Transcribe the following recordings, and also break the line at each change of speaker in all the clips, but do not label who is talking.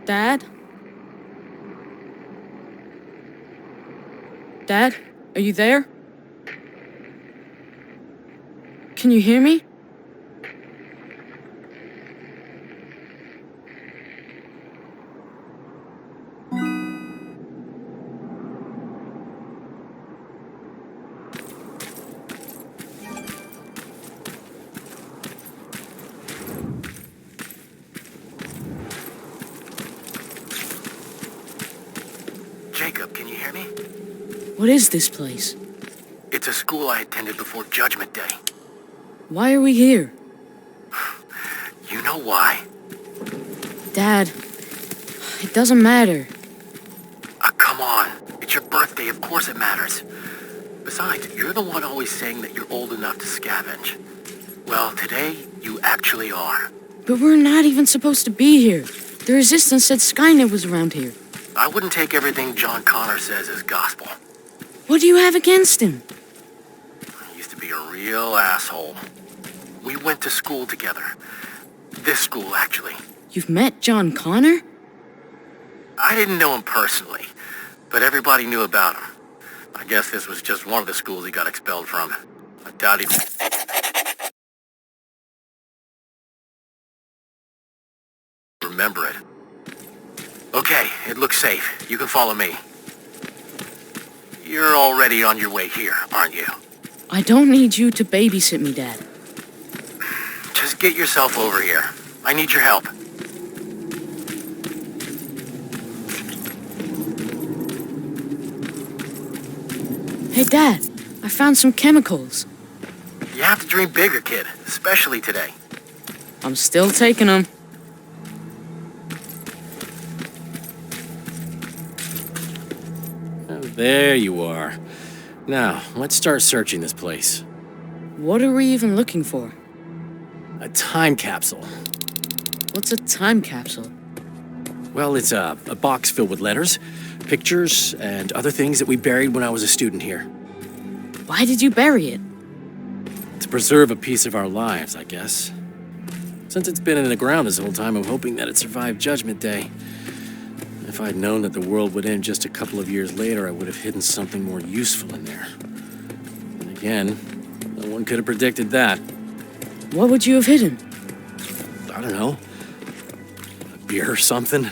Dad? Dad? Are you there? Can you hear me?
Jacob, can you hear me?
What is this place?
It's a school I attended before Judgment Day.
Why are we here?
You know why.
Dad, it doesn't matter.
Come on. It's your birthday, of course it matters. Besides, you're the one always saying that you're old enough to scavenge. Well, today, you actually are.
But we're not even supposed to be here. The Resistance said Skynet was around here.
I wouldn't take everything John Connor says as gospel.
What do you have against him?
He used to be a real asshole. We went to school together. This school, actually.
You've met John Connor?
I didn't know him personally, but everybody knew about him. I guess this was just one of the schools he got expelled from. I doubt he'd remember it. Okay, it looks safe. You can follow me. You're already on your way here, aren't you?
I don't need you to babysit me, Dad.
Just get yourself over here. I need your help.
Hey, Dad, I found some chemicals.
You have to dream bigger, kid, especially today.
I'm still taking them.
Oh, there you are. Now, let's start searching this place.
What are we even looking for?
A time capsule.
What's a time capsule?
Well, it's a box filled with letters, pictures, and other things that we buried when I was a student here.
Why did you bury it?
To preserve a piece of our lives, I guess. Since it's been in the ground this whole time, I'm hoping that it survived Judgment Day. If I'd known that the world would end just a couple of years later, I would have hidden something more useful in there. And again, no one could have predicted that.
What would you have hidden?
I don't know. A beer or something?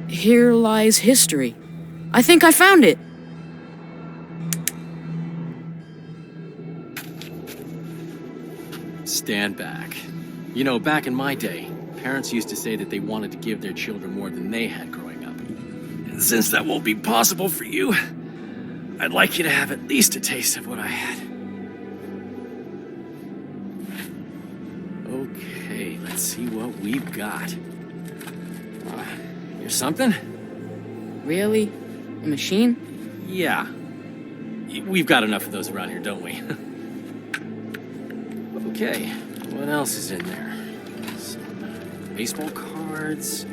Here lies history. I think I found it.
Stand back. You know, back in my day, parents used to say that they wanted to give their children more than they had growing up. And since that won't be possible for you, I'd like you to have at least a taste of what I had. Okay, let's see what we've got. Here's something?
Really? A machine?
Yeah. We've got enough of those around here, don't we? Okay, what else is in there? Some baseball cards,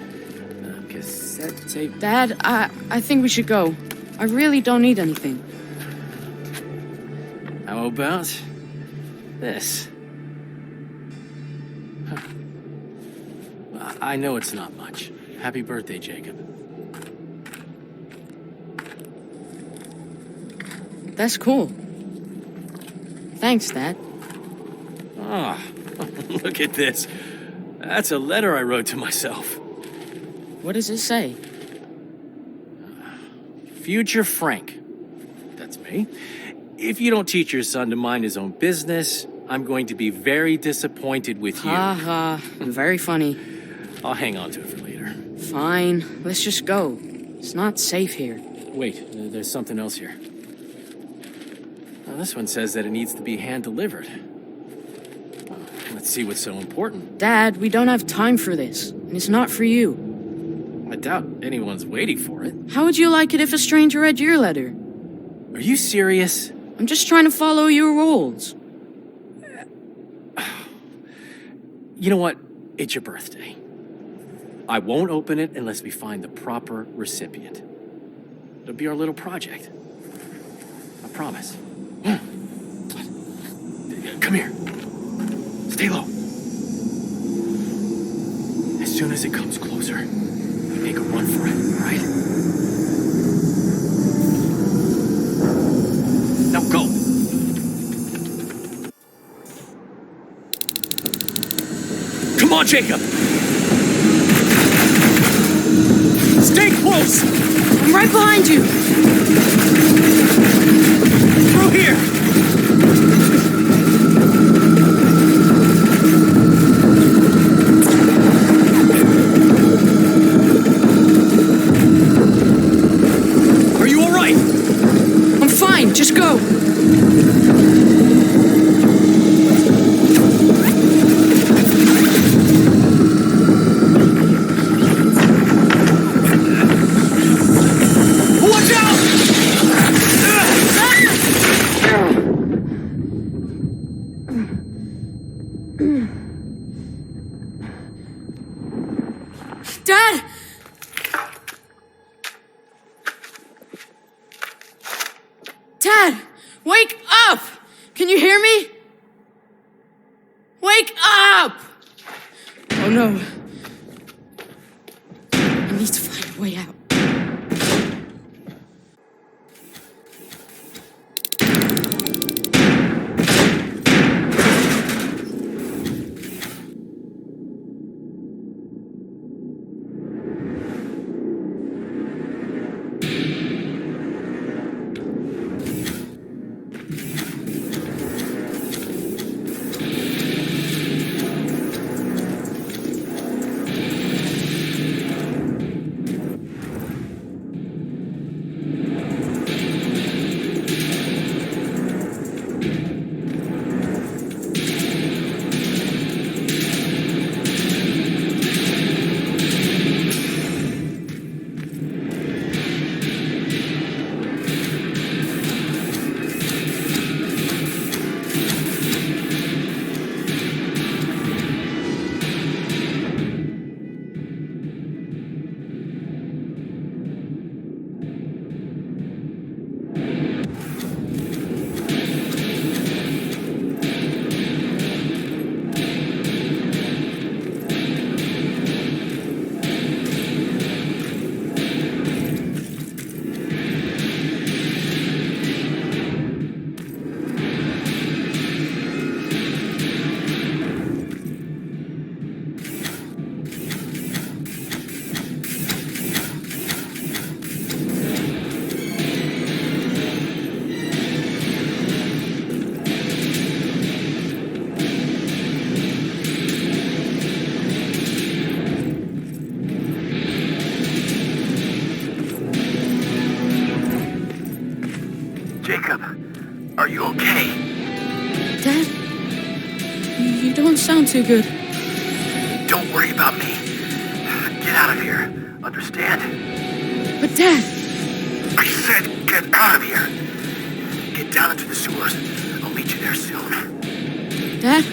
cassette tape.
Dad, I think we should go. I really don't need anything.
How about this? Huh. I know it's not much. Happy birthday, Jacob.
That's cool. Thanks, Dad.
Ah, look at this. That's a letter I wrote to myself.
What does it say?
Future Frank. That's me. If you don't teach your son to mind his own business, I'm going to be very disappointed with you.
Ha ha. Very funny.
I'll hang on to it for later.
Fine. Let's just go. It's not safe here.
Wait, there's something else here. Now, this one says that it needs to be hand-delivered. Let's see what's so important.
Dad, we don't have time for this. And it's not for you.
I doubt anyone's waiting for it.
How would you like it if a stranger read your letter?
Are you serious?
I'm just trying to follow your rules.
You know what? It's your birthday. I won't open it unless we find the proper recipient. It'll be our little project. I promise. Come here. Stay low. As soon as it comes closer, we make a run for it, all right? Now go. Come on, Jacob. Stay close.
I'm right behind you.
Through here. Are you all right?
I'm fine. Just go.
Watch out!
Dad! Dad! Wake up! Can you hear me? Wake up! Oh no. I need to find a way out.
Jacob, are you okay?
Dad? You don't sound too good.
Don't worry about me. Get out of here. Understand?
But Dad!
I said get out of here. Get down into the sewers. I'll meet you there soon.
Dad?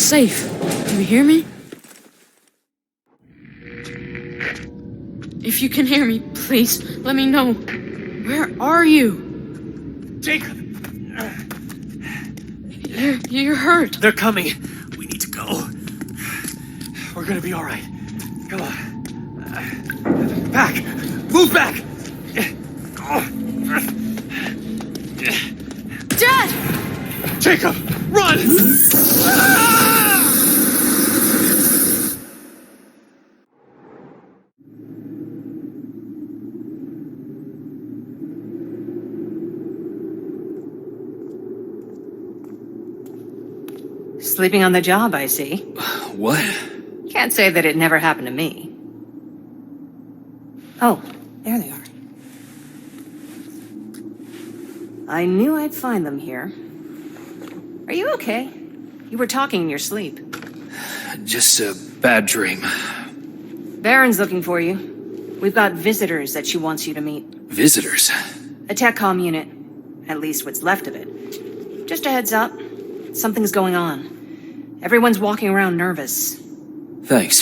safe. Can you hear me? If you can hear me, please, let me know. Where are you?
Jacob!
You're hurt.
They're coming. We need to go. We're gonna be all right. Come on. Back! Move back!
Dad!
Jacob! Run!
Sleeping on the job, I see.
What?
Can't say that it never happened to me. Oh, there they are. I knew I'd find them here. Are you okay? You were talking in your sleep.
Just a bad dream.
Baron's looking for you. We've got visitors that she wants you to meet.
Visitors?
A tech comm unit. At least what's left of it. Just a heads up. Something's going on. Everyone's walking around nervous.
Thanks.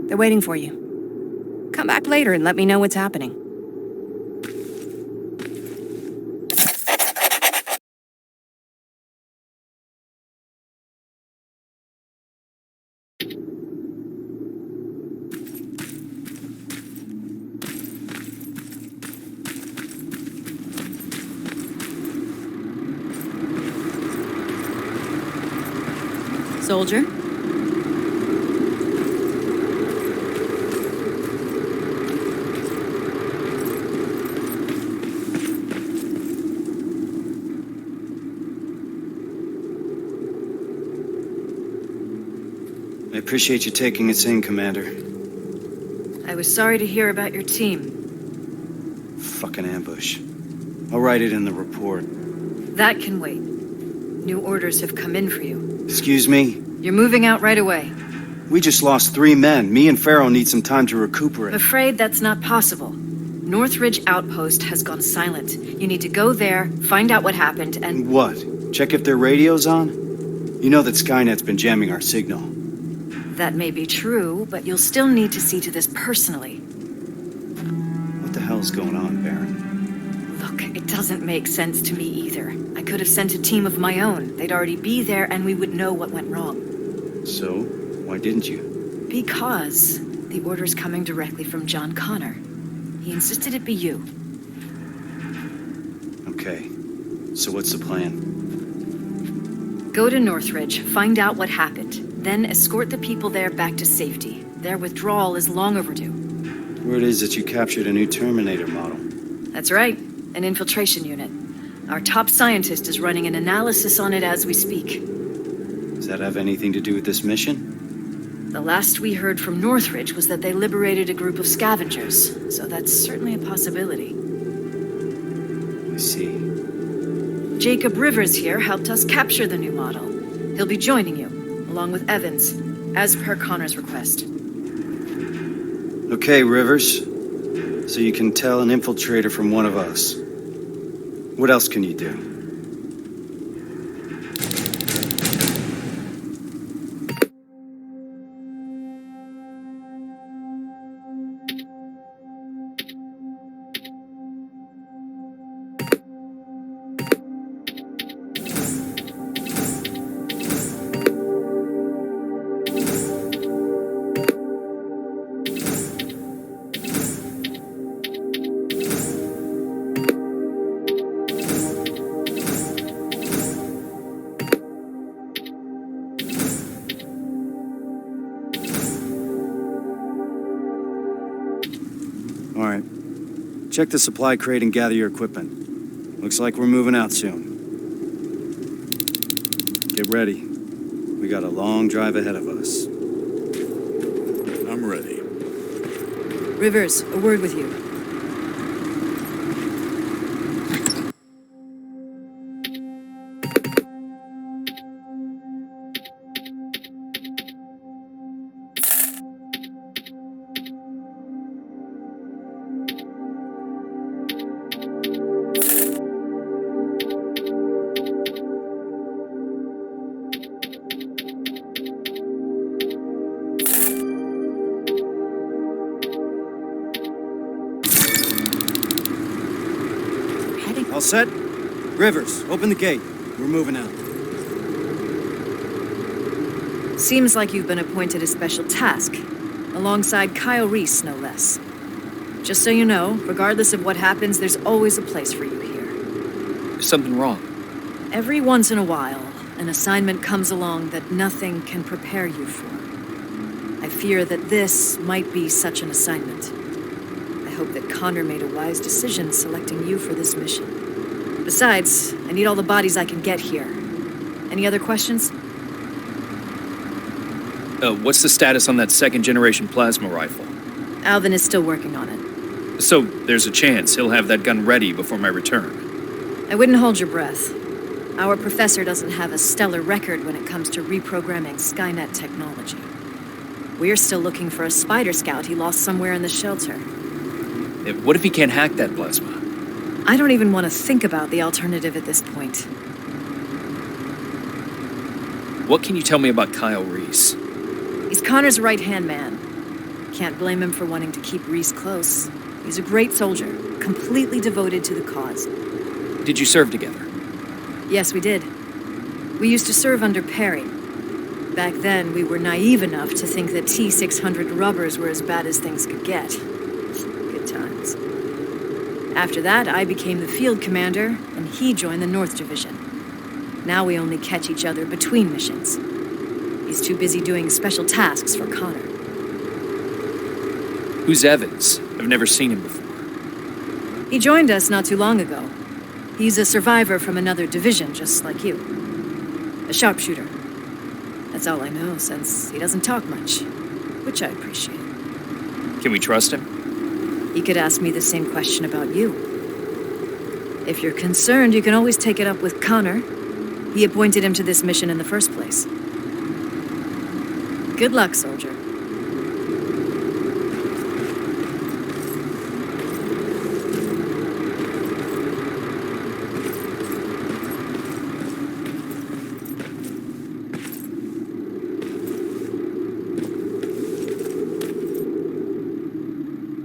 They're waiting for you. Come back later and let me know what's happening.
Soldier?
I appreciate you taking us in, Commander.
I was sorry to hear about your team.
Fucking ambush. I'll write it in the report.
That can wait. New orders have come in for you.
Excuse me?
You're moving out right away.
We just lost 3 men. Me and Farrell need some time to
I'm
recuperate.
afraid that's not possible. Northridge Outpost has gone silent. You need to go there, find out what happened, and...
And what? Check if their radio's on? You know that Skynet's been jamming our signal.
That may be true, but you'll still need to see to this personally.
What the hell's going on, Baron?
Look, it doesn't make sense to me either. I could have sent a team of my own. They'd already be there and we would know what went wrong.
So, why didn't you?
Because the order's coming directly from John Connor. He insisted it be you.
Okay. So what's the plan?
Go to Northridge, find out what happened, then escort the people there back to safety. Their withdrawal is long overdue.
Word is that you captured a new Terminator model.
That's right, an infiltration unit. Our top scientist is running an analysis on it as we speak.
Does that have anything to do with this mission?
The last we heard from Northridge was that they liberated a group of scavengers, so that's certainly a possibility.
I see.
Jacob Rivers here helped us capture the new model. He'll be joining you, along with Evans, as per Connor's request.
Okay, Rivers. So you can tell an infiltrator from one of us. What else can you do? All right. Check the supply crate and gather your equipment. Looks like we're moving out soon. Get ready. We got a long drive ahead of us.
I'm ready.
Rivers, a word with you.
All set? Rivers, open the gate. We're moving out.
Seems like you've been appointed a special task, alongside Kyle Reese, no less. Just so you know, regardless of what happens, there's always a place for you here.
There's something wrong.
Every once in a while, an assignment comes along that nothing can prepare you for. I fear that this might be such an assignment. I hope that Connor made a wise decision selecting you for this mission. Besides, I need all the bodies I can get here. Any other questions?
What's the status on that second-generation plasma rifle?
Alvin is still working on it.
So, there's a chance he'll have that gun ready before my return.
I wouldn't hold your breath. Our professor doesn't have a stellar record when it comes to reprogramming Skynet technology. We're still looking for a spider scout he lost somewhere in the shelter.
What if he can't hack that plasma?
I don't even want to think about the alternative at this point.
What can you tell me about Kyle Reese?
He's Connor's right-hand man. Can't blame him for wanting to keep Reese close. He's a great soldier, completely devoted to the cause.
Did you serve together?
Yes, we did. We used to serve under Perry. Back then, we were naive enough to think that T-600 rubbers were as bad as things could get. Good times. After that, I became the field commander, and he joined the North Division. Now we only catch each other between missions. He's too busy doing special tasks for Connor.
Who's Evans? I've never seen him before.
He joined us not too long ago. He's a survivor from another division, just like you. A sharpshooter. That's all I know, since he doesn't talk much, which I appreciate.
Can we trust him?
He could ask me the same question about you. If you're concerned, you can always take it up with Connor. He appointed him to this mission in the first place. Good luck, soldier.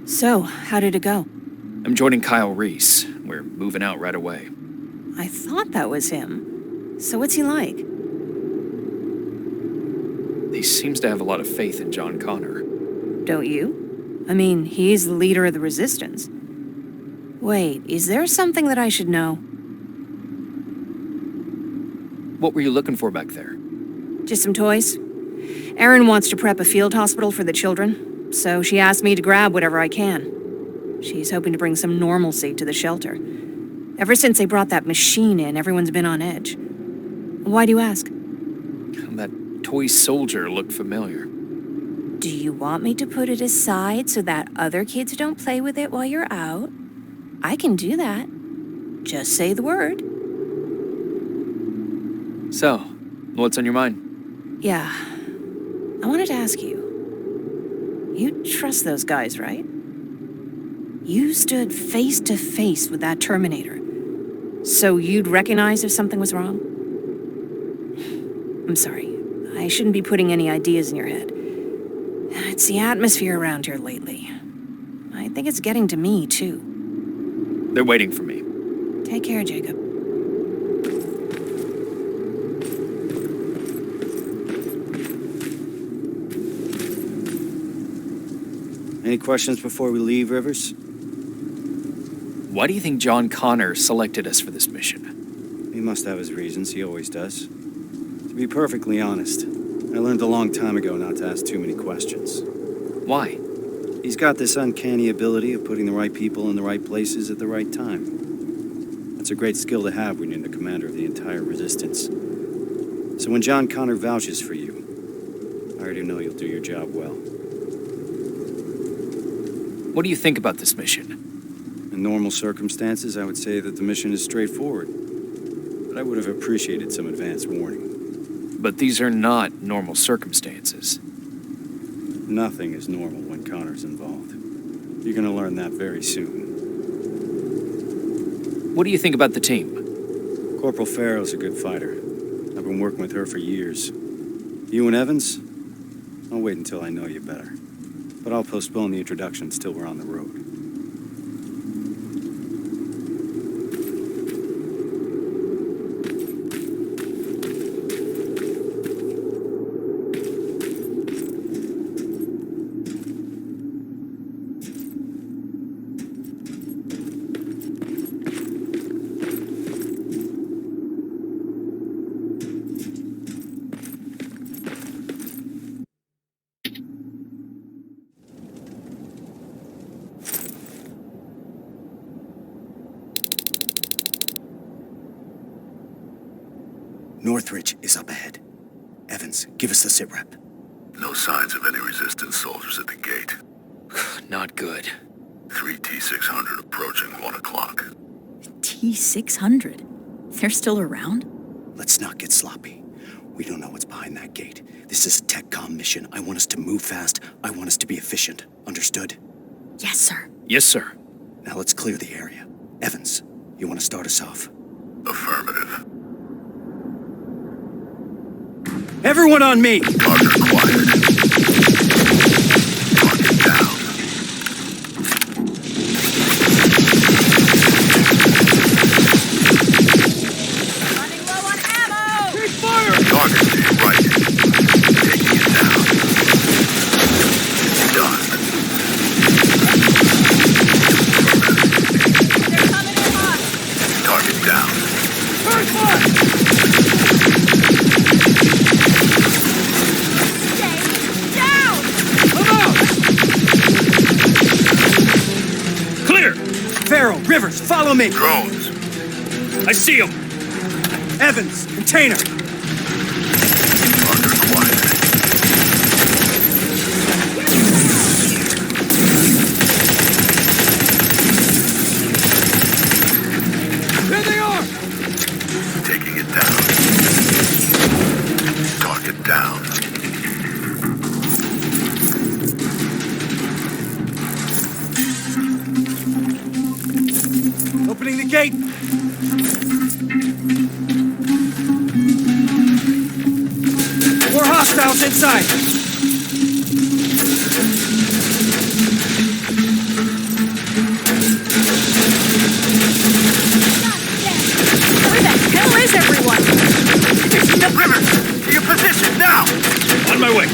So, how did it go?
I'm joining Kyle Reese. We're moving out right away.
I thought that was him. So what's he like?
He seems to have a lot of faith in John Connor.
Don't you? I mean, he's the leader of the Resistance. Wait, is there something that I should know?
What were you looking for back there?
Just some toys. Erin wants to prep a field hospital for the children, so she asked me to grab whatever I can. She's hoping to bring some normalcy to the shelter. Ever since they brought that machine in, everyone's been on edge. Why do you ask?
That toy soldier looked familiar.
Do you want me to put it aside so that other kids don't play with it while you're out? I can do that. Just say the word.
So, what's on your mind?
Yeah. I wanted to ask you. You trust those guys, right? You stood face to face with that Terminator. So you'd recognize if something was wrong? I'm sorry. I shouldn't be putting any ideas in your head. It's the atmosphere around here lately. I think it's getting to me, too.
They're waiting for me.
Take care, Jacob.
Any questions before we leave, Rivers?
Why do you think John Connor selected us for this mission?
He must have his reasons, he always does. To be perfectly honest, I learned a long time ago not to ask too many questions.
Why?
He's got this uncanny ability of putting the right people in the right places at the right time. That's a great skill to have when you're the commander of the entire Resistance. So when John Connor vouches for you, I already know you'll do your job well.
What do you think about this mission?
In normal circumstances, I would say that the mission is straightforward. But I would have appreciated some advance warning.
But these are not normal circumstances.
Nothing is normal when Connor's involved. You're gonna learn that very soon.
What do you think about the team?
Corporal Farrow's a good fighter. I've been working with her for years. You and Evans? I'll wait until I know you better. But I'll postpone the introductions till we're on the road.
Northridge is up ahead. Evans, give us the sitrep.
No signs of any resistance soldiers at the gate.
Not good.
3 T-600 approaching 1 o'clock.
T-600? They're still around?
Let's not get sloppy. We don't know what's behind that gate. This is a TechCom mission. I want us to move fast. I want us to be efficient. Understood?
Yes, sir.
Yes, sir.
Now let's clear the area. Evans, you want to start us off?
Affirmative.
Everyone on me!
Target acquired. Target down.
Running low on ammo!
Big fire!
Target to your right. Taking it down. Done.
They're coming in hot!
Target down.
First fire!
Stay down!
I'm out!
Clear!
Farrell, Rivers, follow me!
Drones.
I see him!
Evans, container!
Target acquired.
There they are!
Taking it down. Target down.
Opening the gate! More hostiles inside!
Where the hell is everyone?
Rivers, to your position now!
On my way.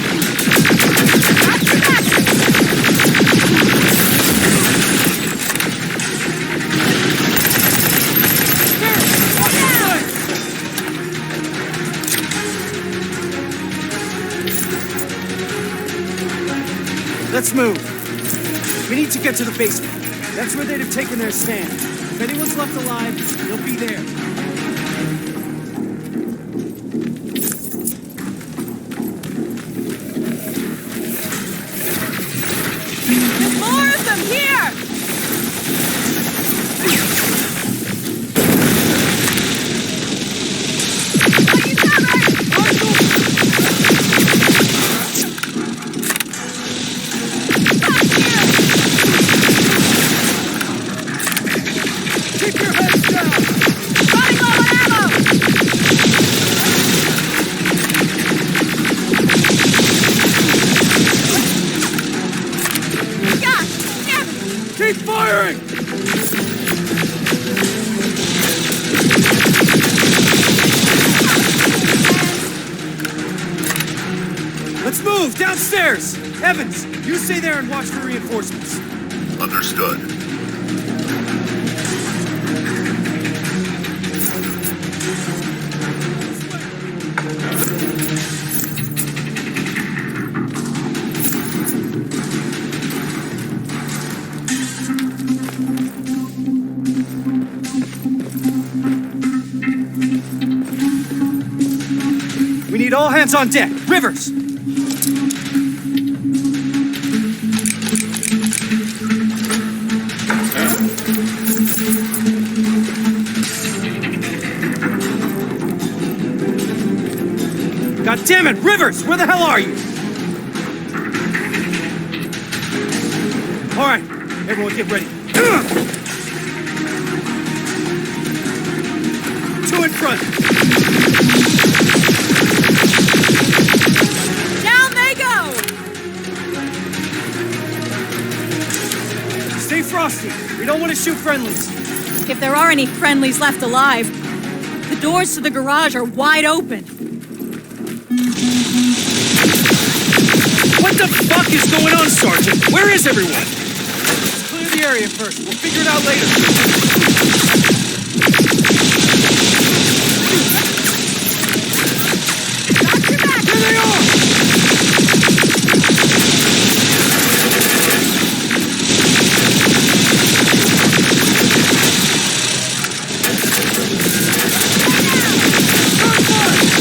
Let's move. We need to get to the basement. That's where they'd have taken their stand. If anyone's left alive, they'll be there.
There's more of them here! Are you covered?
Keep your heads down!
Running low on ammo! God damn it!
Keep firing! Let's move! Downstairs! Evans, you stay there and watch for reinforcements.
Understood.
We need all hands on deck. Rivers! God damn it! Rivers! Where the hell are you? All right, everyone get ready. Two in front.
Down they go!
Stay frosty. We don't want to shoot friendlies.
If there are any friendlies left alive, the doors to the garage are wide open.
What the fuck is going on, Sergeant? Where is everyone?
Let's clear the area first. We'll figure it out later.
Back to back!
Here they are! Turn one!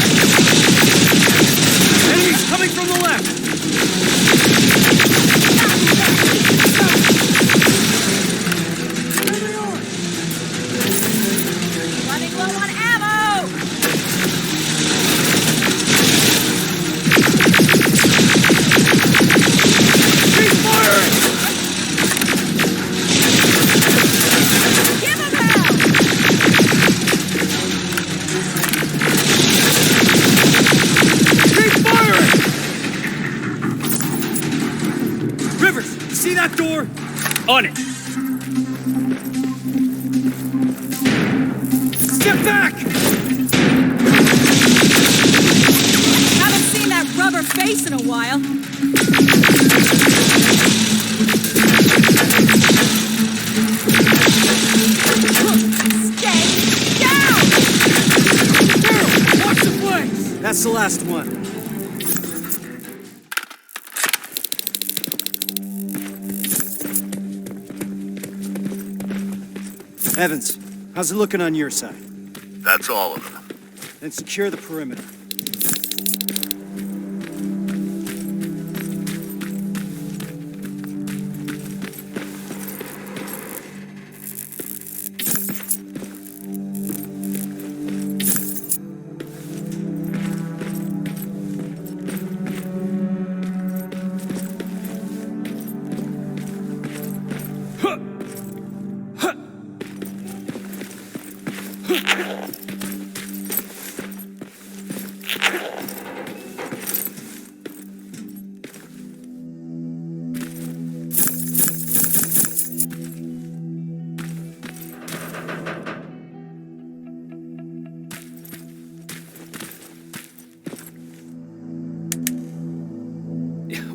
that door! On it! Step back!
Haven't seen that rubber face in a while. Stay down!
Watch the flanks!
That's the last one. Evans, how's it looking on your side?
That's all of them.
Then secure the perimeter.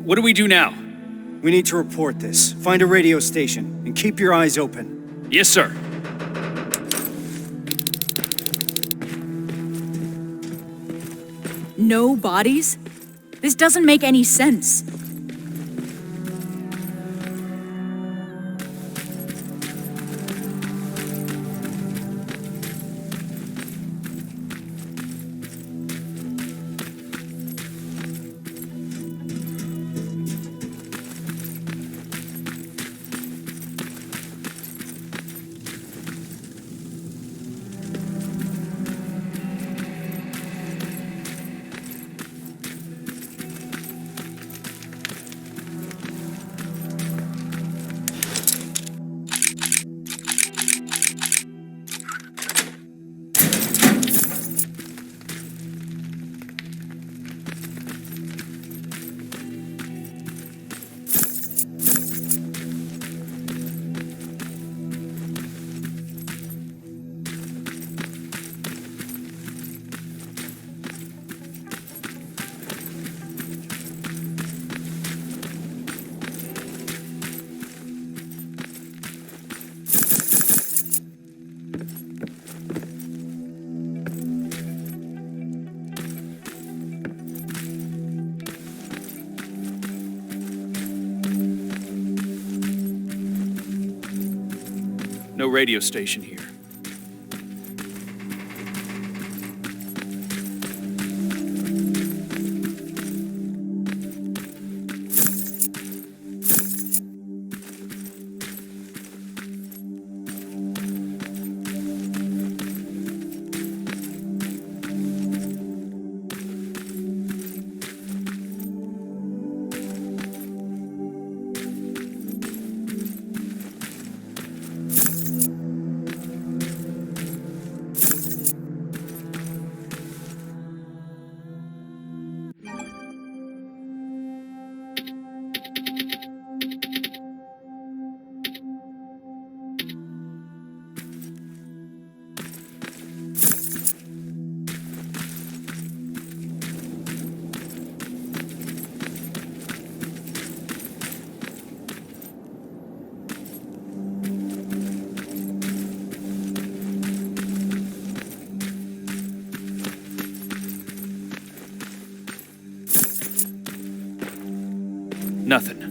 What do we do now?
We need to report this. Find a radio station and keep your eyes open.
Yes, sir.
No bodies? This doesn't make any sense.
No radio station here. Nothing.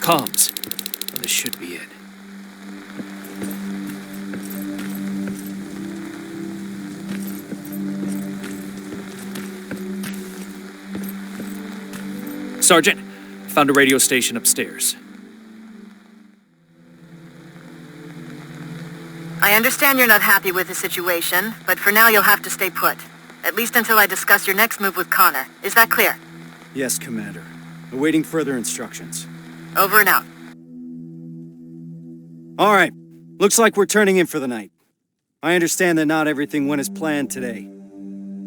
comms. Well, this should be it. Sergeant, found a radio station upstairs.
I understand you're not happy with the situation, but for now you'll have to stay put. At least until I discuss your next move with Connor. Is that clear?
Yes, Commander. Awaiting further instructions.
Over and out.
All right. Looks like we're turning in for the night. I understand that not everything went as planned today.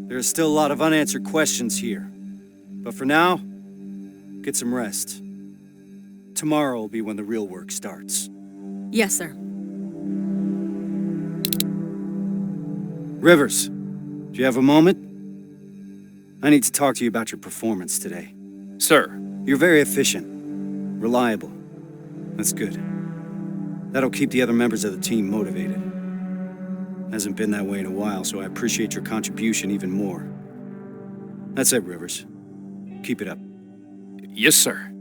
There are still a lot of unanswered questions here. But for now, get some rest. Tomorrow will be when the real work starts.
Yes, sir.
Rivers, do you have a moment? I need to talk to you about your performance today.
Sir.
You're very efficient, reliable. That's good. That'll keep the other members of the team motivated. Hasn't been that way in a while, so I appreciate your contribution even more. That's it, Rivers. Keep it up.
Yes, sir.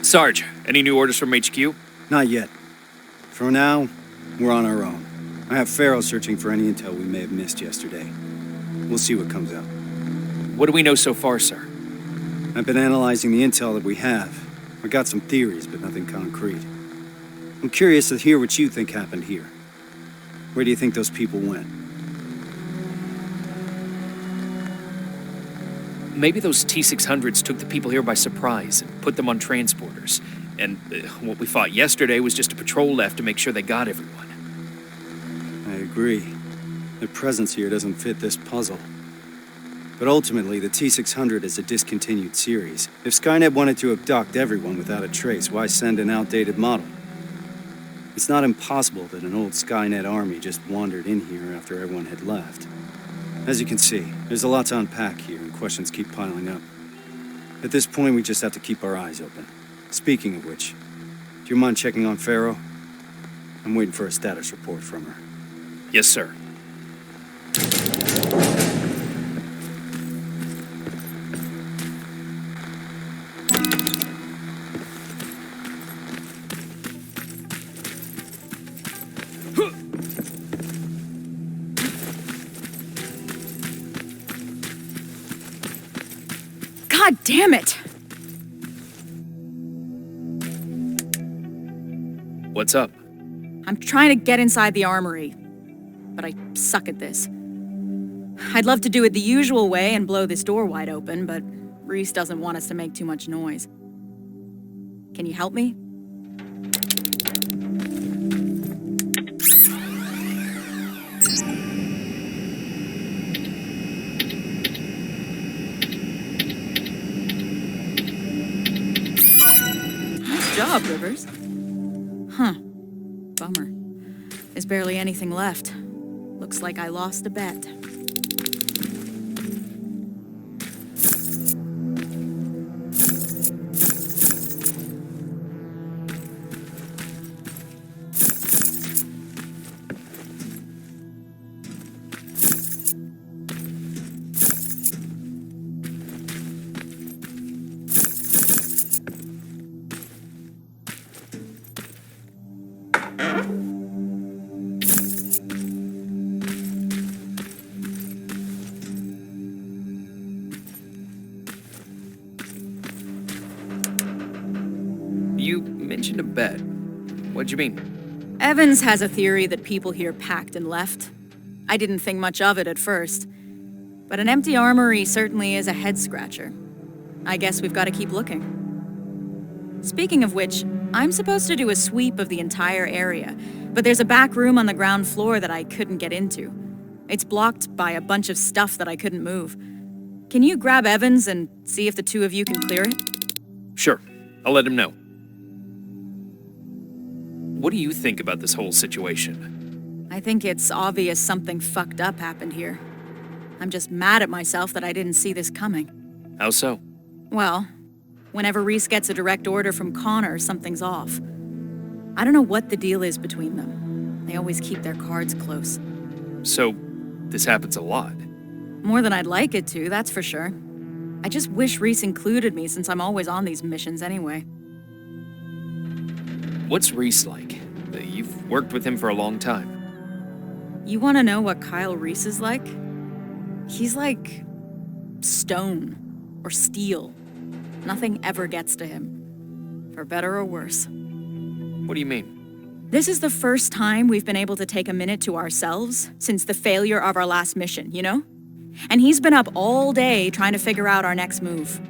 Sarge, any new orders from HQ?
Not yet. For now, we're on our own. I have Pharaoh searching for any intel we may have missed yesterday. We'll see what comes out.
What do we know so far, sir?
I've been analyzing the intel that we have. I got some theories, but nothing concrete. I'm curious to hear what you think happened here. Where do you think those people went?
Maybe those T-600s took the people here by surprise and put them on transporters. And what we fought yesterday was just a patrol left to make sure they got everyone.
I agree. Their presence here doesn't fit this puzzle. But ultimately, the T-600 is a discontinued series. If Skynet wanted to abduct everyone without a trace, why send an outdated model? It's not impossible that an old Skynet army just wandered in here after everyone had left. As you can see, there's a lot to unpack here, and questions keep piling up. At this point, we just have to keep our eyes open. Speaking of which, do you mind checking on Pharaoh? I'm waiting for a status report from her.
Yes, sir.
God damn it!
What's up?
I'm trying to get inside the armory, but I suck at this. I'd love to do it the usual way and blow this door wide open, but Reese doesn't want us to make too much noise. Can you help me? Nice job, Rivers. Huh. Bummer. There's barely anything left. Looks like I lost a bet.
You mentioned a bet. What'd you mean?
Evans has a theory that people here packed and left. I didn't think much of it at first. But an empty armory certainly is a head-scratcher. I guess we've got to keep looking. Speaking of which, I'm supposed to do a sweep of the entire area, but there's a back room on the ground floor that I couldn't get into. It's blocked by a bunch of stuff that I couldn't move. Can you grab Evans and see if the two of you can clear it?
Sure. I'll let him know. What do you think about this whole situation?
I think it's obvious something fucked up happened here. I'm just mad at myself that I didn't see this coming.
How so?
Well, whenever Reese gets a direct order from Connor, something's off. I don't know what the deal is between them. They always keep their cards close.
So, this happens a lot.
More than I'd like it to, that's for sure. I just wish Reese included me since I'm always on these missions anyway.
What's Reese like? You've worked with him for a long time.
You want to know what Kyle Reese is like? He's like stone or steel. Nothing ever gets to him, for better or worse.
What do you mean?
This is the first time we've been able to take a minute to ourselves since the failure of our last mission, you know? And he's been up all day trying to figure out our next move.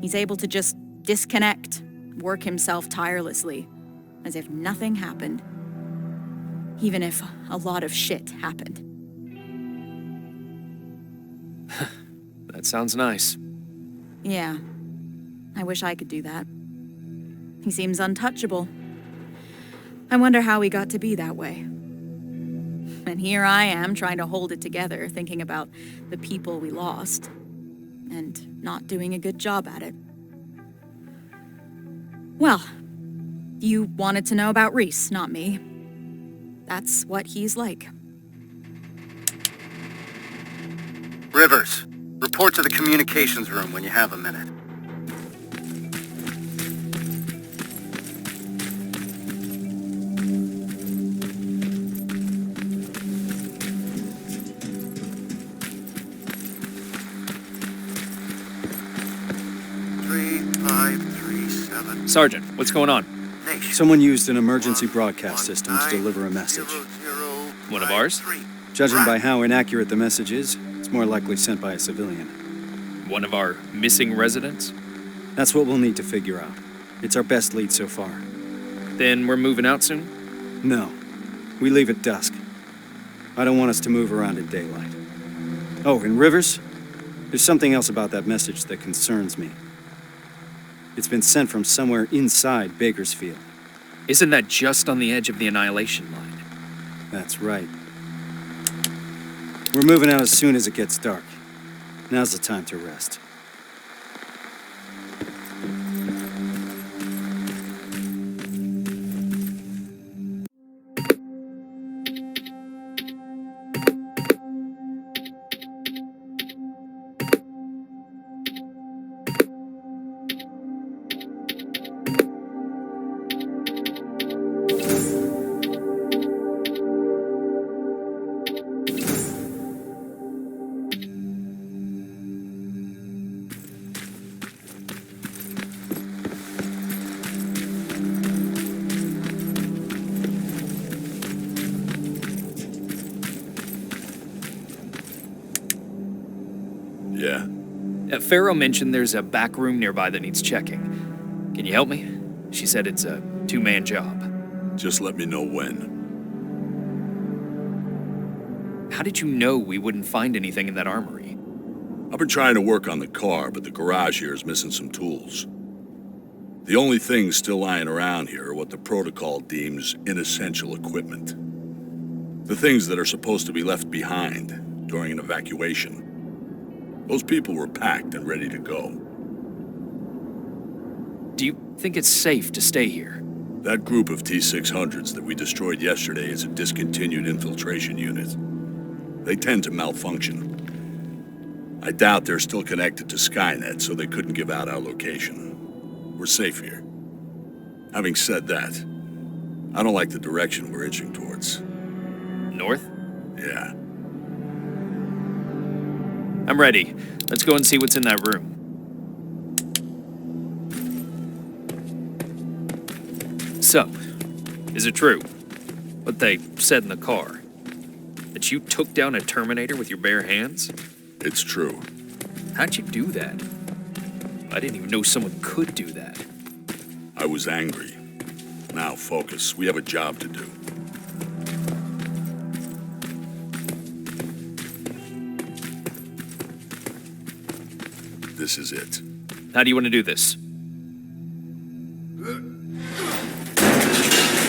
He's able to just disconnect, work himself tirelessly, as if nothing happened. Even if a lot of shit happened.
That sounds nice.
Yeah. I wish I could do that. He seems untouchable. I wonder how he got to be that way. And here I am trying to hold it together, thinking about the people we lost, and not doing a good job at it. Well, you wanted to know about Reese, not me. That's what he's like.
Rivers, report to the communications room when you have a minute.
Sergeant, what's going on?
Someone used an emergency broadcast system to deliver a message.
One of ours?
Judging by how inaccurate the message is, it's more likely sent by a civilian.
One of our missing residents?
That's what we'll need to figure out. It's our best lead so far.
Then we're moving out soon?
No. We leave at dusk. I don't want us to move around in daylight. Oh, and Rivers? There's something else about that message that concerns me. It's been sent from somewhere inside Bakersfield.
Isn't that just on the edge of the Annihilation line?
That's right. We're moving out as soon as it gets dark. Now's the time to rest.
Yeah.
Farrow mentioned there's a back room nearby that needs checking. Can you help me? She said it's a two-man job.
Just let me know when.
How did you know we wouldn't find anything in that armory?
I've been trying to work on the car, but the garage here is missing some tools. The only things still lying around here are what the protocol deems inessential equipment. The things that are supposed to be left behind during an evacuation. Those people were packed and ready to go.
Do you think it's safe to stay here?
That group of T-600s that we destroyed yesterday is a discontinued infiltration unit. They tend to malfunction. I doubt they're still connected to Skynet, so they couldn't give out our location. We're safe here. Having said that, I don't like the direction we're inching towards.
North?
Yeah.
I'm ready. Let's go and see what's in that room. So, is it true what they said in the car? That you took down a Terminator with your bare hands?
It's true.
How'd you do that? I didn't even know someone could do that.
I was angry. Now focus. We have a job to do. This is it.
How do you want to do this?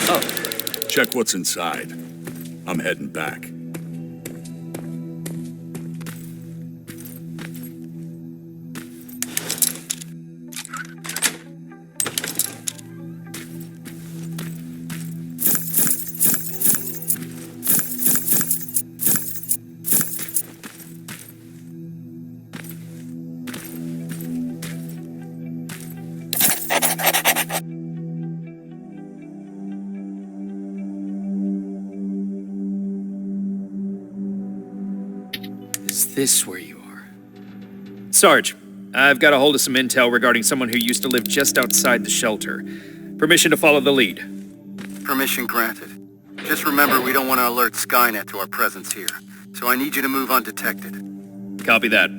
Oh.
Check what's inside. I'm heading back.
Is this where you are? Sarge, I've got a hold of some intel regarding someone who used to live just outside the shelter. Permission to follow the lead.
Permission granted. Just remember, we don't want to alert Skynet to our presence here, so I need you to move undetected.
Copy that.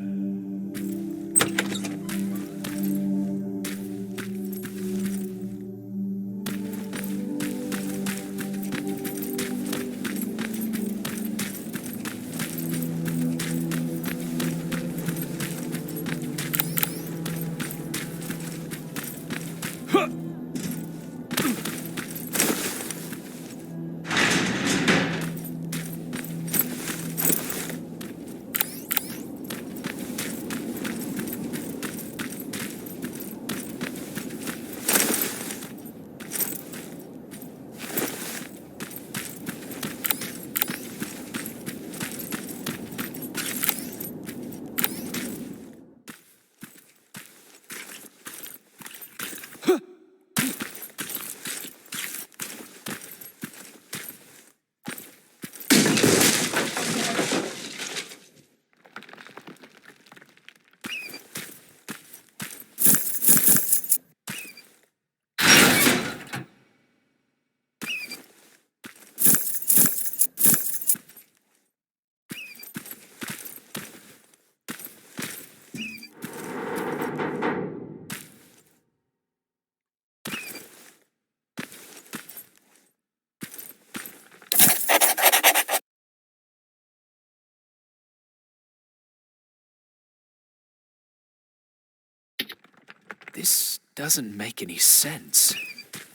This doesn't make any sense.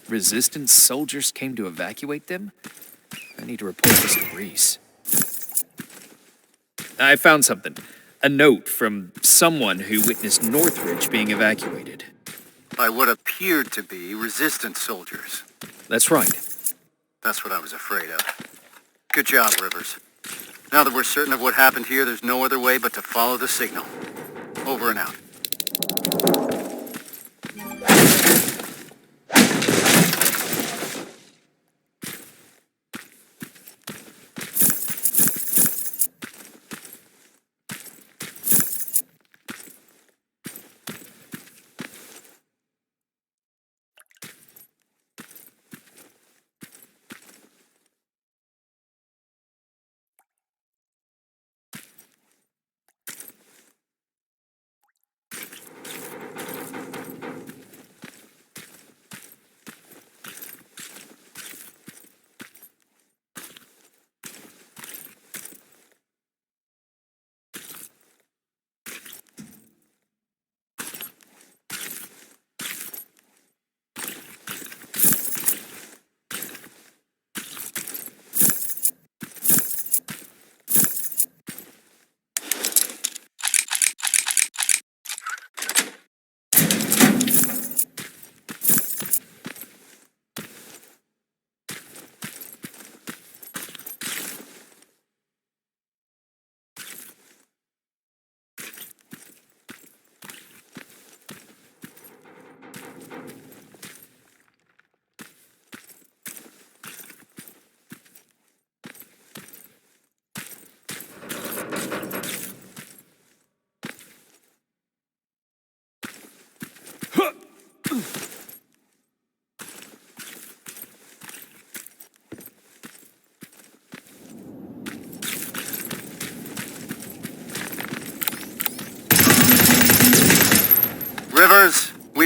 Resistance soldiers came to evacuate them? I need to report this to Reese. I found something. A note from someone who witnessed Northridge being evacuated.
By what appeared to be resistance soldiers.
That's right.
That's what I was afraid of. Good job, Rivers. Now that we're certain of what happened here, there's no other way but to follow the signal. Over and out.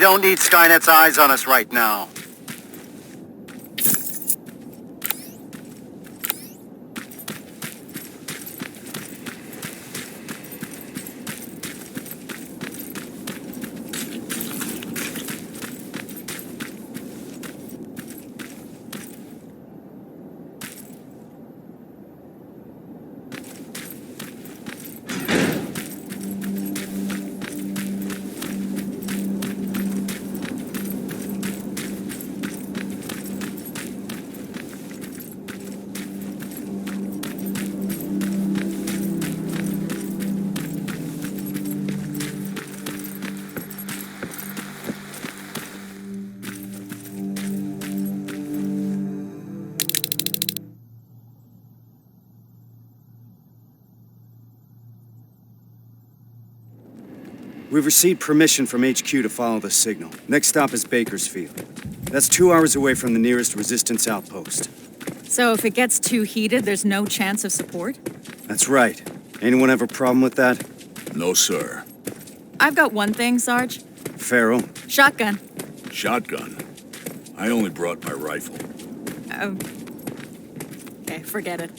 don't need Skynet's eyes on us right now.
We've received permission from HQ to follow the signal. Next stop is Bakersfield. That's 2 hours away from the nearest resistance outpost.
So if it gets too heated, there's no chance of support?
That's right. Anyone have a problem with that?
No, sir.
I've got one thing, Sarge.
Farrell?
Shotgun.
Shotgun? I only brought my rifle.
Okay, forget it.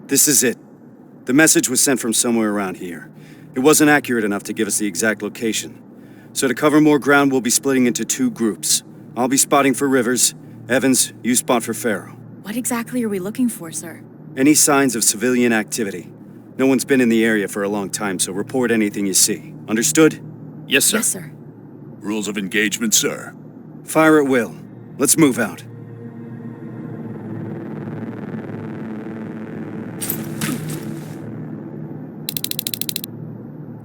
This is it. The message was sent from somewhere around here. It wasn't accurate enough to give us the exact location. So to cover more ground, we'll be splitting into 2 groups. I'll be spotting for Rivers. Evans, you spot for Farrell.
What exactly are we looking for, sir?
Any signs of civilian activity. No one's been in the area for a long time, so report anything you see. Understood?
Yes, sir.
Yes, sir.
Rules of engagement, sir.
Fire at will. Let's move out.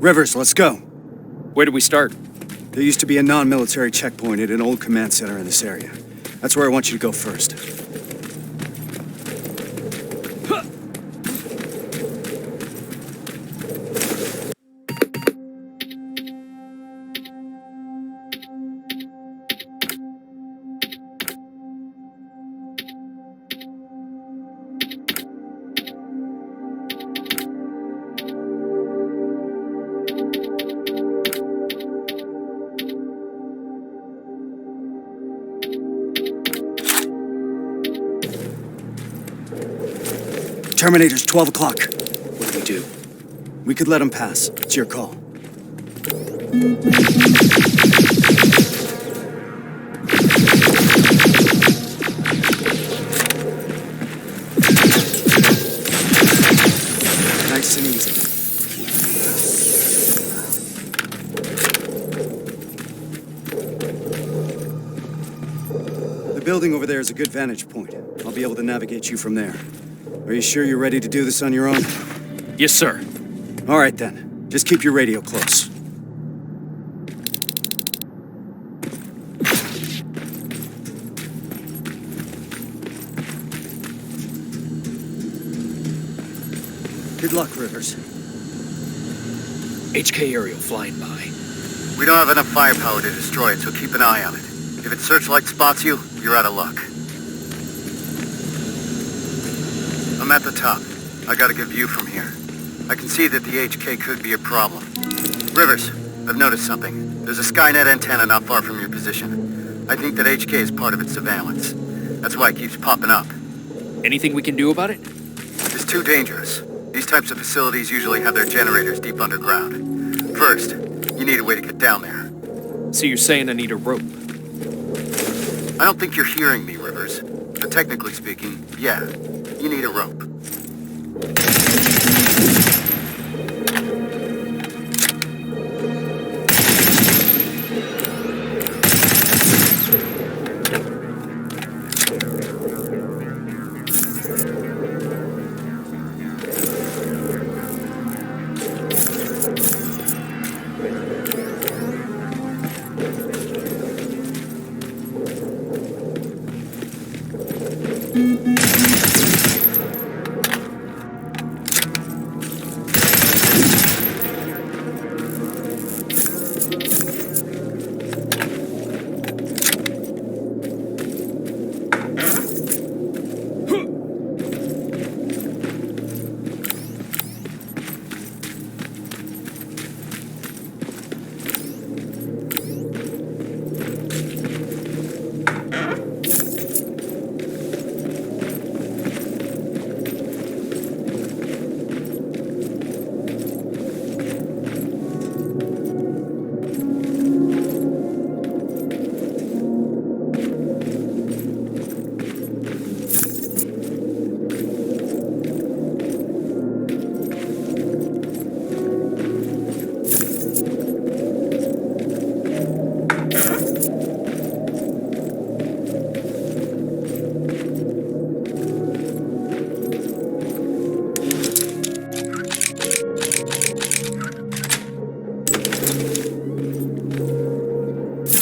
Rivers, let's go.
Where do we start?
There used to be a non-military checkpoint at an old command center in this area. That's where I want you to go first. Terminator's 12 o'clock.
What do we do?
We could let him pass. It's your call. Nice and easy. The building over there is a good vantage point. I'll be able to navigate you from there. Are you sure you're ready to do this on your own?
Yes, sir.
All right, then. Just keep your radio close. Good luck, Rivers.
HK aerial flying by.
We don't have enough firepower to destroy it, so keep an eye on it. If its searchlight spots you, you're out of luck. I'm at the top. I got a good view from here. I can see that the HK could be a problem. Rivers, I've noticed something. There's a Skynet antenna not far from your position. I think that HK is part of its surveillance. That's why it keeps popping up.
Anything we can do about it?
It's too dangerous. These types of facilities usually have their generators deep underground. First, you need a way to get down there.
So you're saying I need a rope?
I don't think you're hearing me, Rivers. But technically speaking, yeah, you need a rope.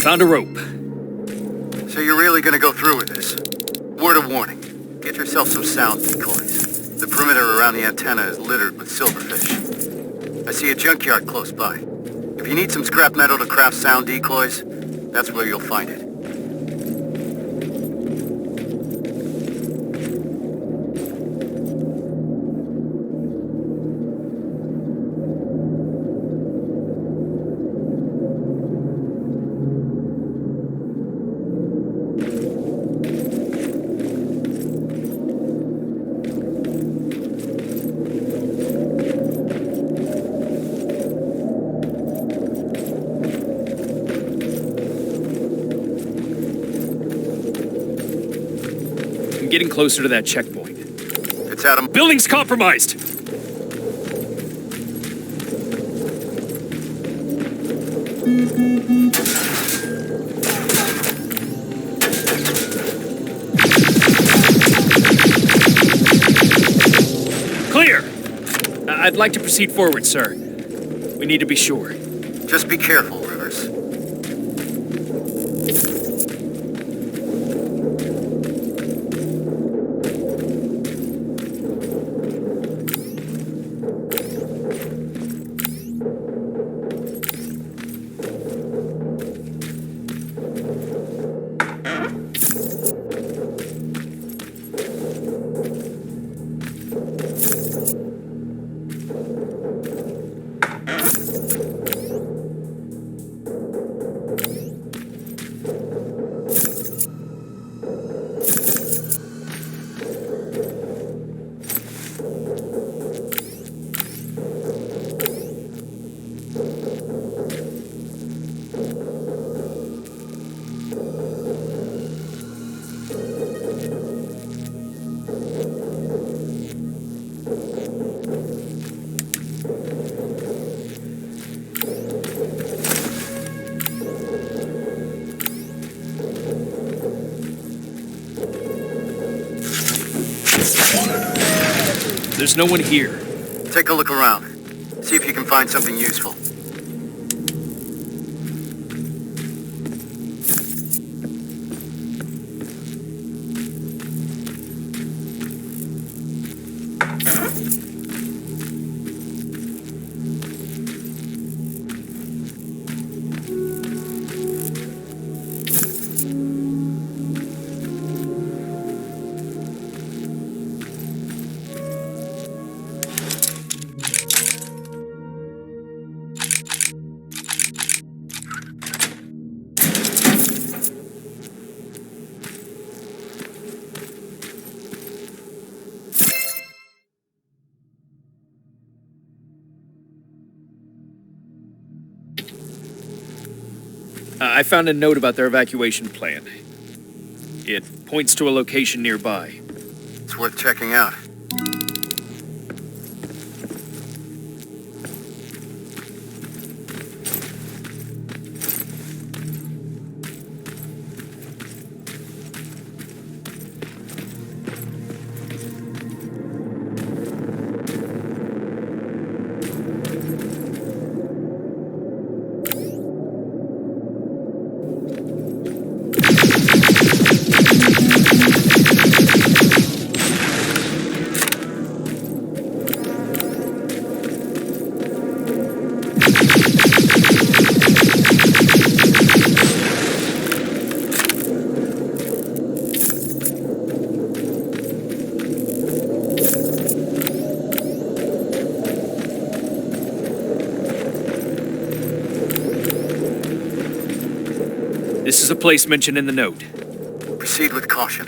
Found a rope.
So you're really gonna go through with this? Word of warning. Get yourself some sound decoys. The perimeter around the antenna is littered with silverfish. I see a junkyard close by. If you need some scrap metal to craft sound decoys, that's where you'll find it.
I'm getting closer to that checkpoint.
It's out of...
Building's compromised! Clear! I'd like to proceed forward, sir. We need to be sure.
Just be careful, Rivers.
There's no one here.
Take a look around. See if you can find something useful.
I found a note about their evacuation plan. It points to a location nearby.
It's worth checking out.
This is a place mentioned in the note.
Proceed with caution.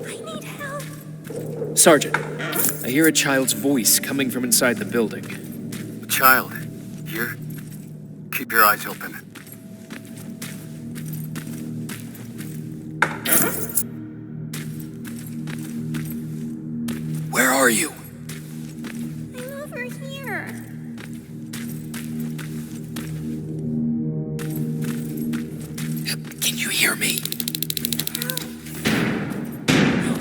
I need help.
Sergeant, I hear a child's voice coming from inside the building.
A child. Here? Keep your eyes open.
Where are you?
I'm over here.
Can you hear me?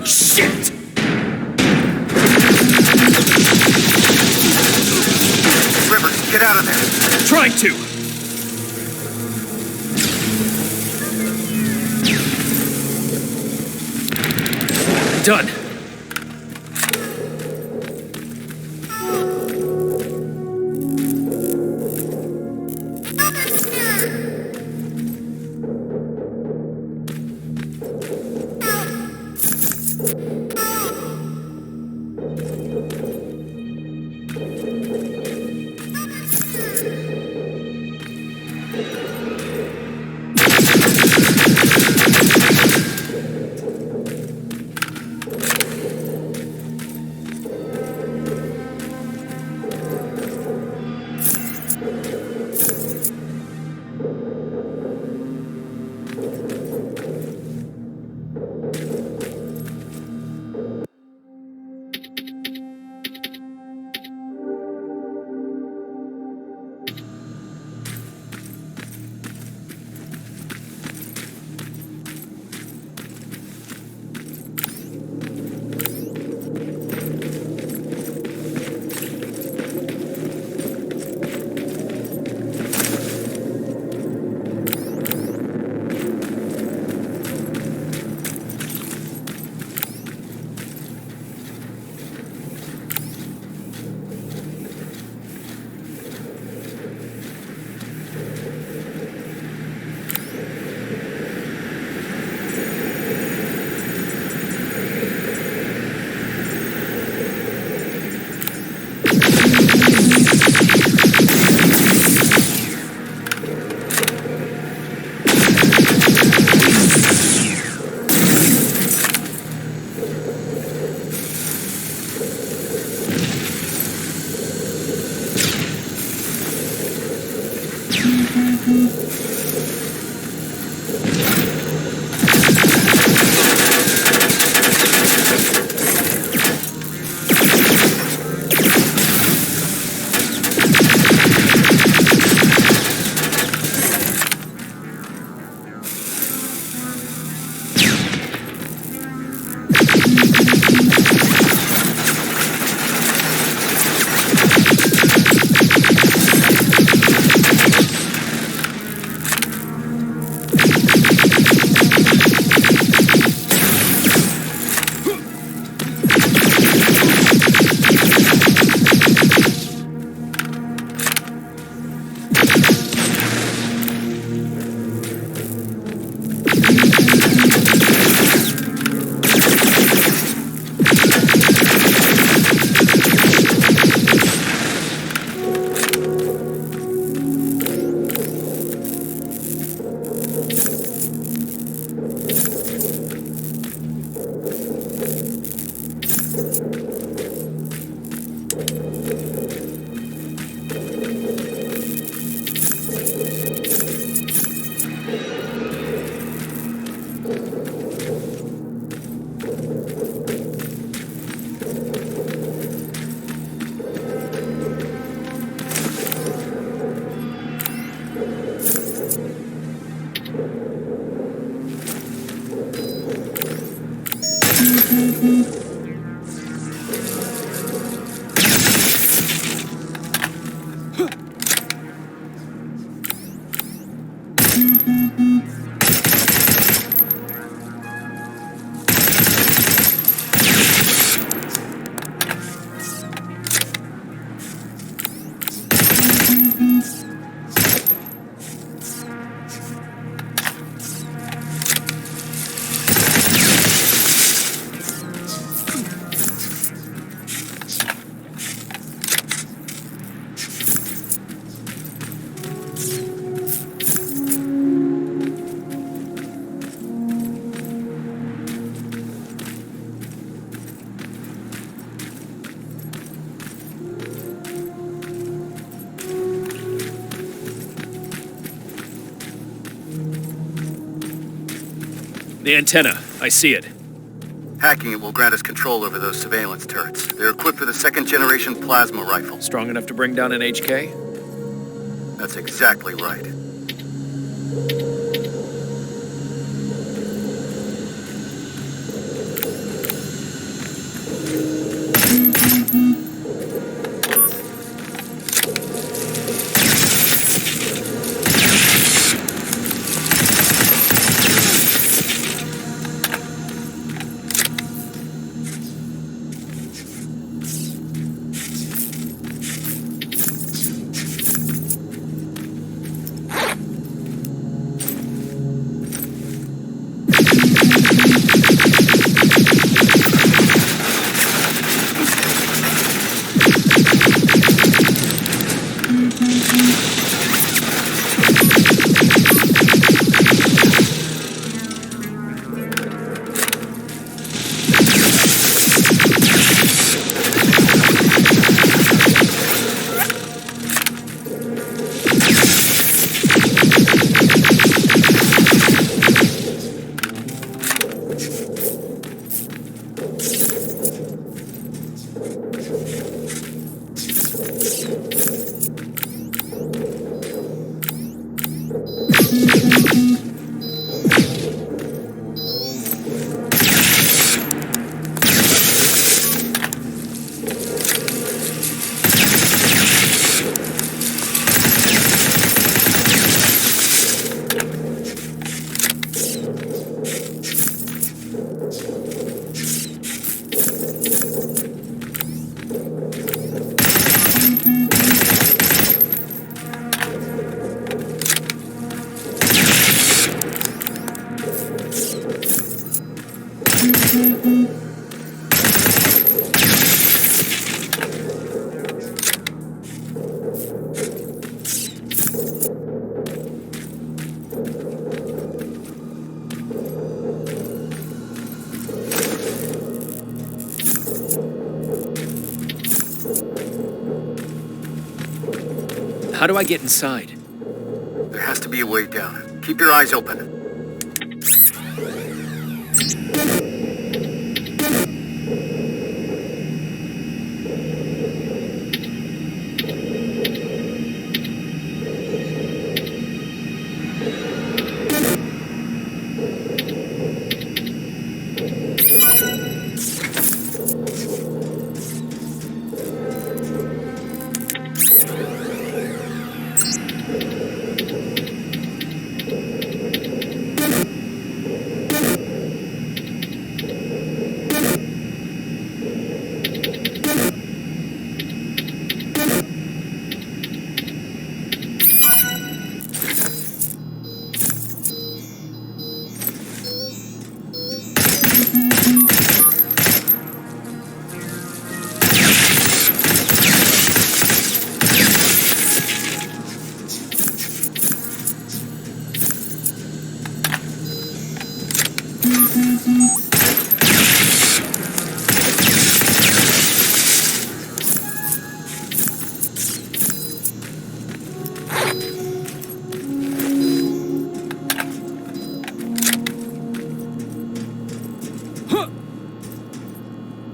Shit! trying to! Done. The antenna. I see it.
Hacking it will grant us control over those surveillance turrets. They're equipped with a second-generation plasma rifle.
Strong enough to bring down an HK?
That's exactly right.
How do I get inside?
There has to be a way down. Keep your eyes open.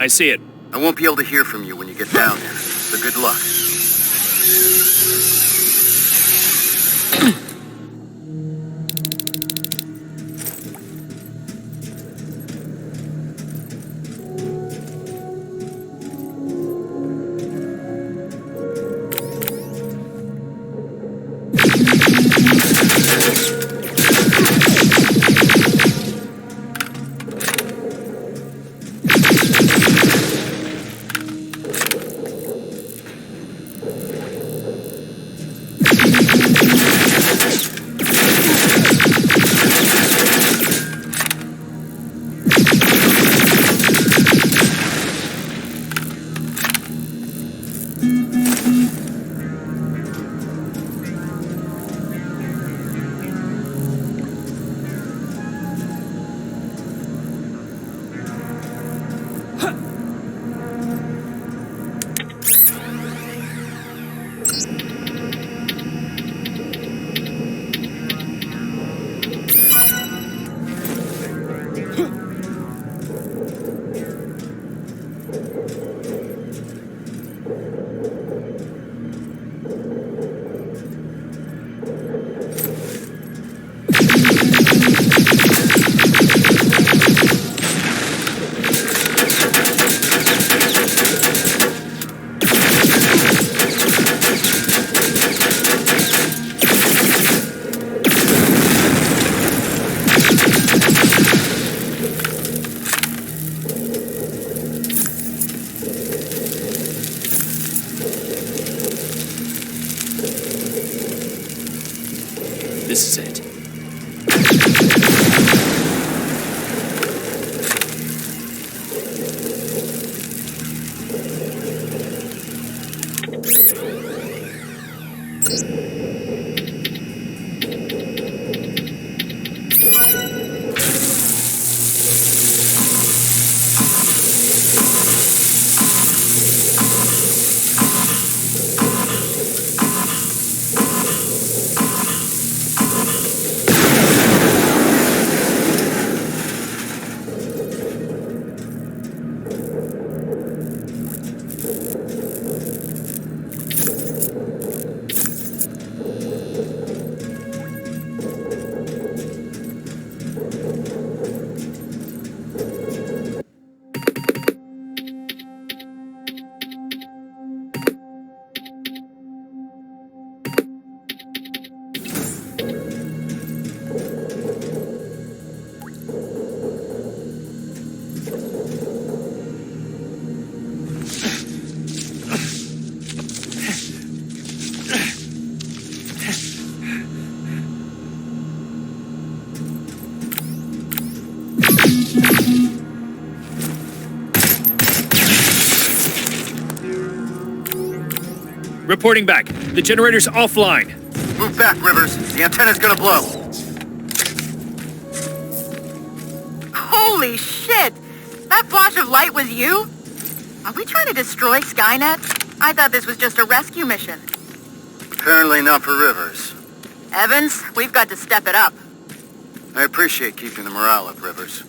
I see it.
I won't be able to hear from you when you get down there, so good luck.
This is it. reporting back. The generator's offline.
Move back, Rivers. The antenna's gonna blow.
Holy shit! That flash of light was you? Are we trying to destroy Skynet? I thought this was just a rescue mission.
Apparently not for Rivers.
Evans, we've got to step it up.
I appreciate keeping the morale up, Rivers.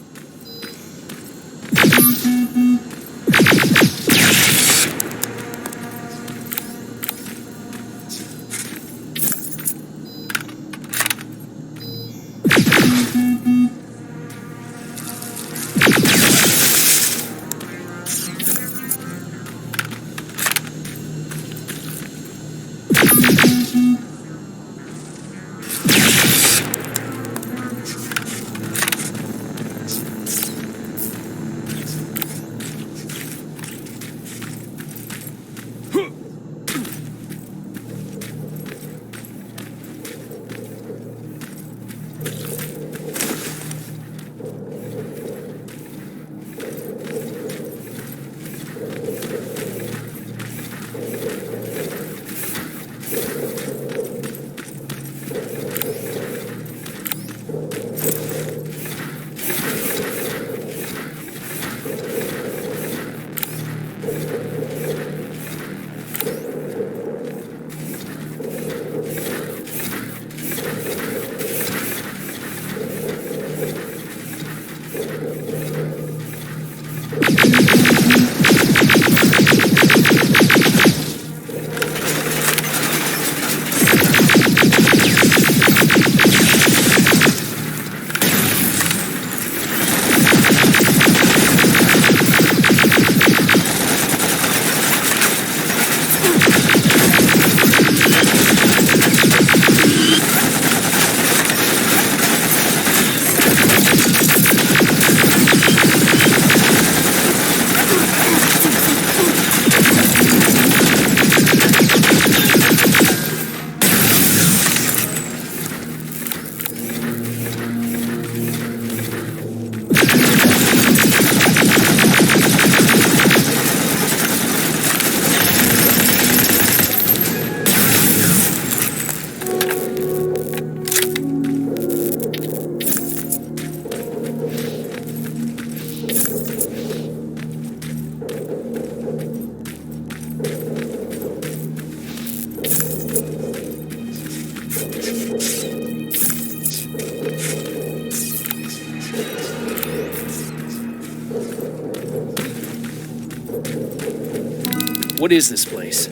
What is this place?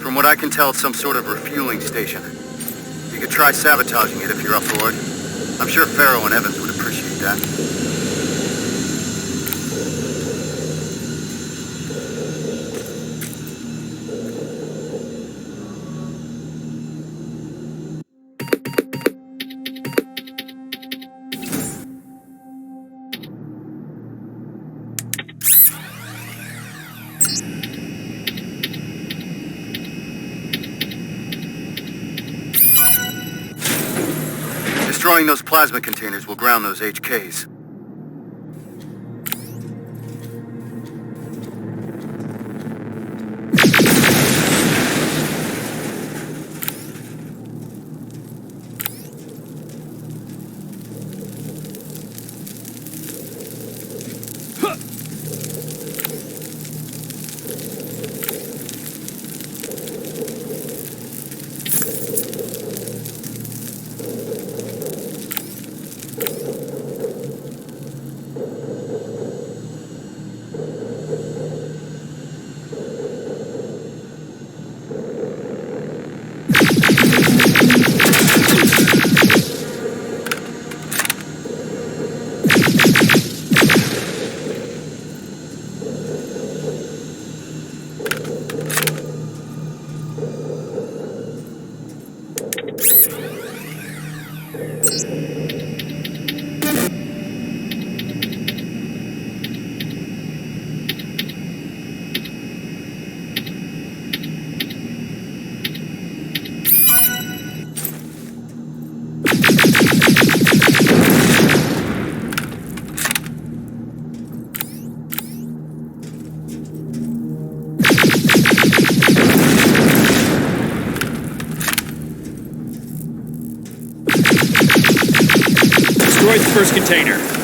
From what I can tell, it's some sort of refueling station. You could try sabotaging it if you're up for it. I'm sure Farrow and Evans would appreciate that. Destroying those plasma containers will ground those HKs.
destroyed the first container.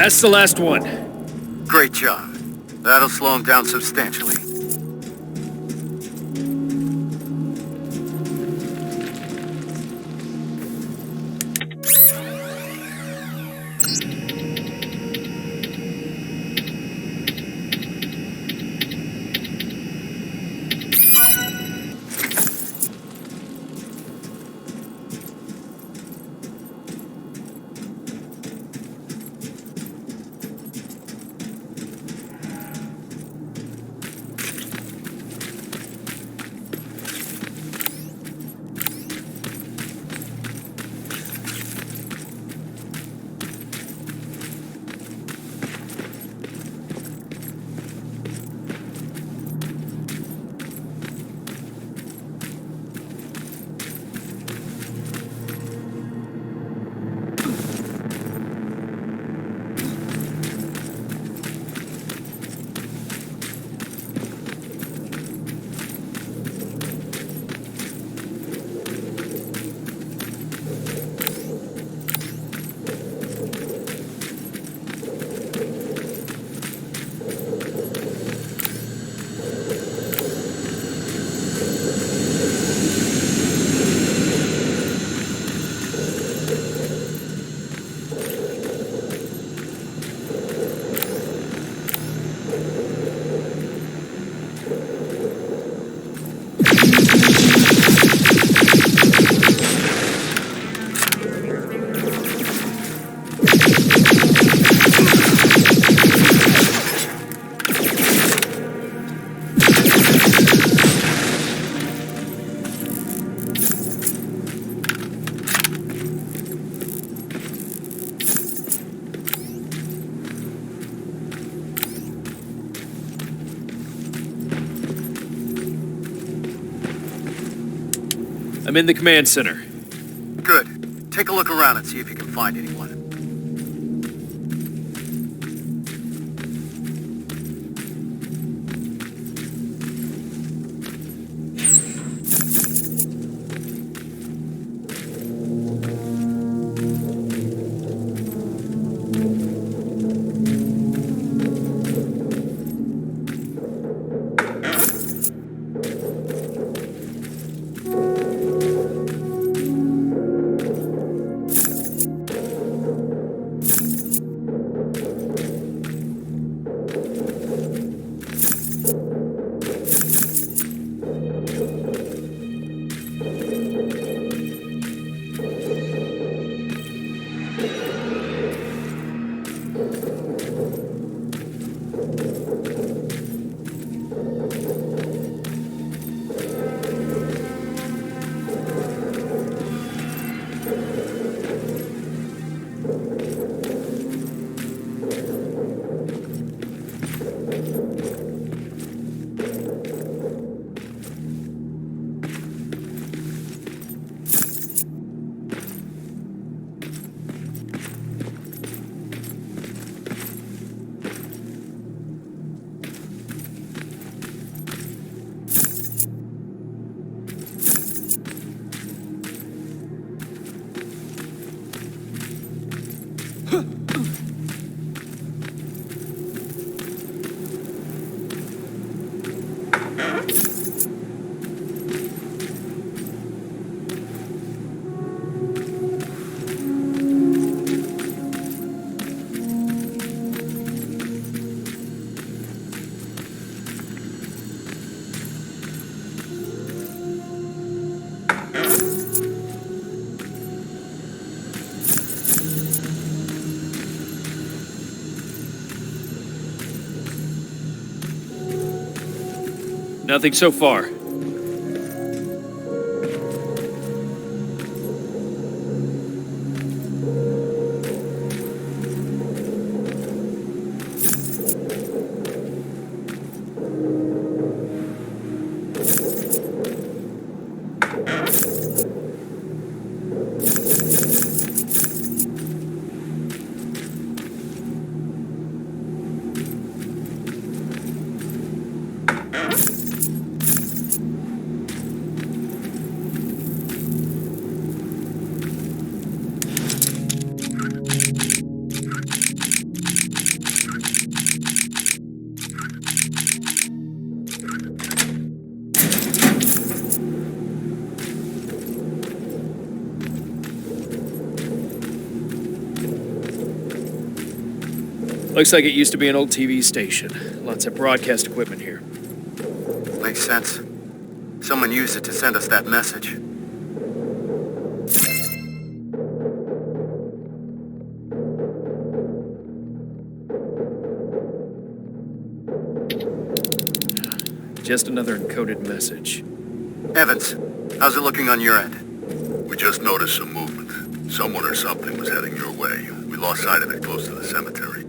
That's the last one.
Great job. That'll slow him down substantially.
I'm in the command center.
Good. Take a look around and see if you can find anyone.
Nothing so far. Looks like it used to be an old TV station. Lots of broadcast equipment here.
Makes sense. Someone used it to send us that message.
Just another encoded message.
Evans, how's it looking on your end?
We just noticed some movement. Someone or something was heading your way. We lost sight of it close to the cemetery.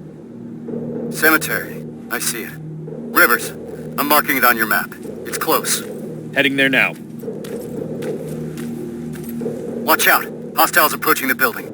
Cemetery. I see it. Rivers, I'm marking it on your map. It's close.
Heading there now.
Watch out. Hostiles approaching the building.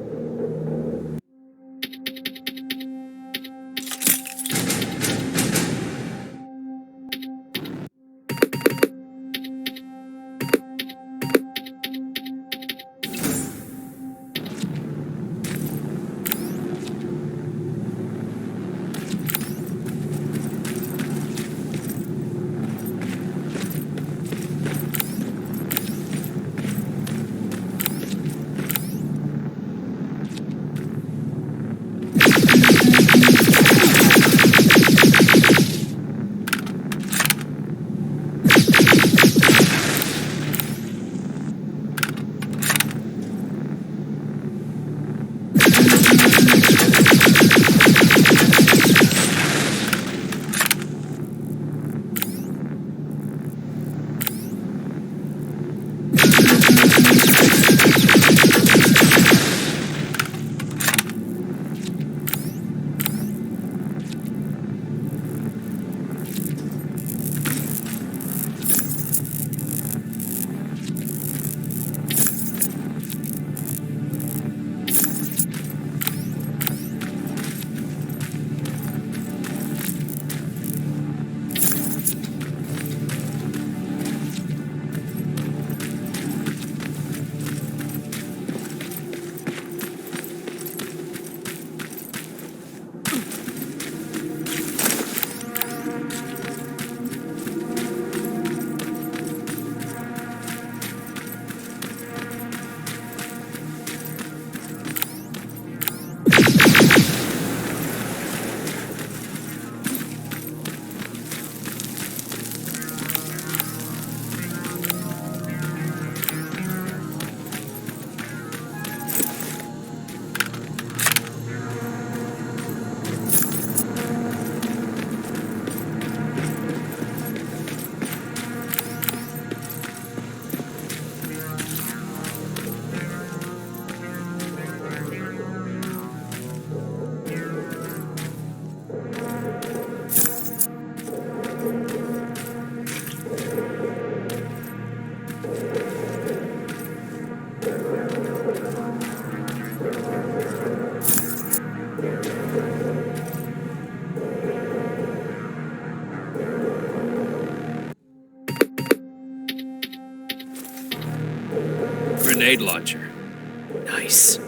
Reese.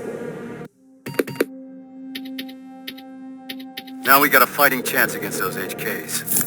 Now we got a fighting chance against those HKs.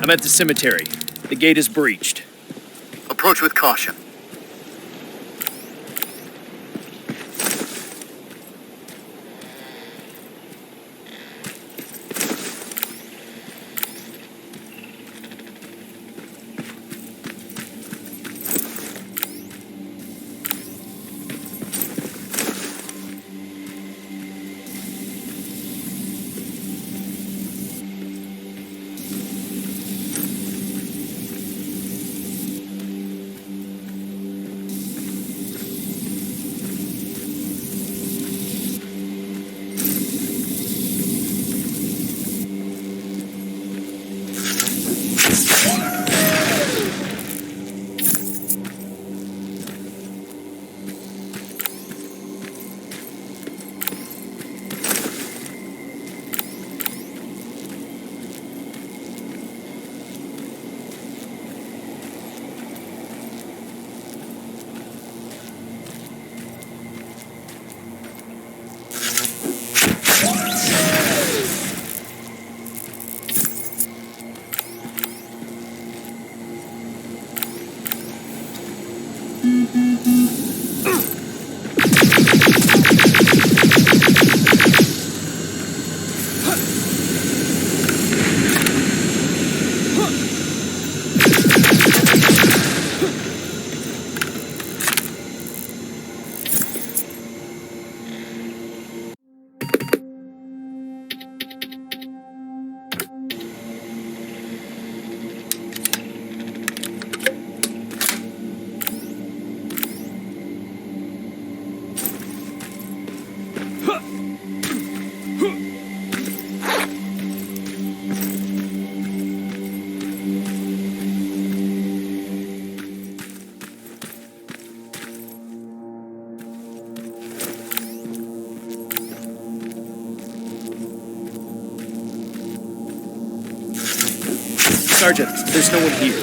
I'm at the cemetery. The gate is breached.
Approach with caution.
Sergeant, there's no one here.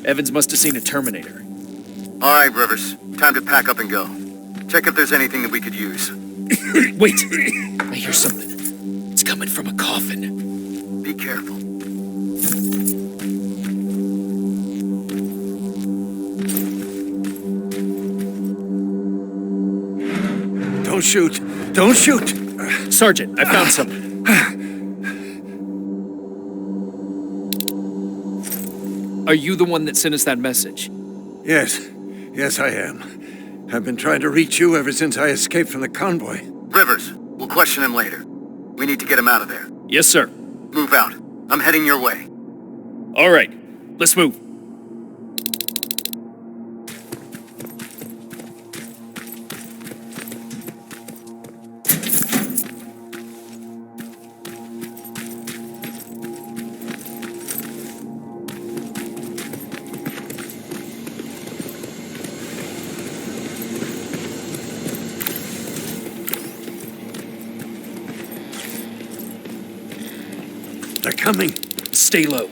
Evans must have seen a Terminator.
All right, Rivers. Time to pack up and go. Check if there's anything that we could use.
Wait! I hear something. It's coming from a coffin.
Be careful.
Don't shoot! Don't shoot!
Sergeant, I found something. Are you the one that sent us that message?
Yes. Yes, I am. I've been trying to reach you ever since I escaped from the convoy.
Rivers, we'll question him later. We need to get him out of there.
Yes, sir.
Move out. I'm heading your way.
All right. Let's move.
They're coming.
Stay low.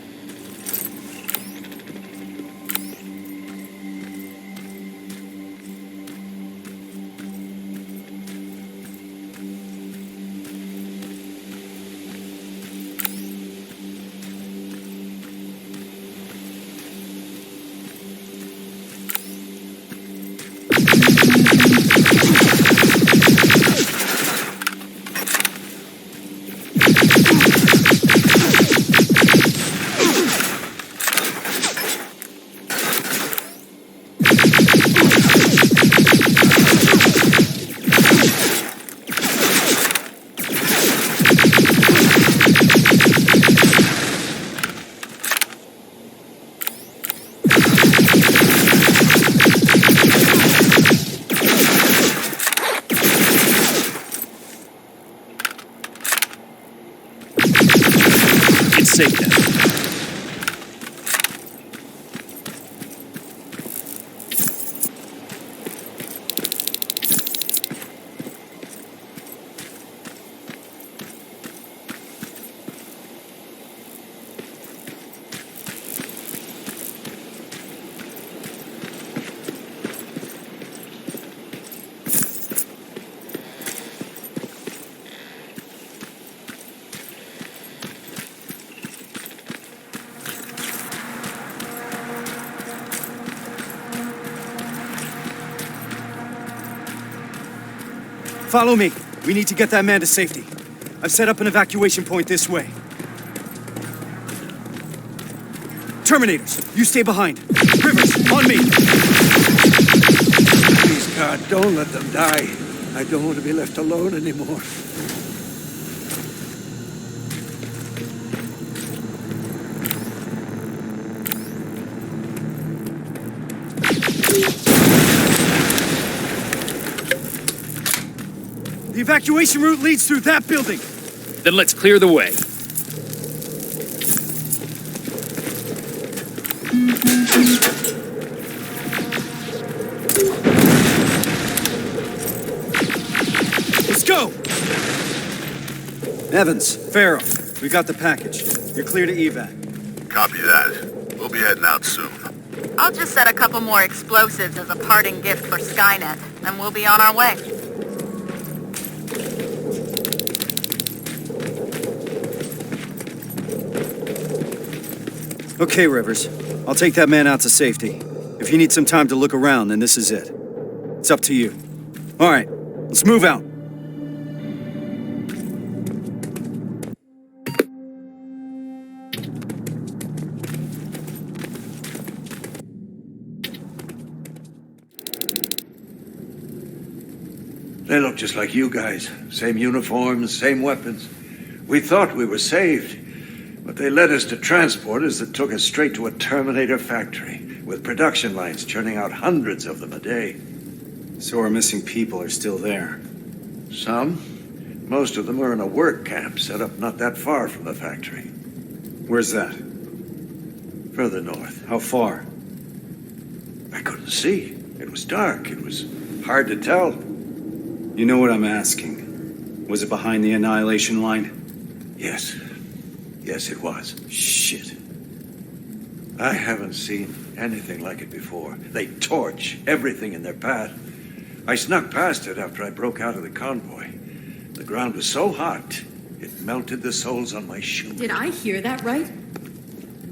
safe now.
Follow me. We need to get that man to safety. I've set up an evacuation point this way. Terminators, you stay behind. Rivers, on me!
Please, God, don't let them die. I don't want to be left alone anymore.
The evacuation route leads through that building.
Then let's clear the way.
Let's go! Evans, Farrell, we got the package. You're clear to evac.
Copy that. We'll be heading out soon.
I'll just set a couple more explosives as a parting gift for Skynet, and we'll be on our way.
Okay, Rivers. I'll take that man out to safety. If you need some time to look around, then this is it. It's up to you. All right, let's move out.
They look just like you guys. Same uniforms, same weapons. We thought we were saved, but they led us to transporters that took us straight to a Terminator factory, with production lines churning out hundreds of them a day.
So our missing people are still there?
Some. Most of them are in a work camp set up not that far from the factory.
Where's that?
Further north.
How far?
I couldn't see. It was dark. It was hard to tell.
You know what I'm asking. Was it behind the Annihilation line?
Yes. Yes, it was.
Shit.
I haven't seen anything like it before. They torch everything in their path. I snuck past it after I broke out of the convoy. The ground was so hot, it melted the soles on my shoes.
Did I hear that right?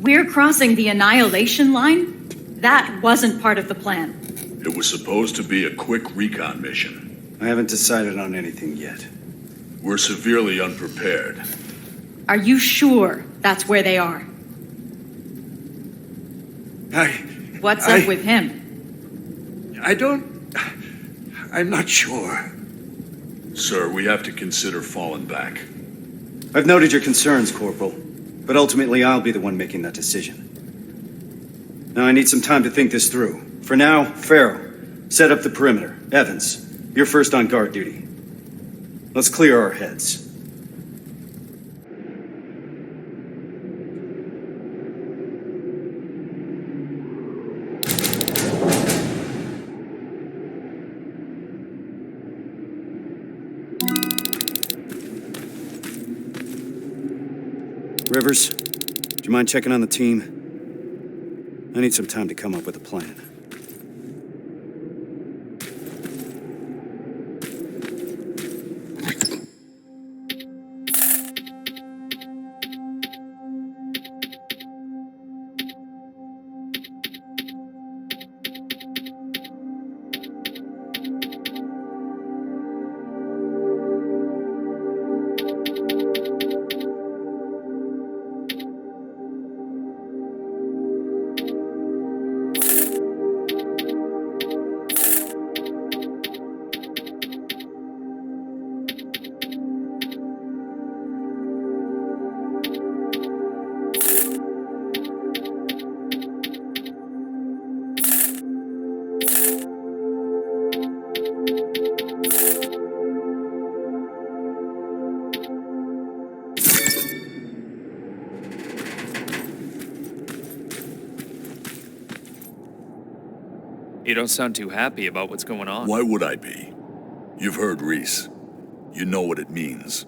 We're crossing the Annihilation line? That wasn't part of the plan.
It was supposed to be a quick recon mission.
I haven't decided on anything yet.
We're severely unprepared.
Are you sure that's where they are? What's up with him?
I'm not sure.
Sir, we have to consider falling back.
I've noted your concerns, Corporal, but ultimately I'll be the one making that decision. Now I need some time to think this through. For now, Farrell, set up the perimeter. Evans, you're first on guard duty. Let's clear our heads. Rivers, do you mind checking on the team? I need some time to come up with a plan.
You don't sound too happy about what's going on.
Why would I be? You've heard Reese. You know what it means.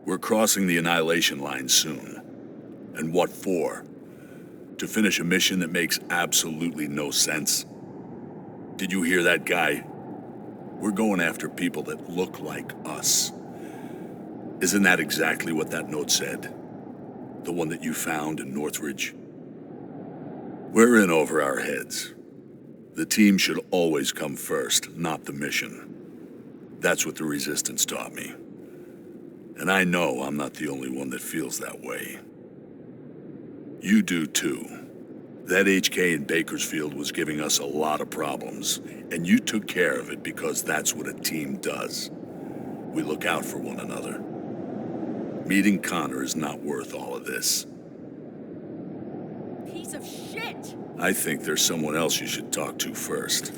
We're crossing the Annihilation line soon. And what for? To finish a mission that makes absolutely no sense? Did you hear that guy? We're going after people that look like us. Isn't that exactly what that note said? The one that you found in Northridge? We're in over our heads. The team should always come first, not the mission. That's what the Resistance taught me. And I know I'm not the only one that feels that way. You do too. That HK in Bakersfield was giving us a lot of problems, and you took care of it because that's what a team does. We look out for one another. Meeting Connor is not worth all of this.
Piece of shit!
I think there's someone else you should talk to first.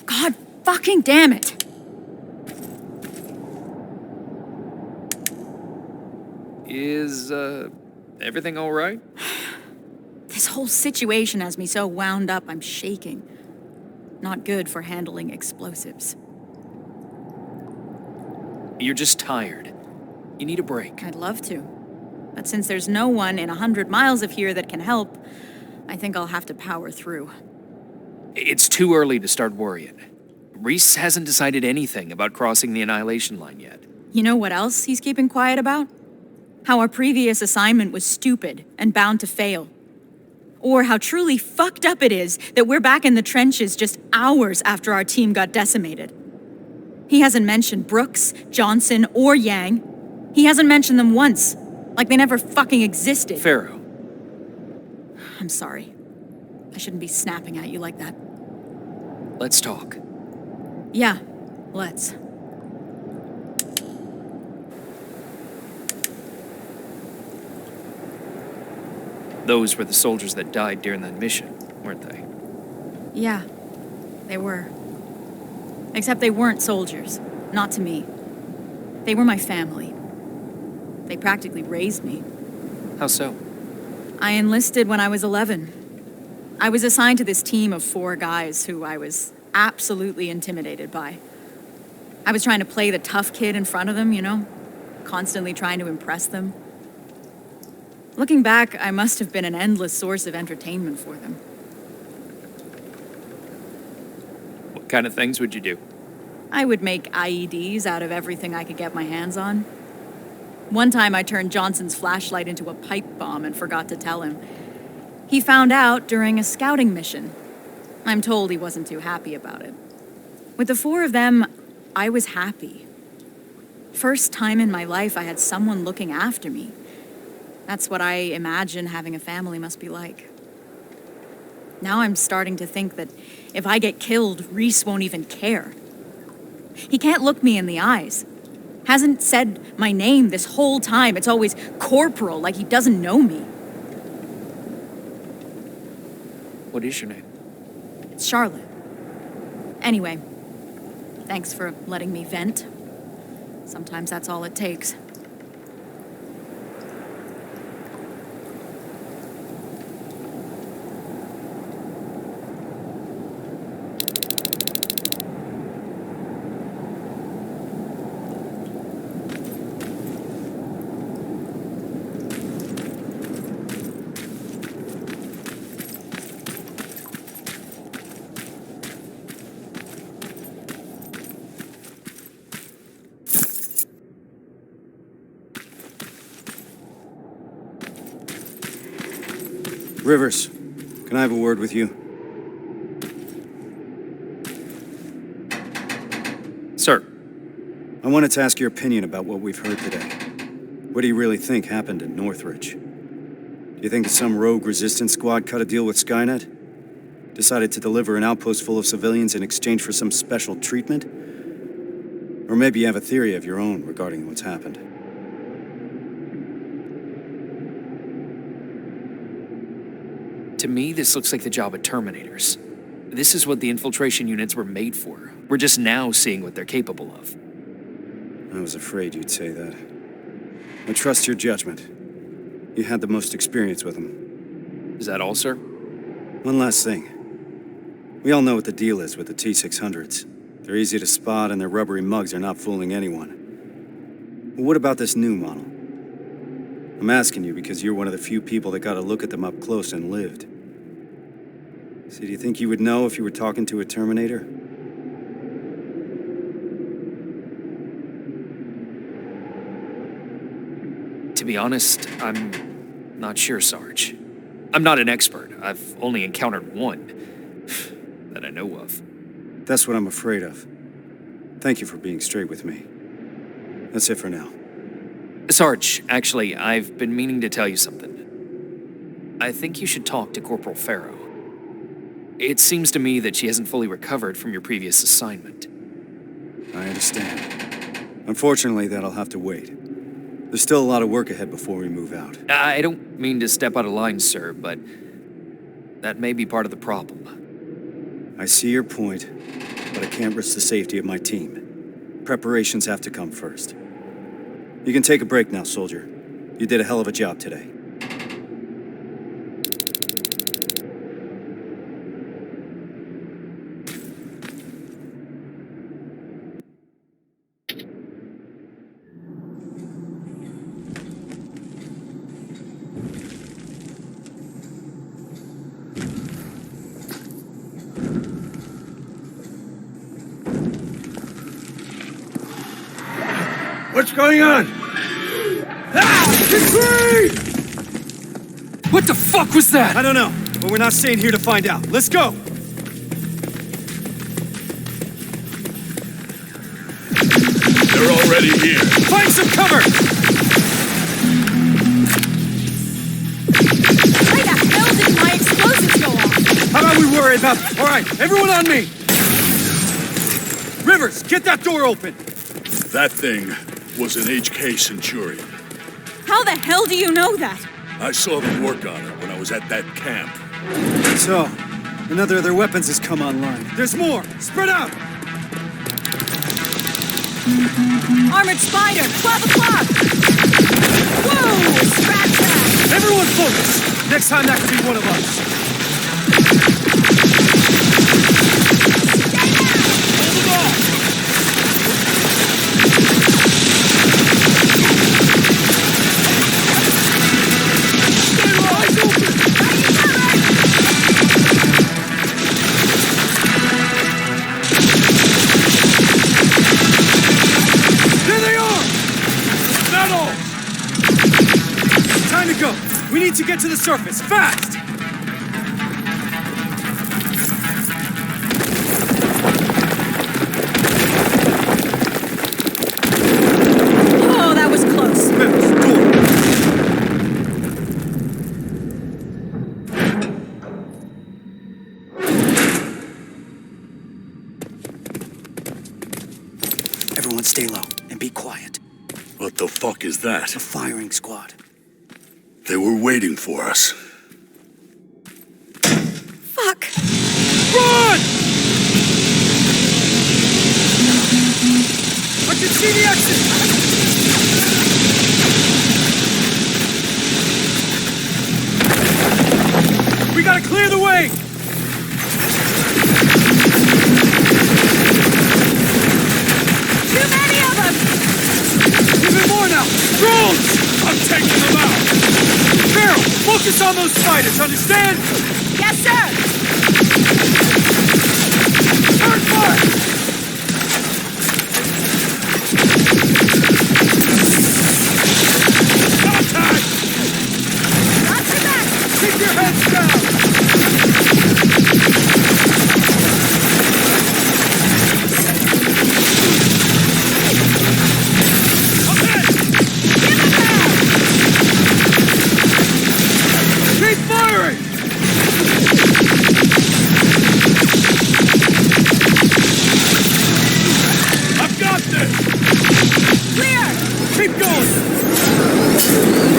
God fucking damn it!
Is, everything all right?
This whole situation has me so wound up, I'm shaking. Not good for handling explosives.
You're just tired. You need a break.
I'd love to. But since there's no one in 100 miles of here that can help, I think I'll have to power through.
It's too early to start worrying. Reese hasn't decided anything about crossing the Annihilation line yet.
You know what else he's keeping quiet about? How our previous assignment was stupid and bound to fail. Or how truly fucked up it is that we're back in the trenches just hours after our team got decimated. He hasn't mentioned Brooks, Johnson, or Yang. He hasn't mentioned them once, like they never fucking existed.
Pharaoh.
I'm sorry. I shouldn't be snapping at you like that.
Let's talk.
Yeah, let's.
Those were the soldiers that died during that mission, weren't they?
Yeah, they were. Except they weren't soldiers. Not to me. They were my family. They practically raised me.
How so?
I enlisted when I was 11. I was assigned to this team of 4 guys who I was absolutely intimidated by. I was trying to play the tough kid in front of them, you know? Constantly trying to impress them. Looking back, I must have been an endless source of entertainment for them.
What kind of things would you do?
I would make IEDs out of everything I could get my hands on. One time I turned Johnson's flashlight into a pipe bomb and forgot to tell him. He found out during a scouting mission. I'm told he wasn't too happy about it. With the 4 of them, I was happy. First time in my life I had someone looking after me. That's what I imagine having a family must be like. Now I'm starting to think that if I get killed, Reese won't even care. He can't look me in the eyes. Hasn't said my name this whole time. It's always Corporal, like he doesn't know me.
What is your name?
It's Charlotte. Anyway, thanks for letting me vent. Sometimes that's all it takes.
Rivers, can I have a word with you?
Sir.
I wanted to ask your opinion about what we've heard today. What do you really think happened in Northridge? Do you think that some rogue resistance squad cut a deal with Skynet? Decided to deliver an outpost full of civilians in exchange for some special treatment? Or maybe you have a theory of your own regarding what's happened.
To me, this looks like the job of Terminators. This is what the infiltration units were made for. We're just now seeing what they're capable of.
I was afraid you'd say that. I trust your judgment. You had the most experience with them.
Is that all, sir?
One last thing. We all know what the deal is with the T-600s. They're easy to spot and their rubbery mugs are not fooling anyone. But what about this new model? I'm asking you because you're one of the few people that got a look at them up close and lived. So do you think you would know if you were talking to a Terminator?
To be honest, I'm not sure, Sarge. I'm not an expert. I've only encountered one that I know of.
That's what I'm afraid of. Thank you for being straight with me. That's it for now.
Sarge, actually, I've been meaning to tell you something. I think you should talk to Corporal Farrow. It seems to me that she hasn't fully recovered from your previous assignment.
I understand. Unfortunately, that'll have to wait. There's still a lot of work ahead before we move out.
I don't mean to step out of line, sir, but that may be part of the problem.
I see your point, but I can't risk the safety of my team. Preparations have to come first. You can take a break now, soldier. You did a hell of a job today.
What's going on? Ah! It's free!
What the fuck was that?
I don't know, but we're not staying here to find out. Let's go!
They're already here.
Find some cover!
Why the hell did my explosives go off?
How about we worry about... All right, everyone on me! Rivers, get that door open!
That thing was an HK Centurion.
How the hell do you know that?
I saw them work on it when I was at that camp.
So, another of their weapons has come online. There's more! Spread out!
Armored Spider, 12 o'clock! Whoa! Scratch that!
Everyone focus! Next time that could be one of us.
Stay down!
Hold the ball! Time to go! We need to get to the surface, fast!
Oh, that was close.
Rivers, door!
Everyone stay low and be quiet.
What the fuck is that?
A firing squad.
They were waiting for us.
Fuck!
Run! I can see the exit! We gotta clear the way!
Too many of them!
Even more now! Drones!
I'm taking them out!
Carol, focus on those spiders, understand?
Yes, sir!
Turn fire! Contact!
Watch your back!
Keep your heads down! Keep firing!
I've got this!
Clear!
Keep going!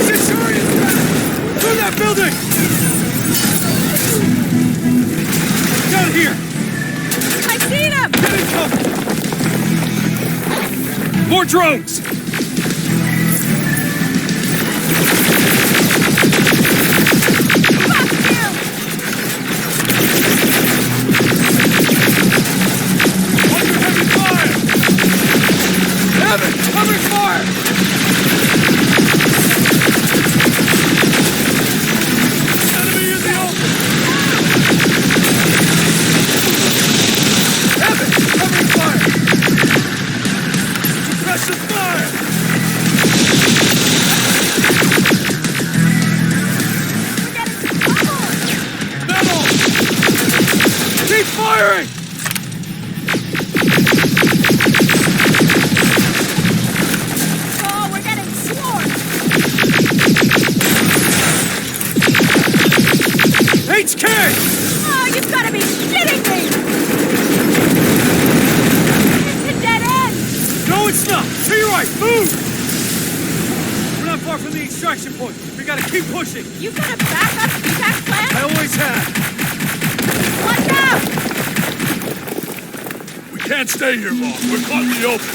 Centurion's back! Through that building! Down here!
I see them!
Get in cover! More drones!
firing!
Oh, we're getting swarmed!
HK!
Oh, you've got to be shitting me! It's a dead end!
No, it's not! To your right, move! We're not far from the extraction point. We gotta keep pushing.
You've got a backup attack plan?
I always have.
Watch out!
We can't stay here long. We're caught in the open.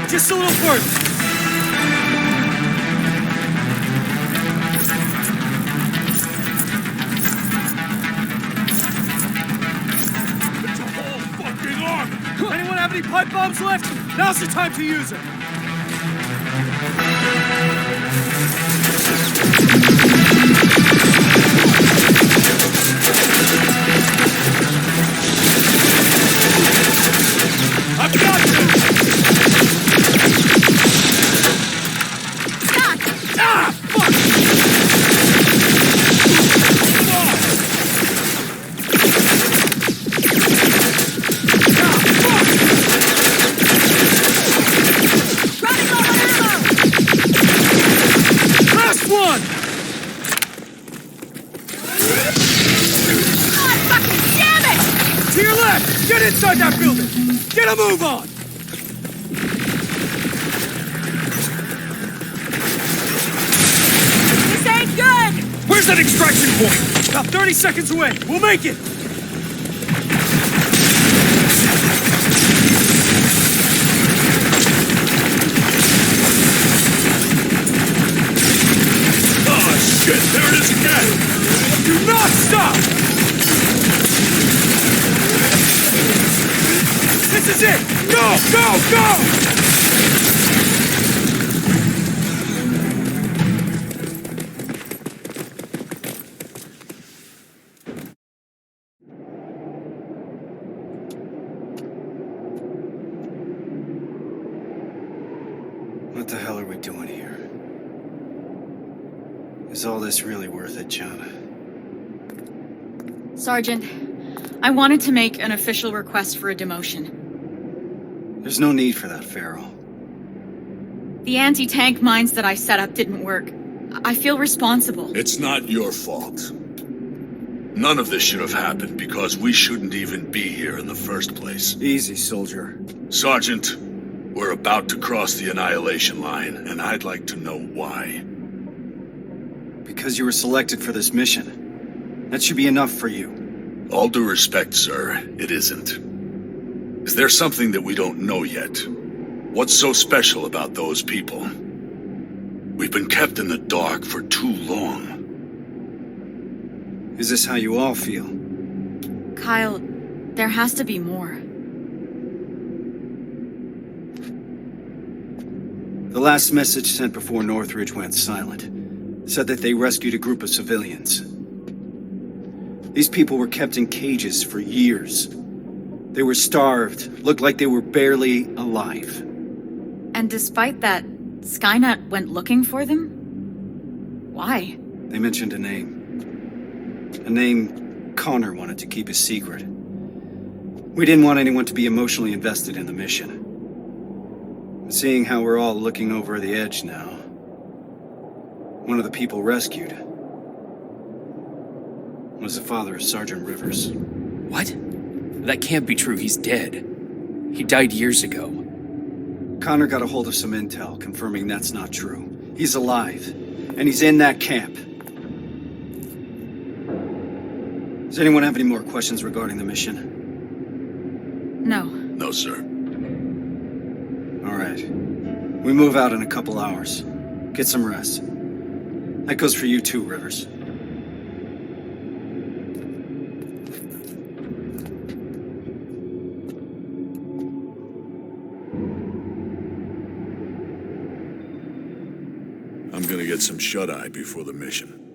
Just a little further.
It's a whole fucking army.
Anyone have any pipe bombs left? Now's the time to use them.
I've got you!
Ah, fuck! Last one!
God fucking damn it!
To your left! Get inside that building! Get a move on!
This ain't good!
Where's that extraction point? About 30 seconds away. We'll make it!
Oh, shit! There it is again!
Do not stop! This is it! Go, go, go!
What the hell are we doing here? Is all this really worth it, John?
Sergeant, I wanted to make an official request for a demotion.
There's no need for that, Farrell.
The anti-tank mines that I set up didn't work. I feel responsible.
It's not your fault. None of this should have happened because we shouldn't even be here in the first place.
Easy, soldier.
Sergeant, we're about to cross the Annihilation line, and I'd like to know why.
Because you were selected for this mission. That should be enough for you.
All due respect, sir, it isn't. Is there something that we don't know yet? What's so special about those people? We've been kept in the dark for too long.
Is this how you all feel?
Kyle, there has to be more.
The last message sent before Northridge went silent said that they rescued a group of civilians. These people were kept in cages for years. They were starved, looked like they were barely alive.
And despite that, Skynet went looking for them? Why?
They mentioned a name. A name Connor wanted to keep a secret. We didn't want anyone to be emotionally invested in the mission. Seeing how we're all looking over the edge now, one of the people rescued was the father of Sergeant Rivers.
What? That can't be true. He's dead. He died years ago.
Connor got a hold of some intel confirming that's not true. He's alive, and he's in that camp. Does anyone have any more questions regarding the mission?
No.
No, sir.
All right. We move out in a couple hours. Get some rest. That goes for you too, Rivers.
I'm gonna get some shut-eye before the mission.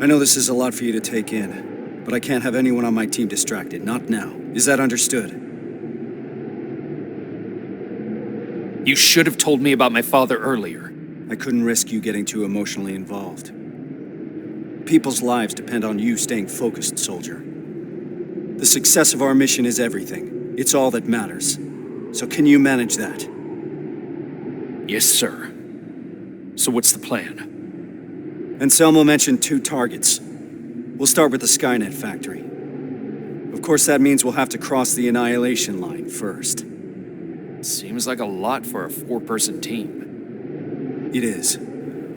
I know this is a lot for you to take in, but I can't have anyone on my team distracted, not now. Is that understood?
You should have told me about my father earlier.
I couldn't risk you getting too emotionally involved. People's lives depend on you staying focused, soldier. The success of our mission is everything. It's all that matters. So can you manage that?
Yes, sir. So what's the plan?
Anselmo mentioned 2 targets. We'll start with the Skynet factory. Of course, that means we'll have to cross the Annihilation line first.
Seems like a lot for a 4-person team.
It is.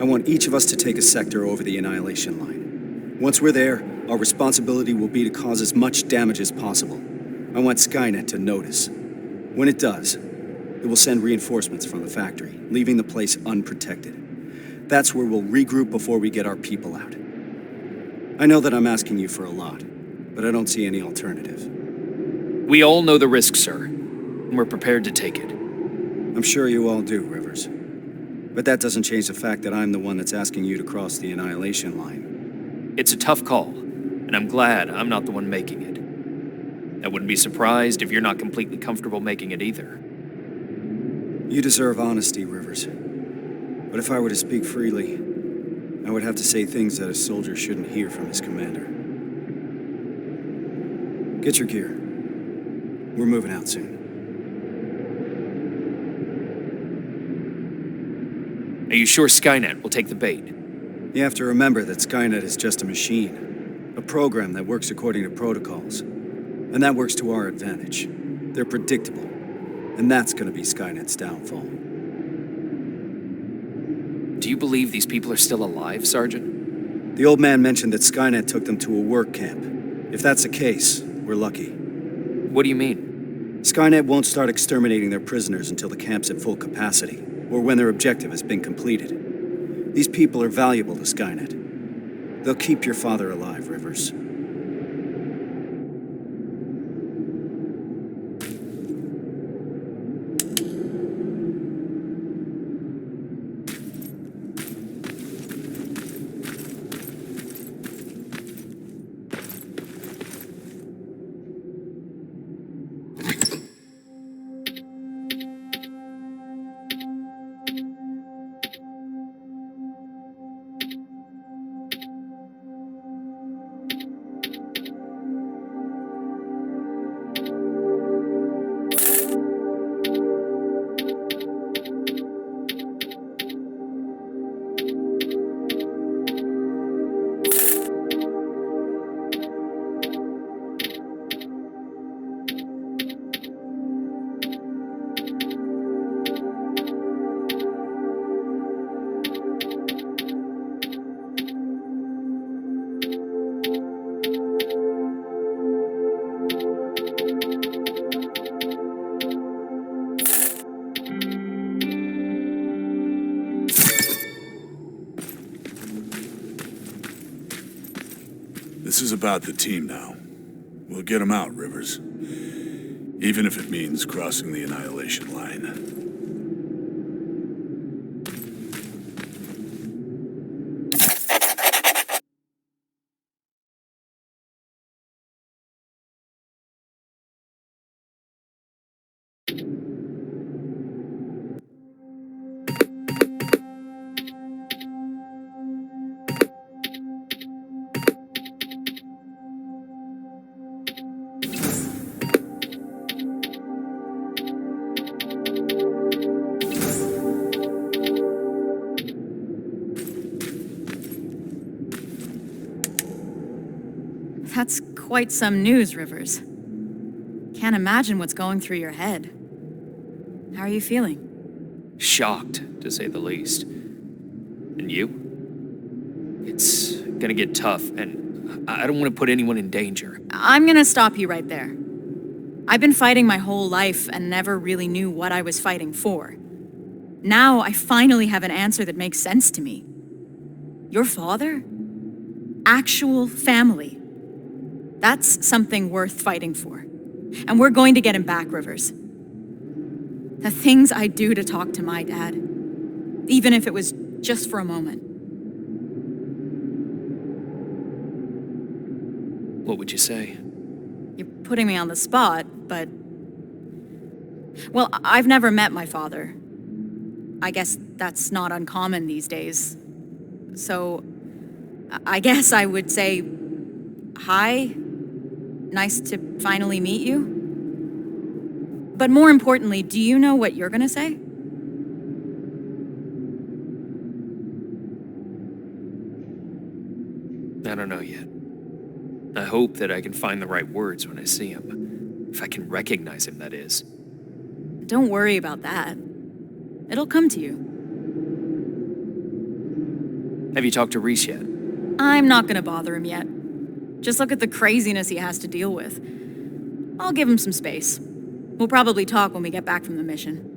I want each of us to take a sector over the Annihilation line. Once we're there, our responsibility will be to cause as much damage as possible. I want Skynet to notice. When it does, it will send reinforcements from the factory, leaving the place unprotected. That's where we'll regroup before we get our people out. I know that I'm asking you for a lot, but I don't see any alternative.
We all know the risk, sir, and we're prepared to take it.
I'm sure you all do, Rivers. But that doesn't change the fact that I'm the one that's asking you to cross the Annihilation line.
It's a tough call, and I'm glad I'm not the one making it. I wouldn't be surprised if you're not completely comfortable making it either.
You deserve honesty, Rivers. But if I were to speak freely, I would have to say things that a soldier shouldn't hear from his commander. Get your gear. We're moving out soon.
Are you sure Skynet will take the bait?
You have to remember that Skynet is just a machine. A program that works according to protocols. And that works to our advantage. They're predictable. And that's gonna be Skynet's downfall.
Do you believe these people are still alive, Sergeant?
The old man mentioned that Skynet took them to a work camp. If that's the case, we're lucky.
What do you mean?
Skynet won't start exterminating their prisoners until the camp's at full capacity, or when their objective has been completed. These people are valuable to Skynet. They'll keep your father alive, Rivers.
This is about the team now. We'll get them out, Rivers. Even if it means crossing the Annihilation line.
That's quite some news, Rivers. Can't imagine what's going through your head. How are you feeling?
Shocked, to say the least. And you? It's gonna get tough, and I don't want to put anyone in danger.
I'm gonna stop you right there. I've been fighting my whole life and never really knew what I was fighting for. Now I finally have an answer that makes sense to me. Your father? Actual family. That's something worth fighting for. And we're going to get him back, Rivers. The things I'd do to talk to my dad, even if it was just for a moment.
What would you say?
You're putting me on the spot, but... Well, I've never met my father. I guess that's not uncommon these days. So, I guess I would say, hi, nice to finally meet you. But more importantly, do you know what you're gonna say?
I don't know yet. I hope that I can find the right words when I see him. If I can recognize him, that is.
Don't worry about that. It'll come to you.
Have you talked to Reese yet?
I'm not gonna bother him yet. Just look at the craziness he has to deal with. I'll give him some space. We'll probably talk when we get back from the mission.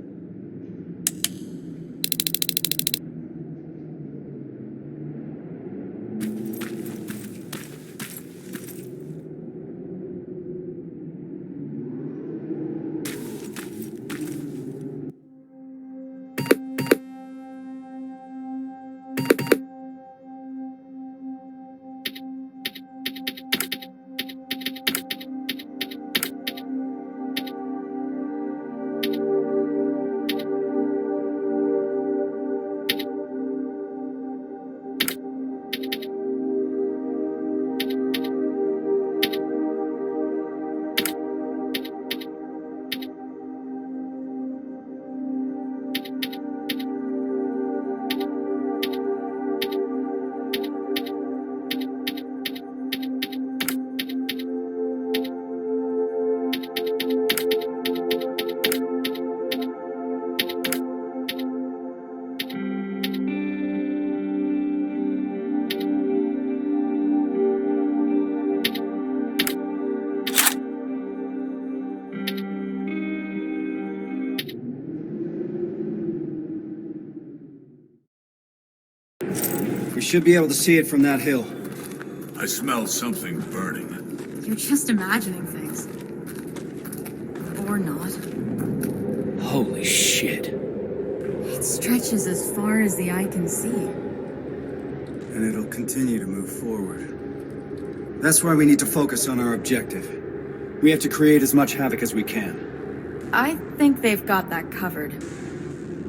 We should be able to see it from that hill.
I smell something burning.
You're just imagining things. Or not.
Holy shit.
It stretches as far as the eye can see.
And it'll continue to move forward. That's why we need to focus on our objective. We have to create as much havoc as we can.
I think they've got that covered.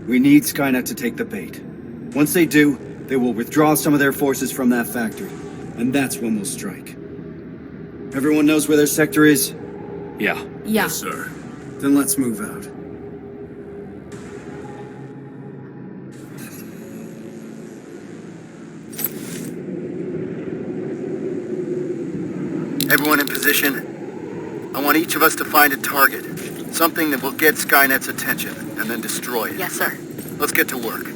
We need Skynet to take the bait. Once they do, they will withdraw some of their forces from that factory. And that's when we'll strike. Everyone knows where their sector is?
Yeah.
Yes, sir. Then let's move out.
Everyone in position? I want each of us to find a target. Something that will get Skynet's attention, and then destroy it.
Yes, sir.
Let's get to work.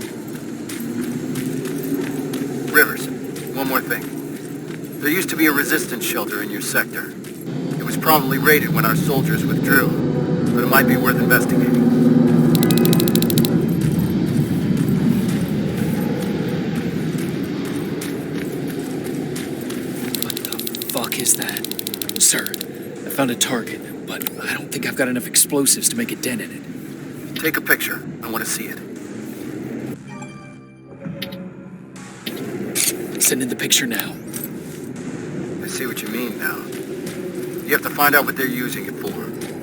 Rivers, one more thing. There used to be a resistance shelter in your sector. It was probably raided when our soldiers withdrew, but it might be worth investigating.
Fuck is that? Sir, I found a target, but I don't think I've got enough explosives to make a dent in it.
Take a picture. I want to see it.
Send in the picture now.
I see what you mean now. You have to find out what they're using it for.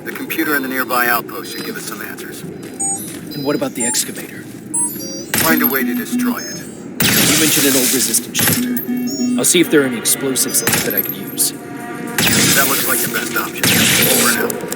The computer in the nearby outpost should give us some answers.
And what about the excavator?
Find a way to destroy it.
You mentioned an old resistance shelter. I'll see if there are any explosives left that I can use.
That looks like the best option. Over and out.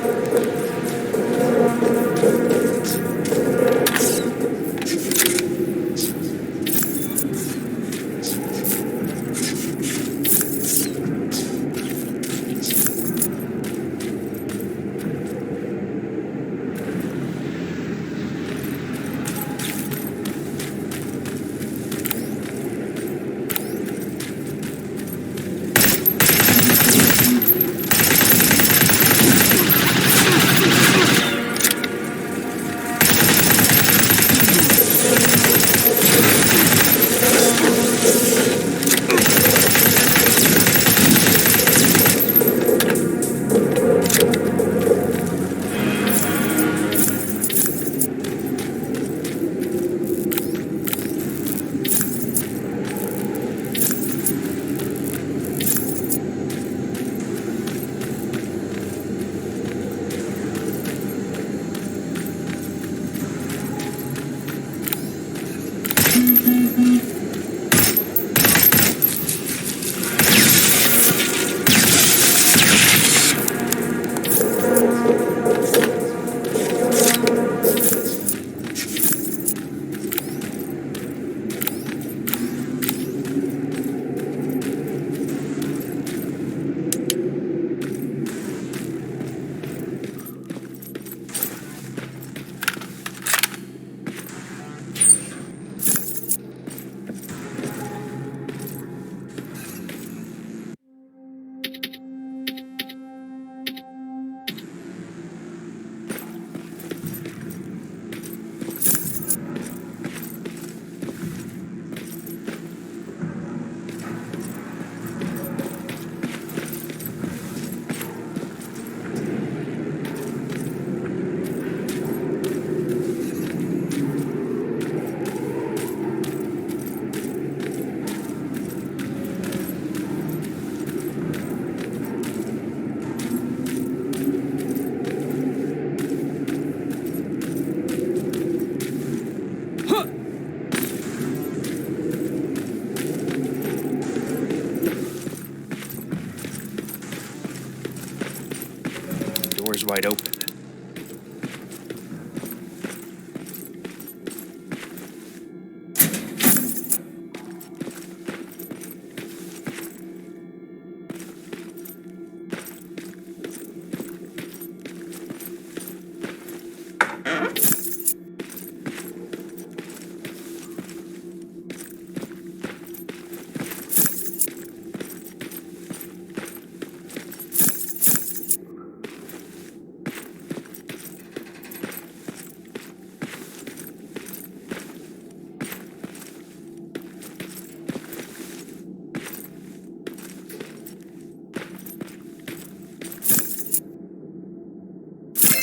wide open.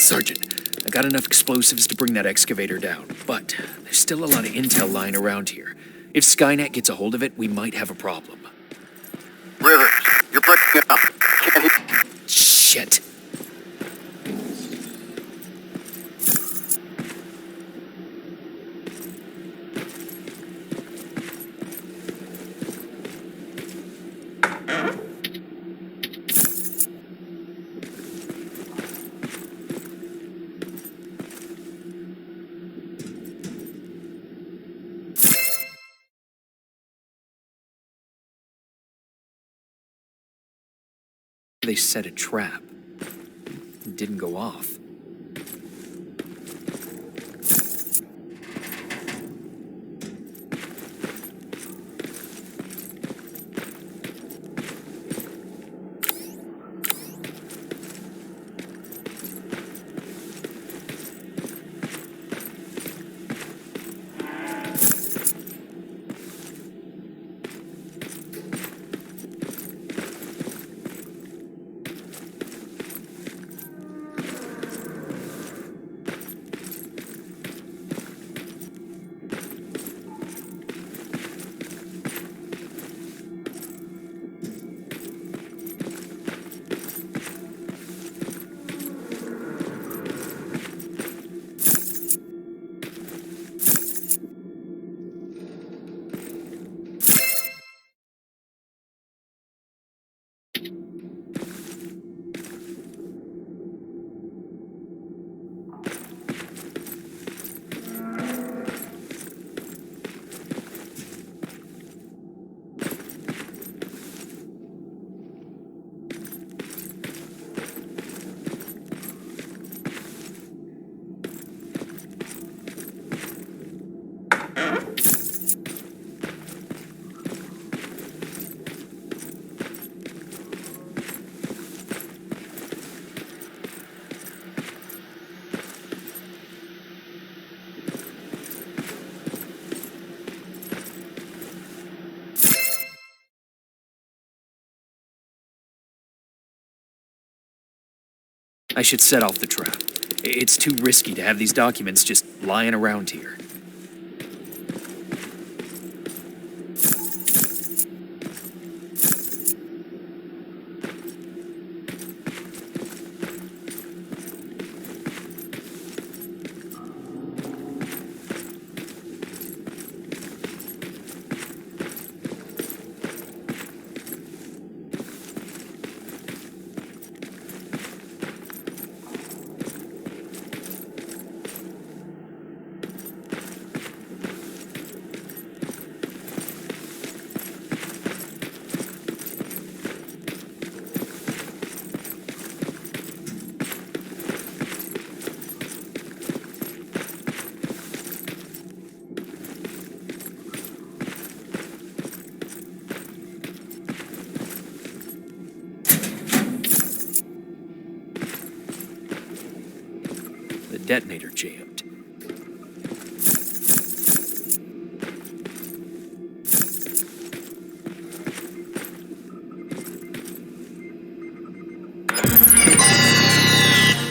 Sergeant, I got enough explosives to bring that excavator down, but there's still a lot of intel lying around here. If Skynet gets a hold of it, we might have a problem.
Rivers, you're breaking up. Can't hear.
Shit. They set a trap. It didn't go off. I should set off the trap. It's too risky to have these documents just lying around here. Detonator jammed.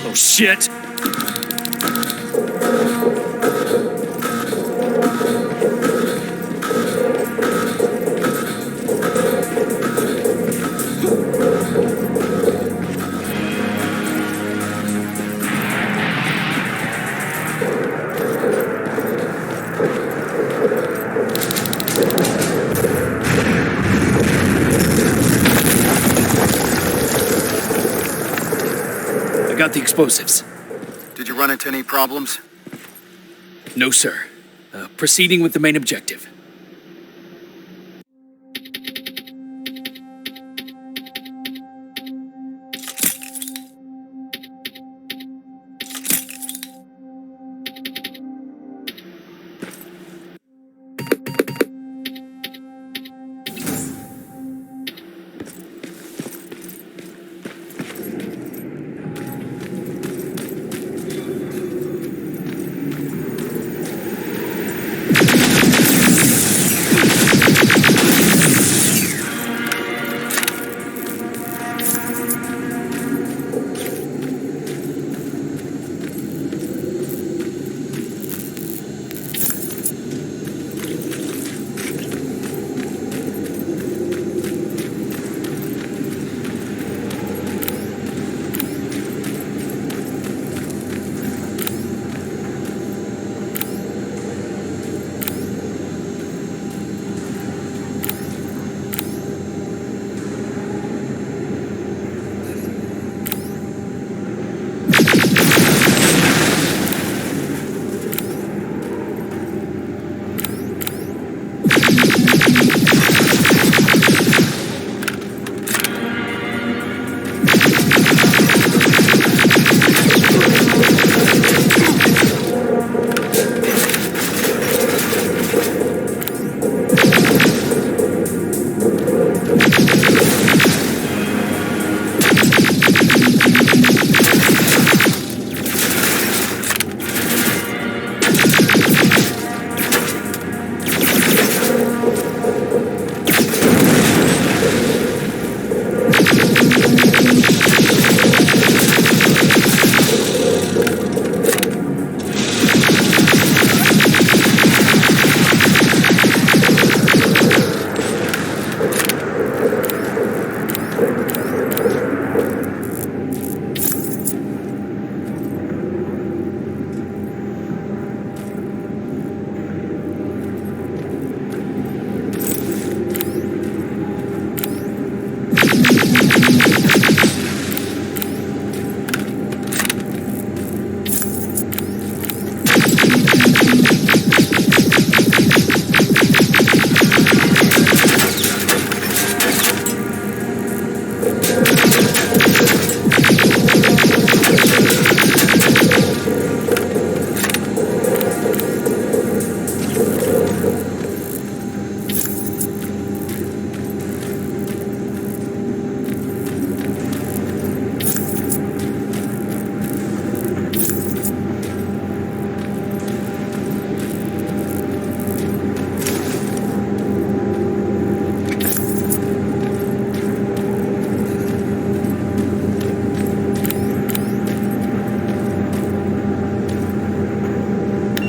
Oh shit! the explosives.
Did you run into any problems?
No, sir. Proceeding with the main objective.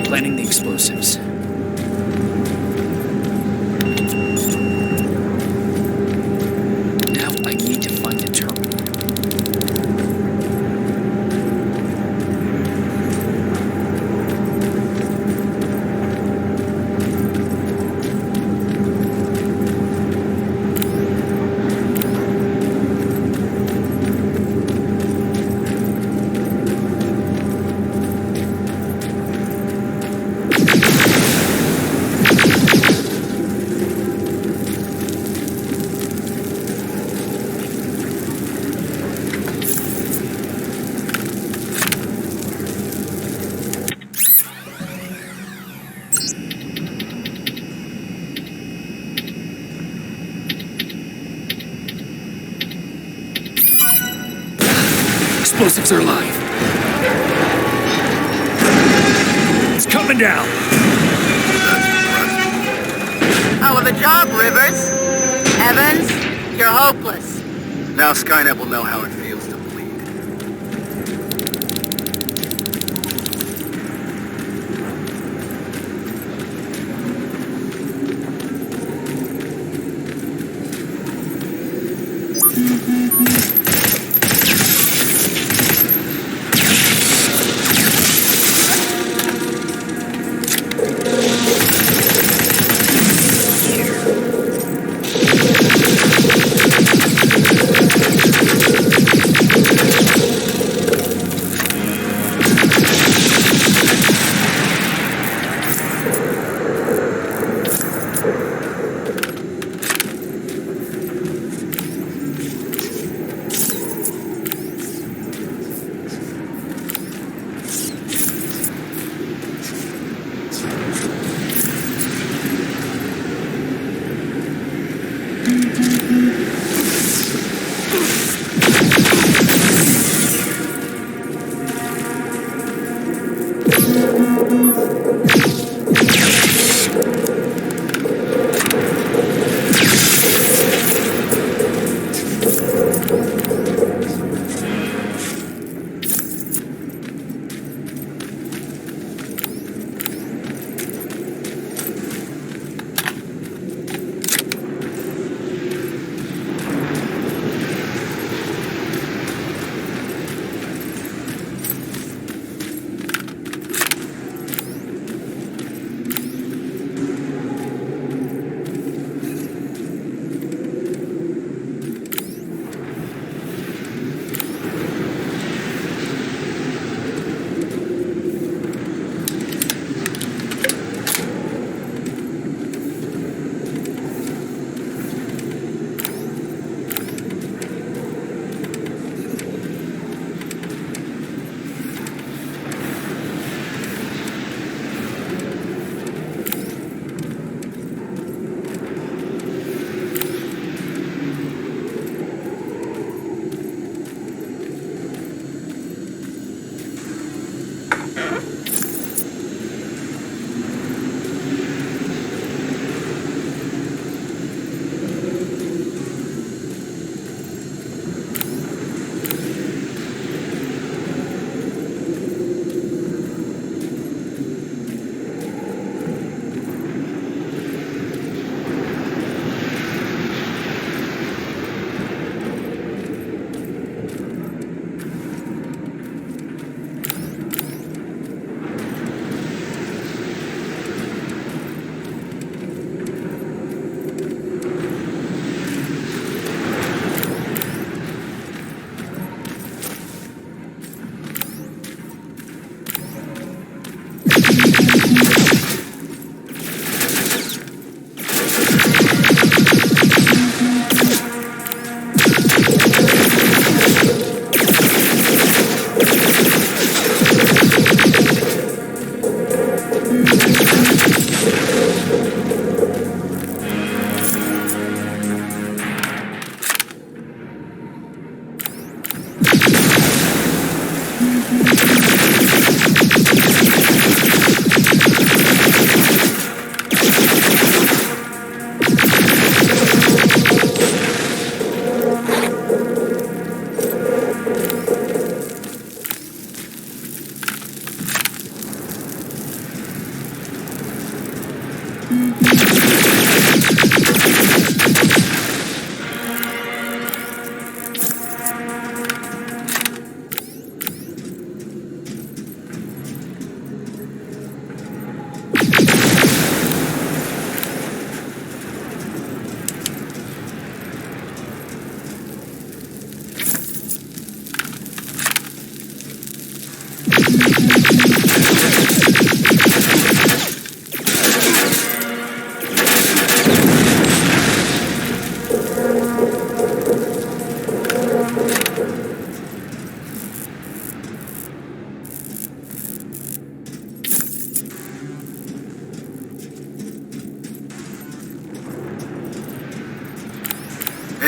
Planning the explosives. Now I need to find a terminal. Explosives are alive. It's coming down.
Hell of a job, Rivers. Evans, you're hopeless.
Now Skynet will know how it feels to bleed.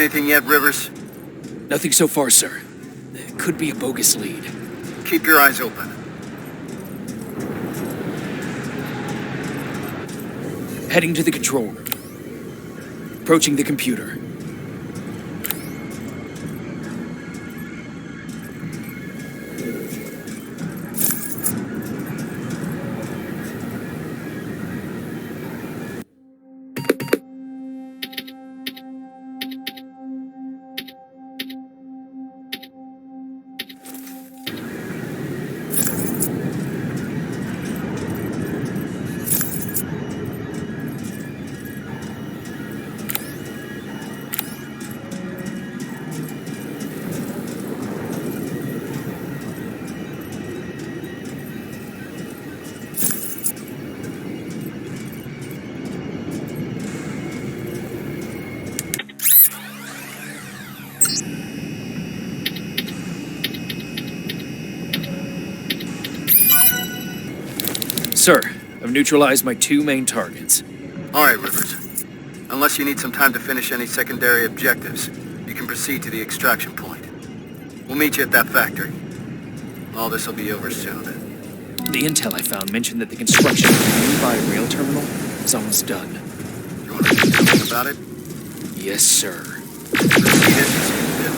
Anything yet, Rivers?
Nothing so far, sir. It could be a bogus lead.
Keep your eyes open.
Heading to the control room. Approaching the computer. Sir, I've neutralized my 2 main targets.
All right, Rivers. Unless you need some time to finish any secondary objectives, you can proceed to the extraction point. We'll meet you at that factory. All this will be over soon.
The intel I found mentioned that the construction of the nearby rail terminal is almost done.
You want to do something about it?
Yes, sir.
Proceed as you see fit.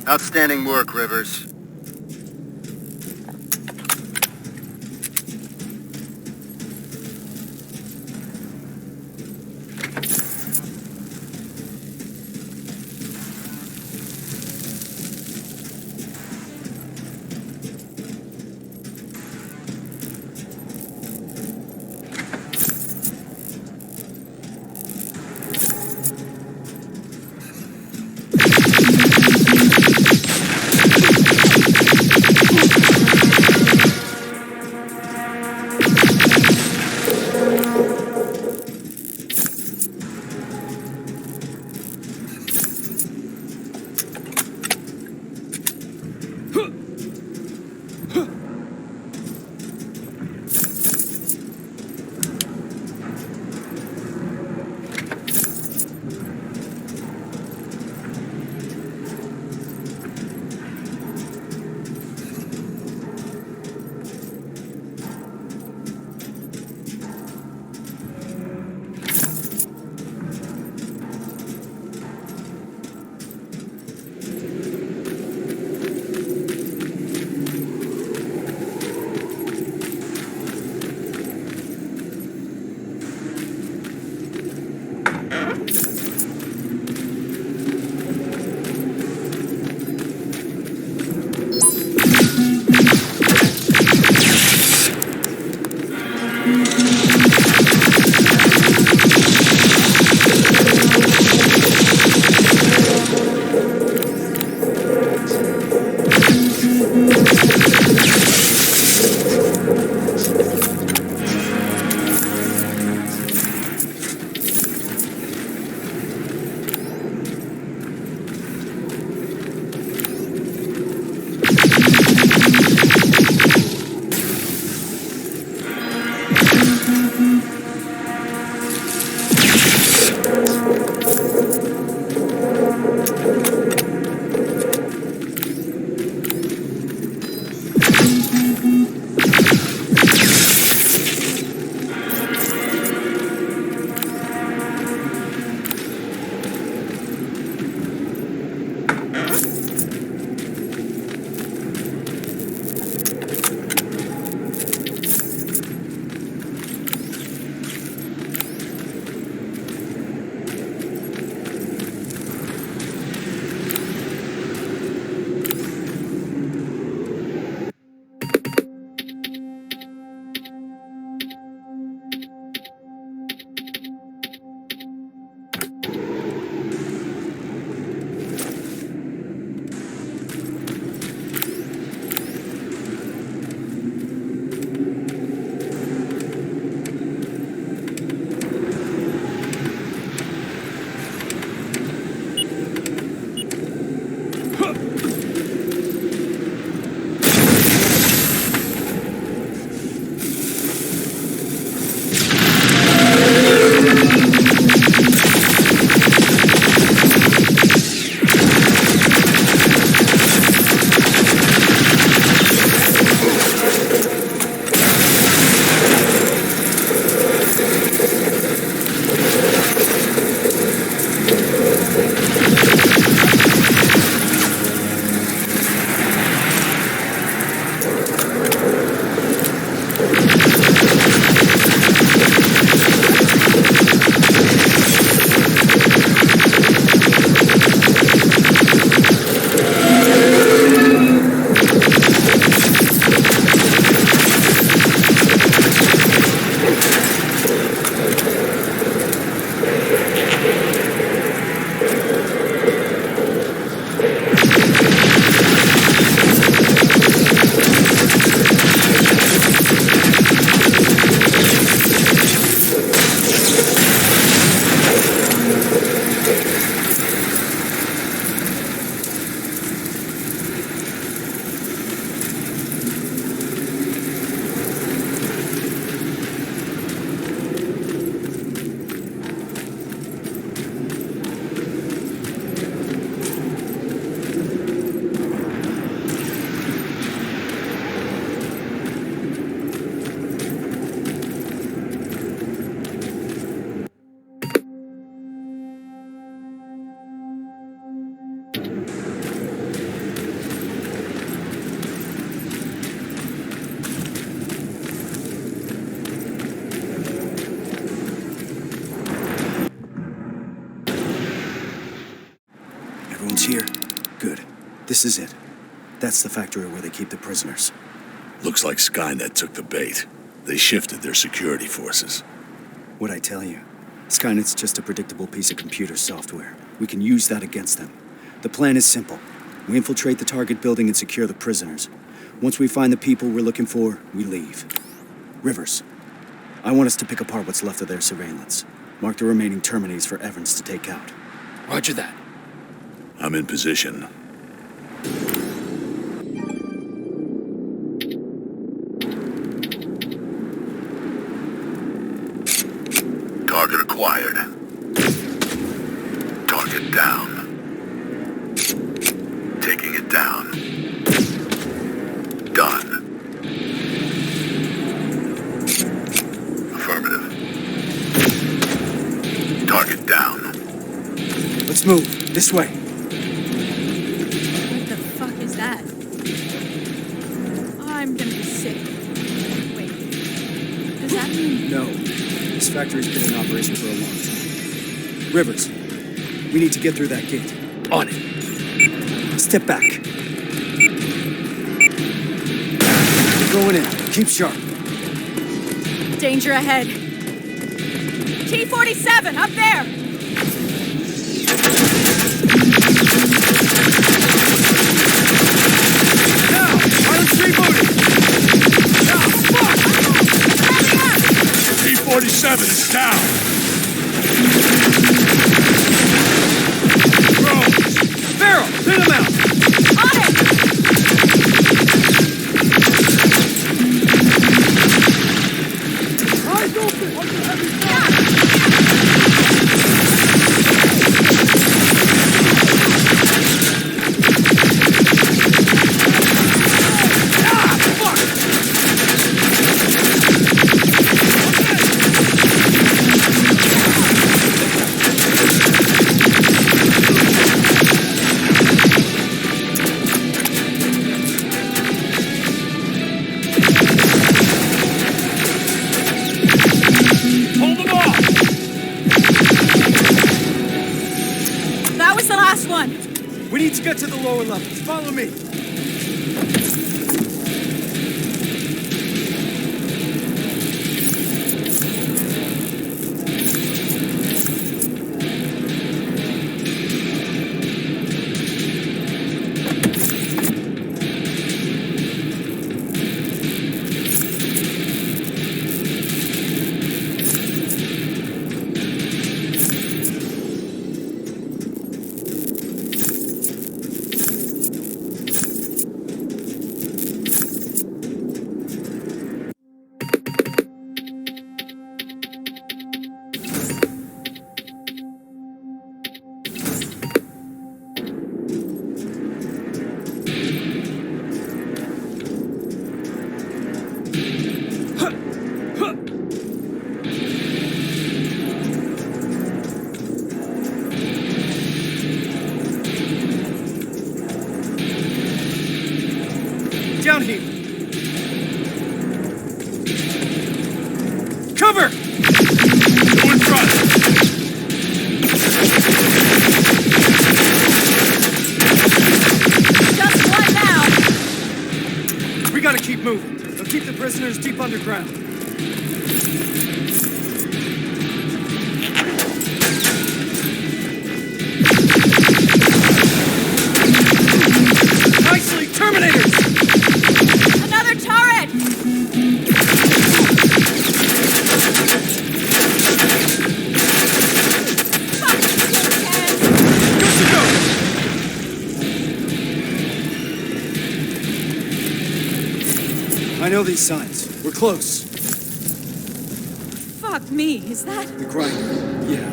Outstanding work, Rivers.
This is it. That's the factory where they keep the prisoners.
Looks like Skynet took the bait. They shifted their security forces.
What'd I tell you? Skynet's just a predictable piece of computer software. We can use that against them. The plan is simple. We infiltrate the target building and secure the prisoners. Once we find the people we're looking for, we leave. Rivers, I want us to pick apart what's left of their surveillance. Mark the remaining Terminators for Evans to take out.
Roger that.
I'm in position. Target acquired. Target down. Taking it down. Done. Affirmative. Target down.
Let's move. This way.
What the fuck is that? I'm gonna be sick. Wait. Does that mean...
No. This factory's been in operation for a long time. Rivers, we need to get through that gate.
On it.
Step back. We're going in. Keep sharp.
Danger ahead. T-47, up there!
Now! Pilot's rebooted! Now, fuck!
T-47 is down!
Drones! Farrell, hit him out!
On it!
Eyes open! Watch the heavy
We need to get to the lower levels. Follow me.
Down here. Cover! Go in front!
Just one now!
We gotta keep moving. They'll keep the prisoners deep underground. Nicely, Terminators!
Another turret! Fuck,
Good to go!
I know these signs. We're close.
fuck me, is that?
The grinder. Yeah.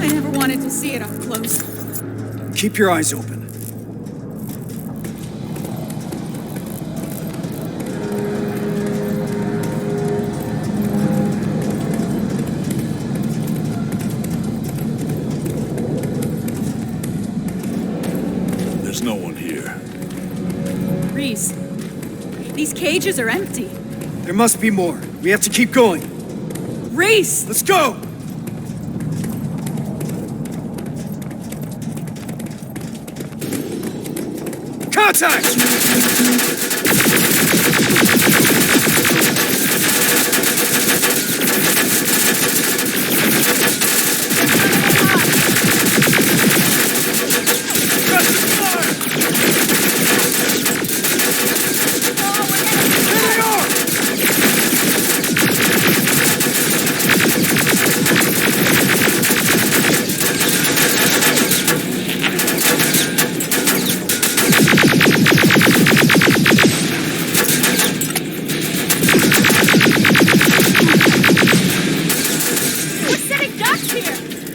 I never wanted to see it up close.
Keep your eyes open.
There's no one here.
Reese, these cages are empty.
There must be more. We have to keep going.
Reese!
Let's go!
Contact!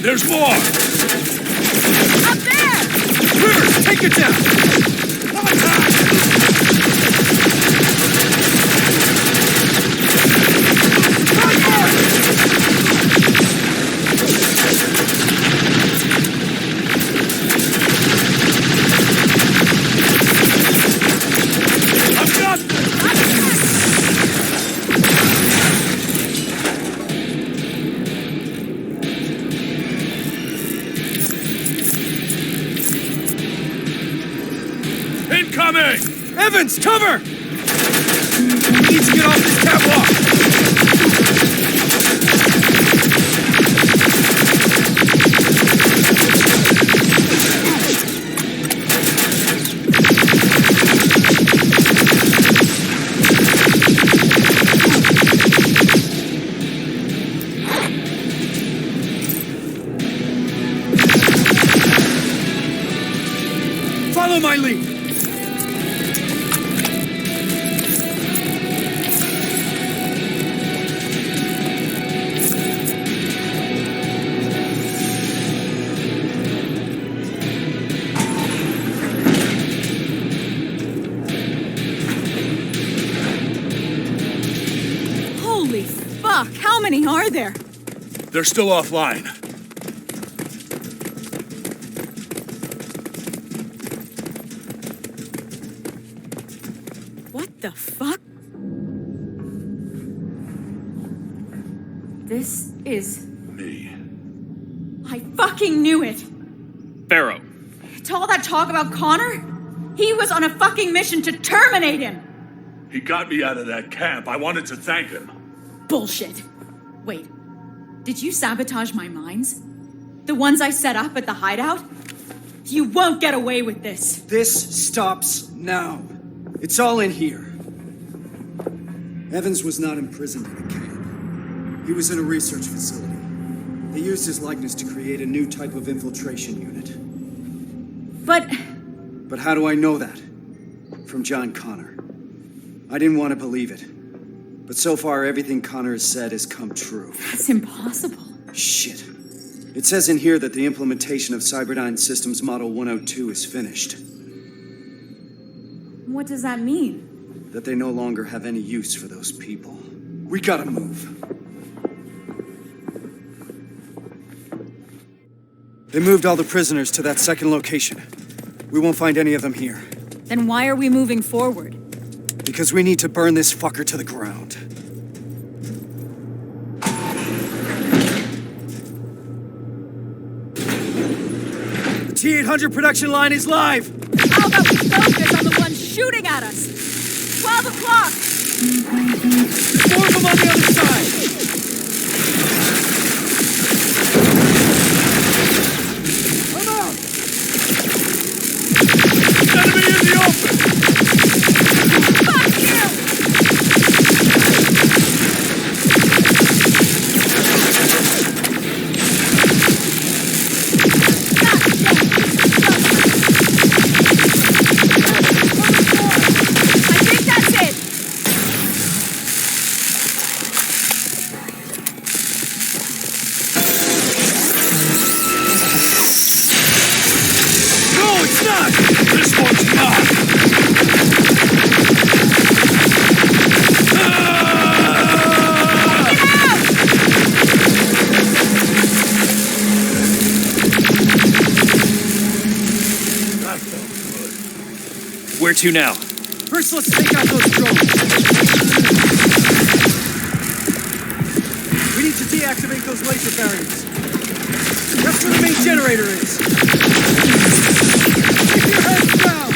There's more!
Up there!
Rivers, take it down!
Incoming!
Evans, cover! We need to get off this catwalk! Follow my lead!
Holy fuck, how many are there?
They're still offline.
What the fuck? This is...
Me.
I fucking knew it!
Pharaoh.
To all that talk about Connor, he was on a fucking mission to terminate him!
He got me out of that camp. I wanted to thank him.
Bullshit. Wait, did you sabotage my mines? The ones I set up at the hideout? You won't get away with this.
This stops now. It's all in here. Evans was not imprisoned in a camp. He was in a research facility. They used his likeness to create a new type of infiltration unit. But how do I know that? From John Connor. I didn't want to believe it. But so far, everything Connor has said has come true.
That's impossible.
Shit. It says in here that the implementation of Cyberdyne Systems Model 102 is finished.
What does that mean?
That they no longer have any use for those people. We gotta move. They moved all the prisoners to that second location. We won't find any of them here.
Then why are we moving forward?
Because we need to burn this fucker to the ground. The T-800 production line is live!
How about we focus on the ones shooting at us? 12 o'clock!
More of them on the other side! I'm out!
Enemy in the open!
Fuck you! I think that's it!
No, it's not!
This one's not! That felt good.
Where to now?
First, let's take out those drones. We need to deactivate those laser barriers. That's where the main generator is. Keep your heads down!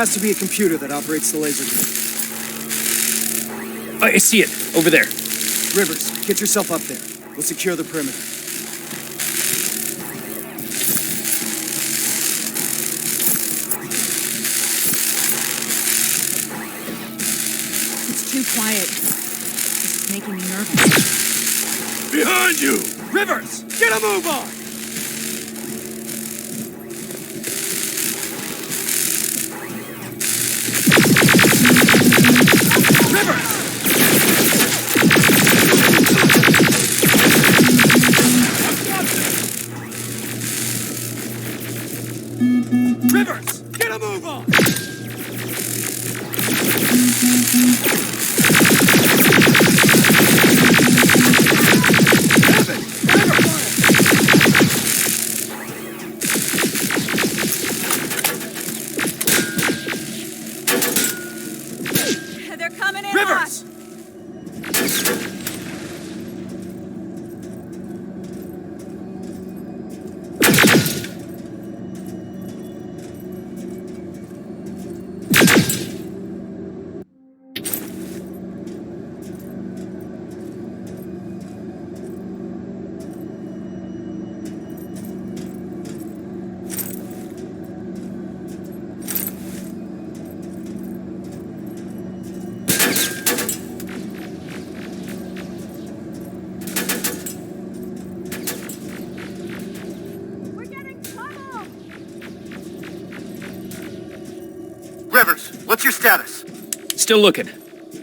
Has to be a computer that operates the laser gun.
I see it, over there.
Rivers, get yourself up there. We'll secure the perimeter.
It's too quiet. This is making me nervous.
Behind you!
Rivers, get a move on! Rivers, get a move on!
They're coming in
Rivers!
hot.
Rivers, what's your status?
Still looking.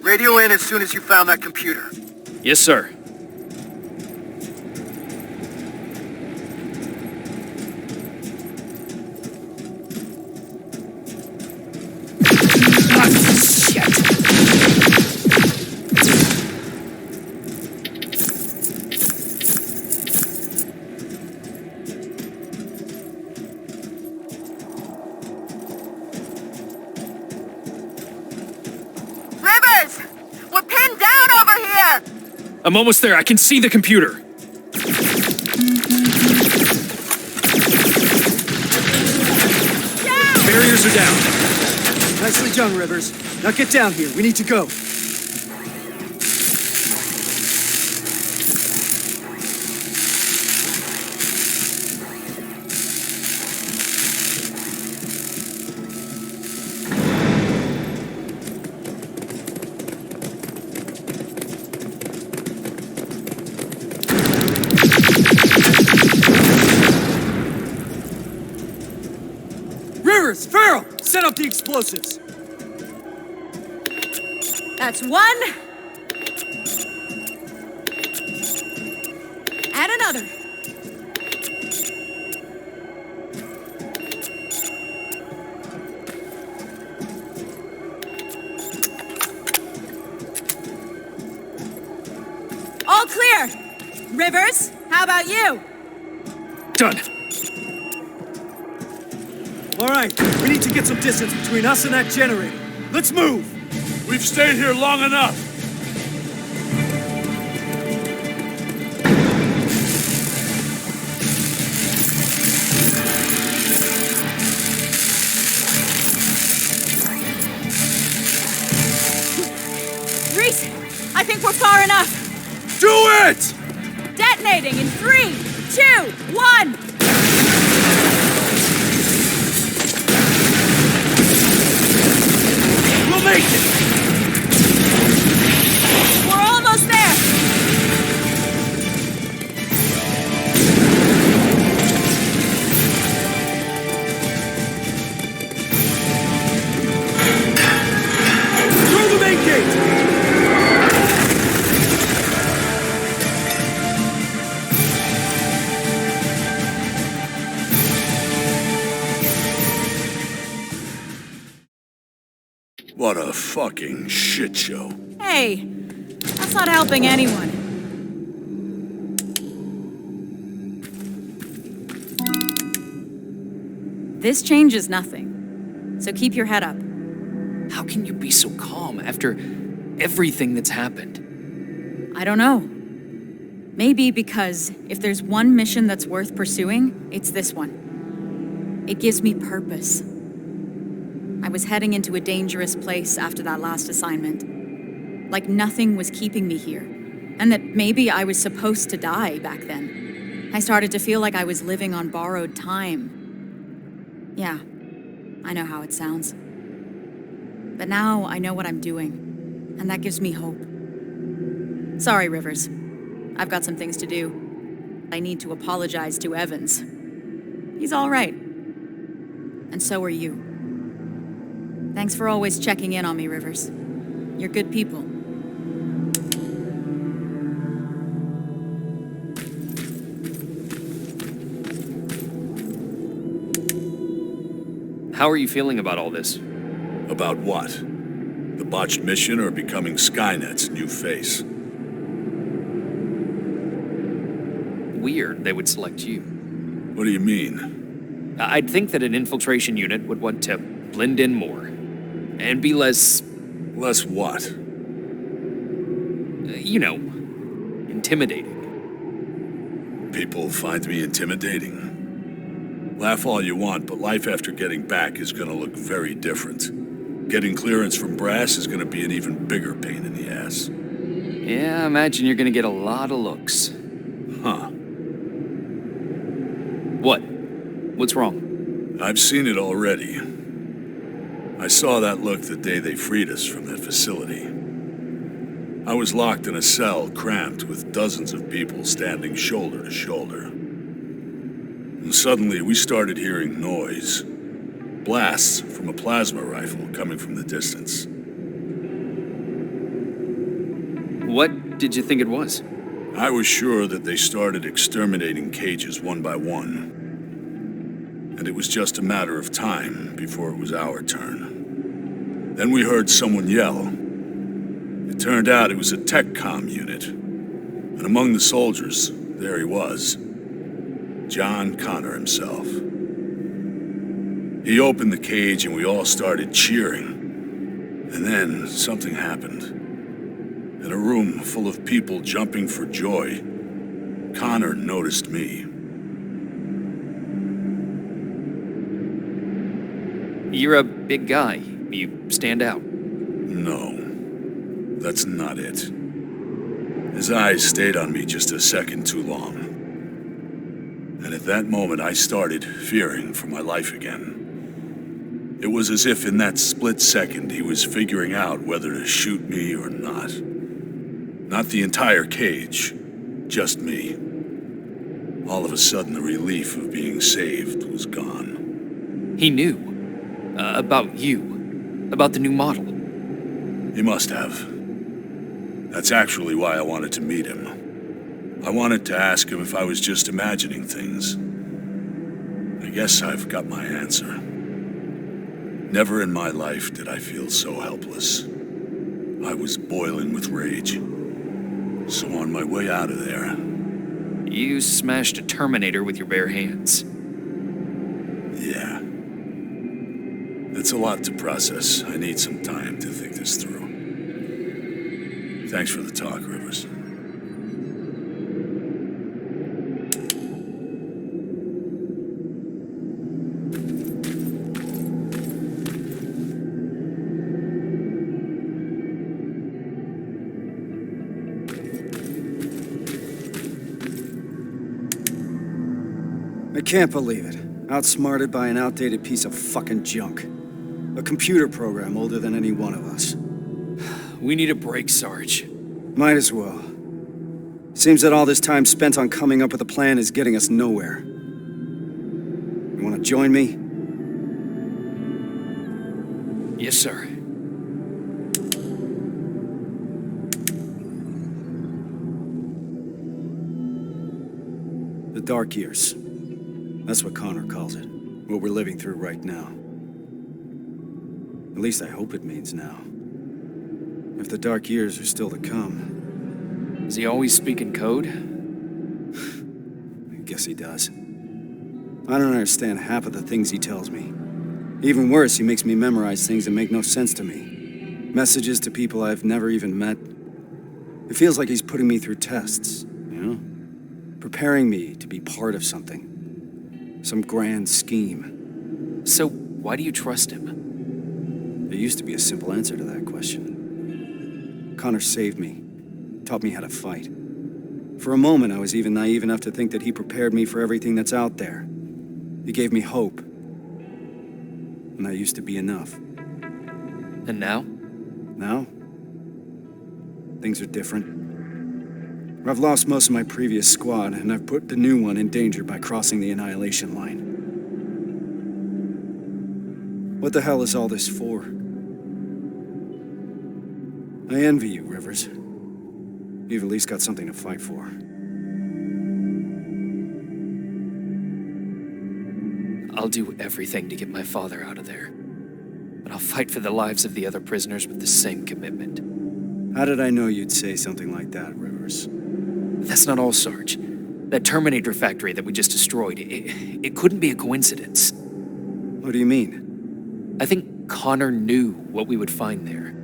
Radio in as soon as you found that computer.
Yes, sir. I'm almost there. I can see the computer.
Down!
Barriers are down.
Nicely done, Rivers. Now get down here. We need to go.
Farrell, set up the explosives.
That's one. And another. All clear. Rivers, how about you?
Done.
All right, we need to get some distance between us and that generator. Let's move!
We've stayed here long enough.
Reese, I think we're far enough.
Do it!
Detonating in 3, 2, 1.
We'll make it!
We're almost there!
Through the main gate!
What a fucking shit show.
Hey, that's not helping anyone. This changes nothing, so keep your head up.
How can you be so calm after everything that's happened?
I don't know. Maybe because if there's one mission that's worth pursuing, it's this one. It gives me purpose. I was heading into a dangerous place after that last assignment. Like nothing was keeping me here, and that maybe I was supposed to die back then. I started to feel like I was living on borrowed time. Yeah, I know how it sounds. But now I know what I'm doing, and that gives me hope. Sorry, Rivers. I've got some things to do. I need to apologize to Evans. He's all right. And so are you. Thanks for always checking in on me, Rivers. You're good people.
How are you feeling about all this?
About what? The botched mission or becoming Skynet's new face?
Weird they would select you.
What do you mean?
I'd think that an infiltration unit would want to blend in more. And be less...
Less what?
You know, intimidating.
People find me intimidating. Laugh all you want, but life after getting back is gonna look very different. Getting clearance from Brass is gonna be an even bigger pain in the ass.
Yeah, I imagine you're gonna get a lot of looks.
Huh.
What? What's wrong?
I've seen it already. I saw that look the day they freed us from that facility. I was locked in a cell, cramped, with dozens of people standing shoulder to shoulder. And suddenly, we started hearing noise. Blasts from a plasma rifle coming from the distance.
What did you think it was?
I was sure that they started exterminating cages one by one. And it was just a matter of time before it was our turn. Then we heard someone yell. It turned out it was a TechCom unit. And among the soldiers, there he was. John Connor himself. He opened the cage and we all started cheering. And then something happened. In a room full of people jumping for joy, Connor noticed me.
You're a big guy. You stand out.
No, that's not it. His eyes stayed on me just a second too long. And at that moment, I started fearing for my life again. It was as if in that split second, he was figuring out whether to shoot me or not. Not the entire cage, just me. All of a sudden, the relief of being saved was gone.
He knew. About you. About the new model.
He must have. That's actually why I wanted to meet him. I wanted to ask him if I was just imagining things. I guess I've got my answer. Never in my life did I feel so helpless. I was boiling with rage. So on my way out of there...
You smashed a Terminator with your bare hands.
Yeah. It's a lot to process. I need some time to think this through. Thanks for the talk, Rivers.
I can't believe it. Outsmarted by an outdated piece of fucking junk. A computer program older than any one of us.
We need a break, Sarge.
Might as well. Seems that all this time spent on coming up with a plan is getting us nowhere. You want to join me?
Yes, sir.
The dark years. That's what Connor calls it. What we're living through right now. At least I hope it means now. If the dark years are still to come.
Does he always speak in code?
I guess he does. I don't understand half of the things he tells me. Even worse, he makes me memorize things that make no sense to me. Messages to people I've never even met. It feels like he's putting me through tests, you know? Preparing me to be part of something. Some grand scheme.
So, why do you trust him?
There used to be a simple answer to that question. Connor saved me, taught me how to fight. For a moment, I was even naive enough to think that he prepared me for everything that's out there. He gave me hope. And that used to be enough.
And now?
Now? Things are different. I've lost most of my previous squad, and I've put the new one in danger by crossing the Annihilation line. What the hell is all this for? I envy you, Rivers. You've at least got something to fight for.
I'll do everything to get my father out of there. But I'll fight for the lives of the other prisoners with the same commitment.
How did I know you'd say something like that, Rivers?
That's not all, Sarge. That Terminator factory that we just destroyed, it couldn't be a coincidence.
What do you mean?
I think Connor knew what we would find there.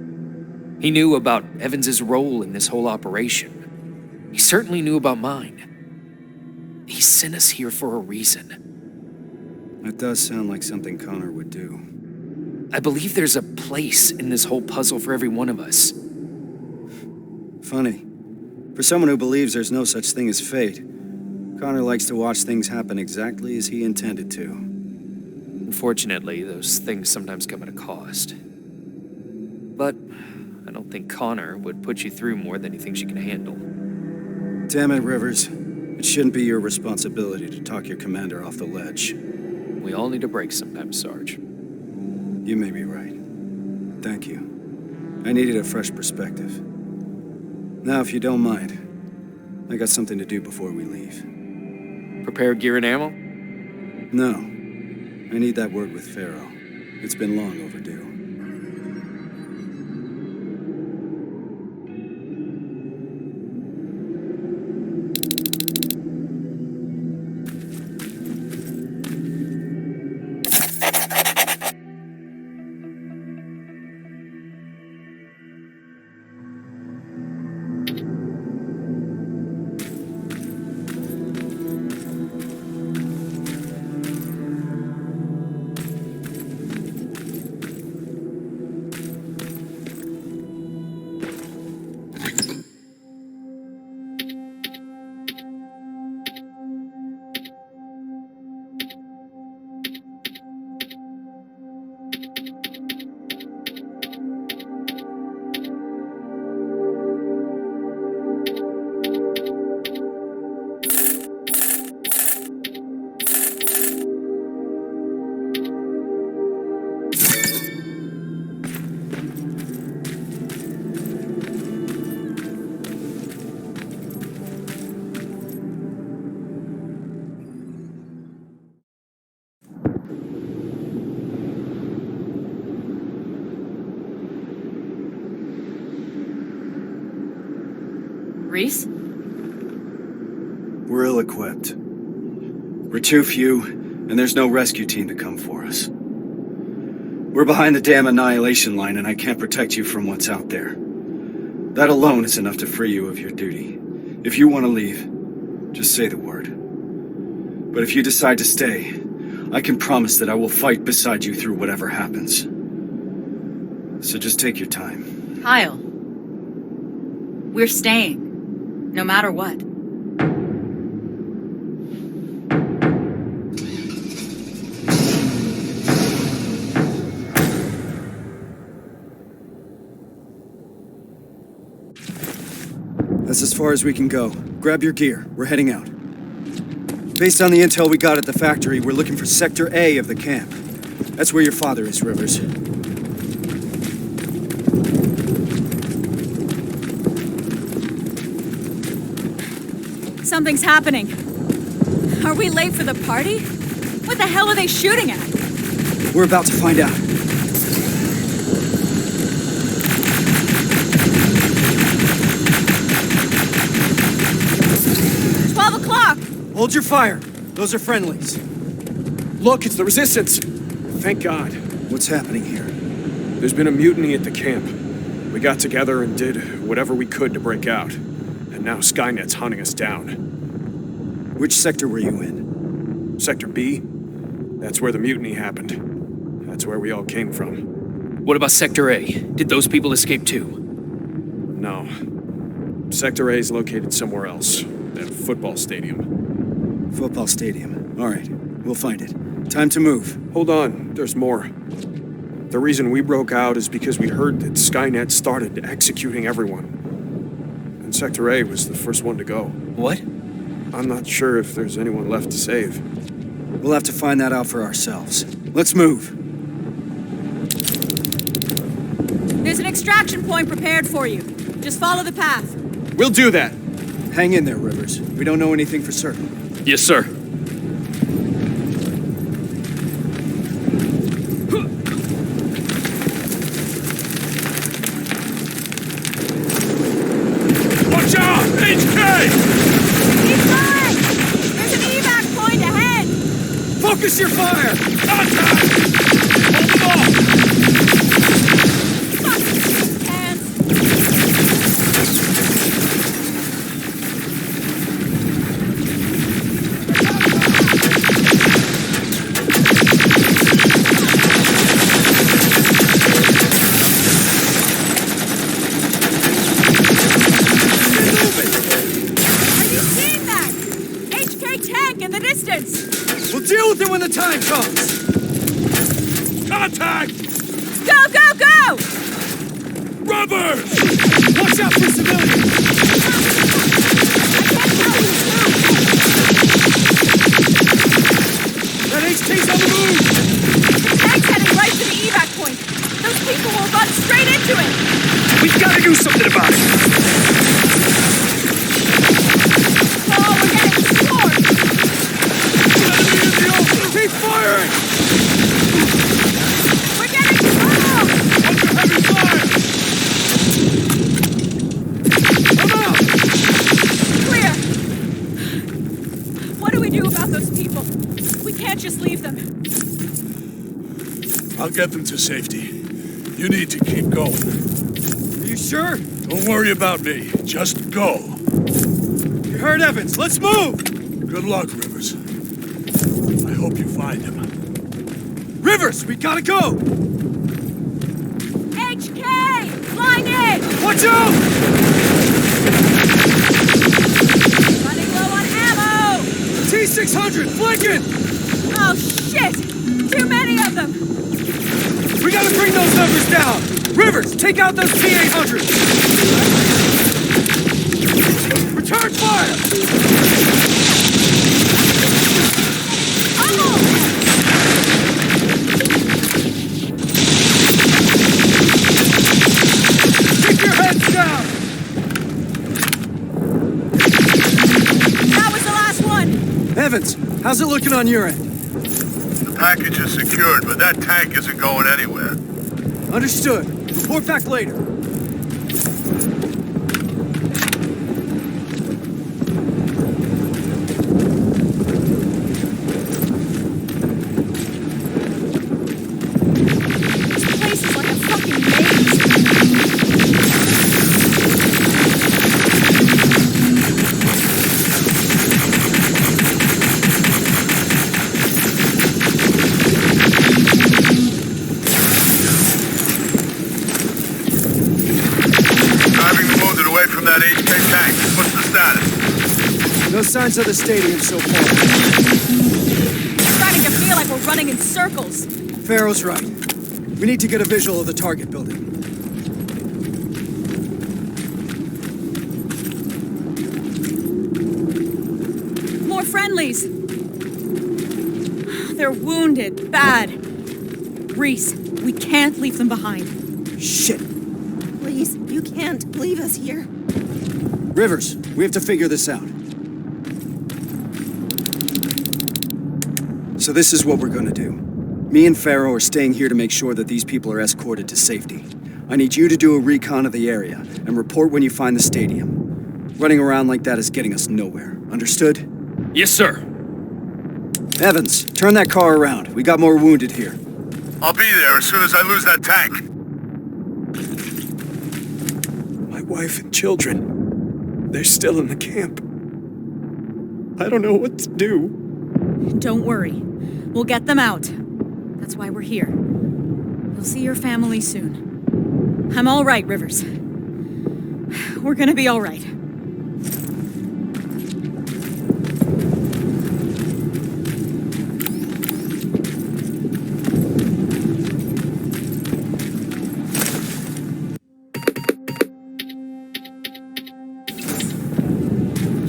He knew about Evans's role in this whole operation. He certainly knew about mine. He sent us here for a reason.
That does sound like something Connor would do.
I believe there's a place in this whole puzzle for every one of us.
Funny. For someone who believes there's no such thing as fate, Connor likes to watch things happen exactly as he intended to.
Unfortunately, those things sometimes come at a cost. But I don't think Connor would put you through more than he thinks you can handle.
Damn it, Rivers. It shouldn't be your responsibility to talk your commander off the ledge.
We all need a break sometimes, Sarge.
You may be right. Thank you. I needed a fresh perspective. Now, if you don't mind, I got something to do before we leave.
Prepare gear and ammo?
No. I need that word with Pharaoh. It's been long overdue.
Reese?
We're ill-equipped. We're too few, and there's no rescue team to come for us. We're behind the damn Annihilation line, and I can't protect you from what's out there. That alone is enough to free you of your duty. If you want to leave, just say the word. But if you decide to stay, I can promise that I will fight beside you through whatever happens. So just take your time.
Kyle. We're staying, no matter what.
That's as far as we can go. Grab your gear. We're heading out. Based on the intel we got at the factory, we're looking for Sector A of the camp. That's where your father is, Rivers.
Something's happening. Are we late for the party? What the hell are they shooting at?
We're about to find out. Hold your fire. Those are friendlies.
Look, it's the Resistance. Thank God.
What's happening here?
There's been a mutiny at the camp. We got together and did whatever we could to break out. And now Skynet's hunting us down.
Which sector were you in?
Sector B. That's where the mutiny happened. That's where we all came from.
What about Sector A? Did those people escape too?
No. Sector A is located somewhere else. That football stadium.
Football stadium. All right, we'll find it. Time to move.
Hold on, there's more. The reason we broke out is because we heard that Skynet started executing everyone. And Sector A was the first one to go.
What?
I'm not sure if there's anyone left to save.
We'll have to find that out for ourselves. Let's move.
There's an extraction point prepared for you. Just follow the path.
We'll do that. Hang in there, Rivers. We don't know anything for certain.
Yes, sir.
Watch out! HK!
Keep going! There's an evac point ahead!
Focus your fire! Contact! Hold them off!
We'll deal with it when the time comes!
Contact!
Go, go, go!
Rubbers! Watch out for civilians! That HK's on the move!
The tank's heading right for the evac point. Those people will run straight into it!
We've got to do something about it!
Oh, we're getting floored!
Keep firing!
We're getting floored!
Under heavy fire! Come out!
Clear! What do we do about those people? We can't just leave them.
I'll get them to safety. You need to keep going.
Are you sure?
Don't worry about me. Just go.
You heard Evans. Let's move!
Good luck, Rivers. I hope you find him.
Rivers, we gotta go!
HK! Line in!
Watch out!
Running low on ammo!
T-600, flanking!
Oh, shit! Too many of them!
We gotta bring those numbers down! Rivers, take out those T-800s! Return fire! Keep your heads down!
That was the last one!
Evans, how's it looking on your end?
The package is secured, but that tank isn't going anywhere.
Understood. Report back later. No signs of the stadium so far.
It's starting to feel like we're running in circles.
Farrow's right. We need to get a visual of the target building.
More friendlies. They're wounded, bad. Reese, we can't leave them behind.
Shit.
Please, you can't leave us here.
Rivers, we have to figure this out. So this is what we're gonna do. Me and Farrow are staying here to make sure that these people are escorted to safety. I need you to do a recon of the area and report when you find the stadium. Running around like that is getting us nowhere. Understood?
Yes, sir.
Evans, turn that car around. We got more wounded here.
I'll be there as soon as I lose that tank.
My wife and children, they're still in the camp. I don't know what to do.
Don't worry. We'll get them out. That's why we're here. You'll See your family soon. I'm all right, Rivers. We're gonna be all right.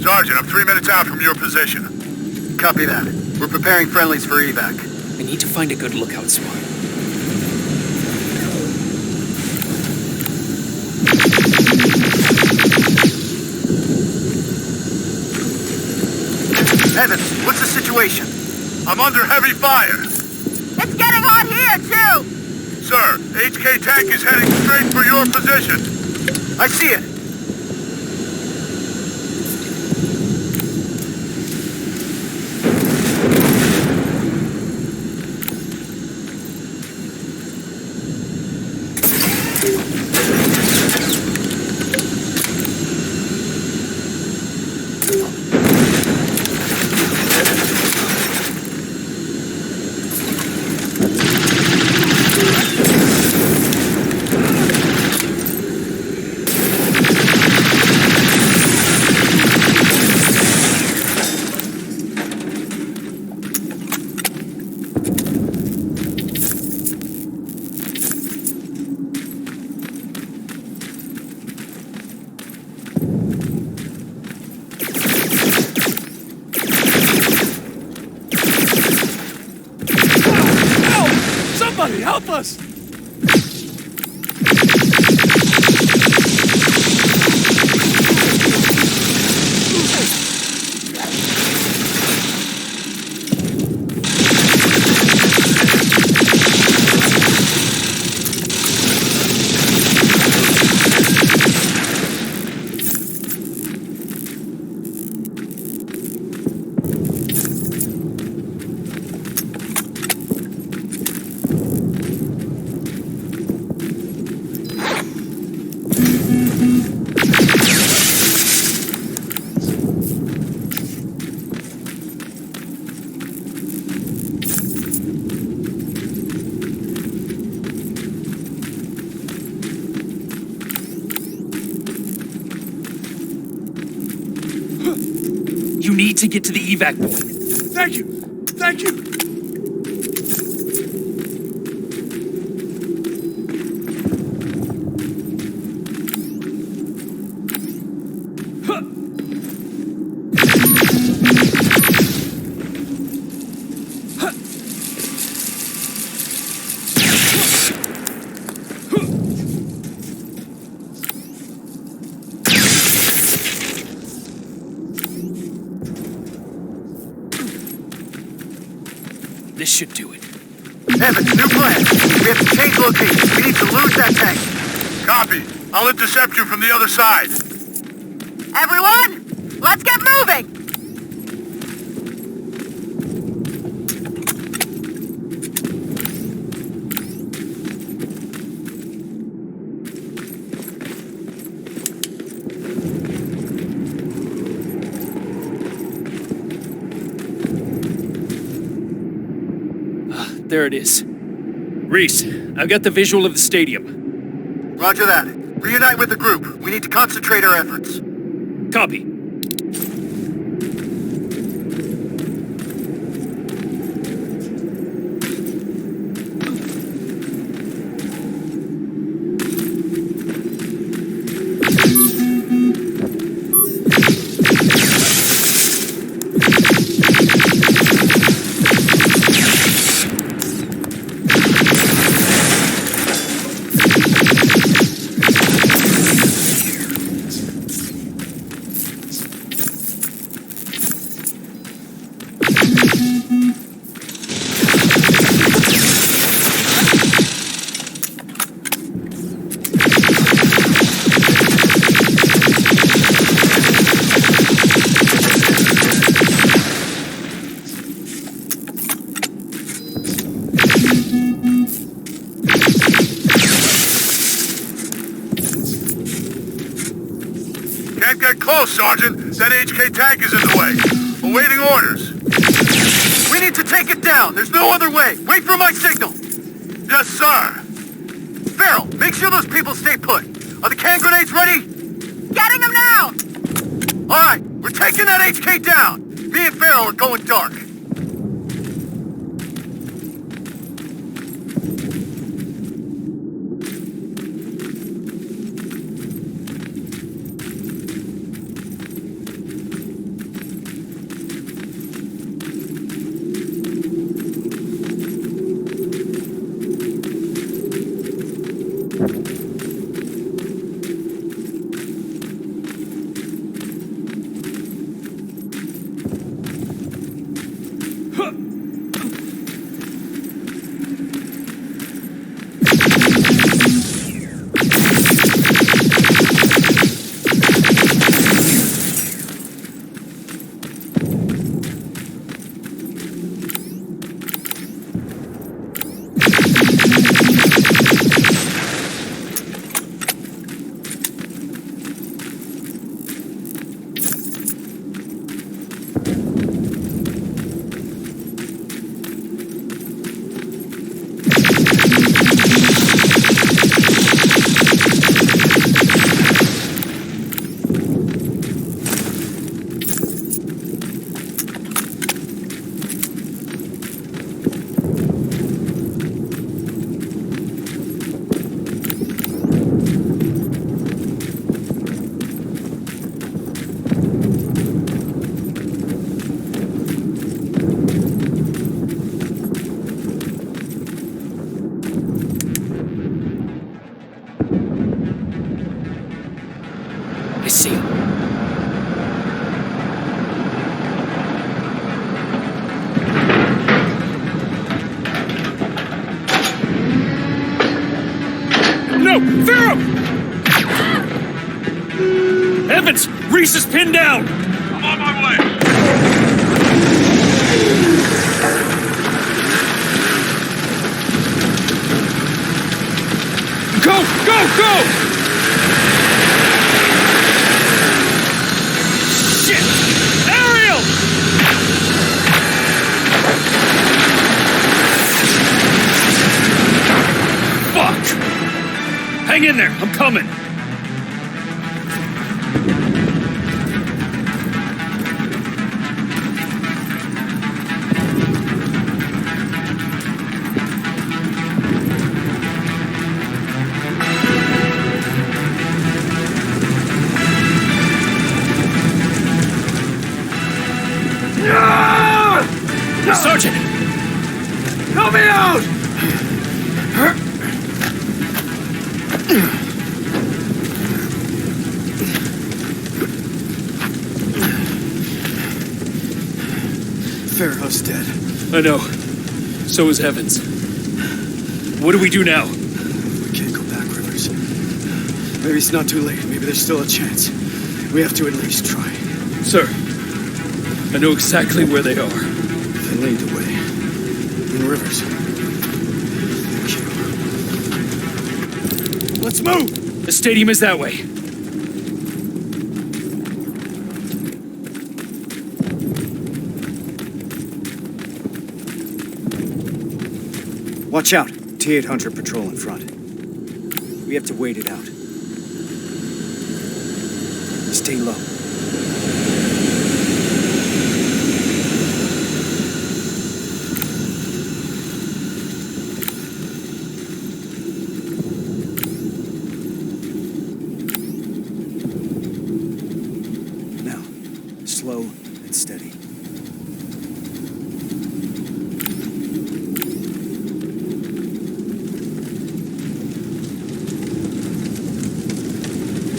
Sergeant, I'm 3 minutes out from your position. Copy that. We're preparing friendlies for evac.
I need to find a good lookout spot.
Evans, what's the situation? I'm under heavy fire.
It's getting hot here, too!
Sir, HK tank is heading straight for your position. I see it.
Somebody help us!
You need to get to the evac point.
Thank you! Thank you!
This should do it.
Evans, new plan. We have to change location. We need to lose that tank. Copy. I'll intercept you from the other side.
Everyone, let's get moving!
There it is. Reese, I've got the visual of the stadium.
Roger that. Reunite with the group. We need to concentrate our efforts.
Copy.
Can't get close, Sergeant. That HK tank is in the way. Awaiting orders. We need to take it down. There's no other way. Wait for my signal. Yes, sir. Farrell, make sure those people stay put. Are the can grenades ready?
Getting them now!
All right, we're taking that HK down. Me and Farrell are going dark.
I see him.
No! Farrell! Evans! Reese is pinned down!
I'm on my way!
Go! Go! Go! Shit! Ariel! Fuck! Hang in there, I'm coming! Sergeant! Help me out!
Farrow's dead.
I know. So is Evans. What do we do now?
We can't go back, Rivers. Maybe it's not too late. Maybe there's still a chance. We have to at least try.
Sir, I know exactly where they are.
Then lead the way. In Rivers. Thank you. Let's move!
The stadium is that way.
Watch out. T-800 patrol in front. We have to wait it out. Stay low. Now, slow and steady.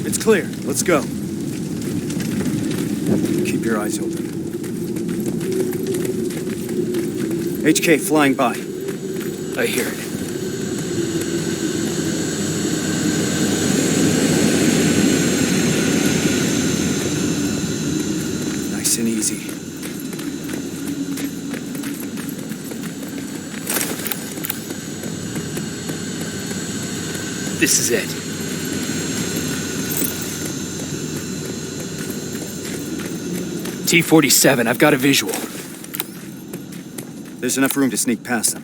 It's clear. Let's go. Keep your eyes open. HK flying by.
I hear it.
Nice and easy.
This is it. T-47, I've got a visual.
There's enough room to sneak past them.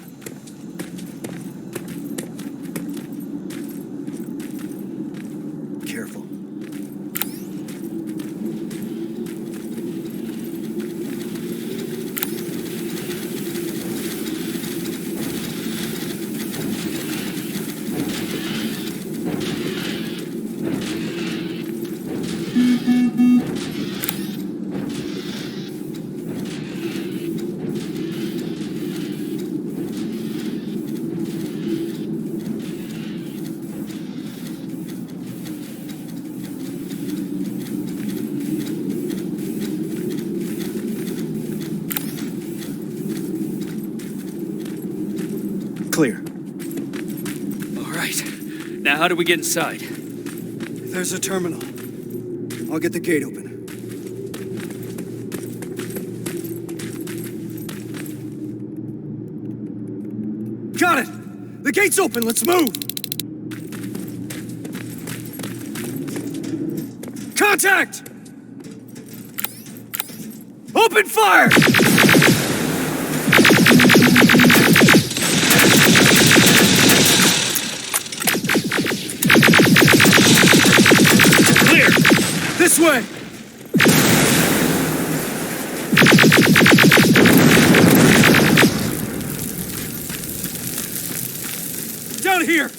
Now how do we get inside?
There's a terminal. I'll get the gate open. Got it! The gate's open, let's move! Contact! Open fire!
Clear!
This way! Down here!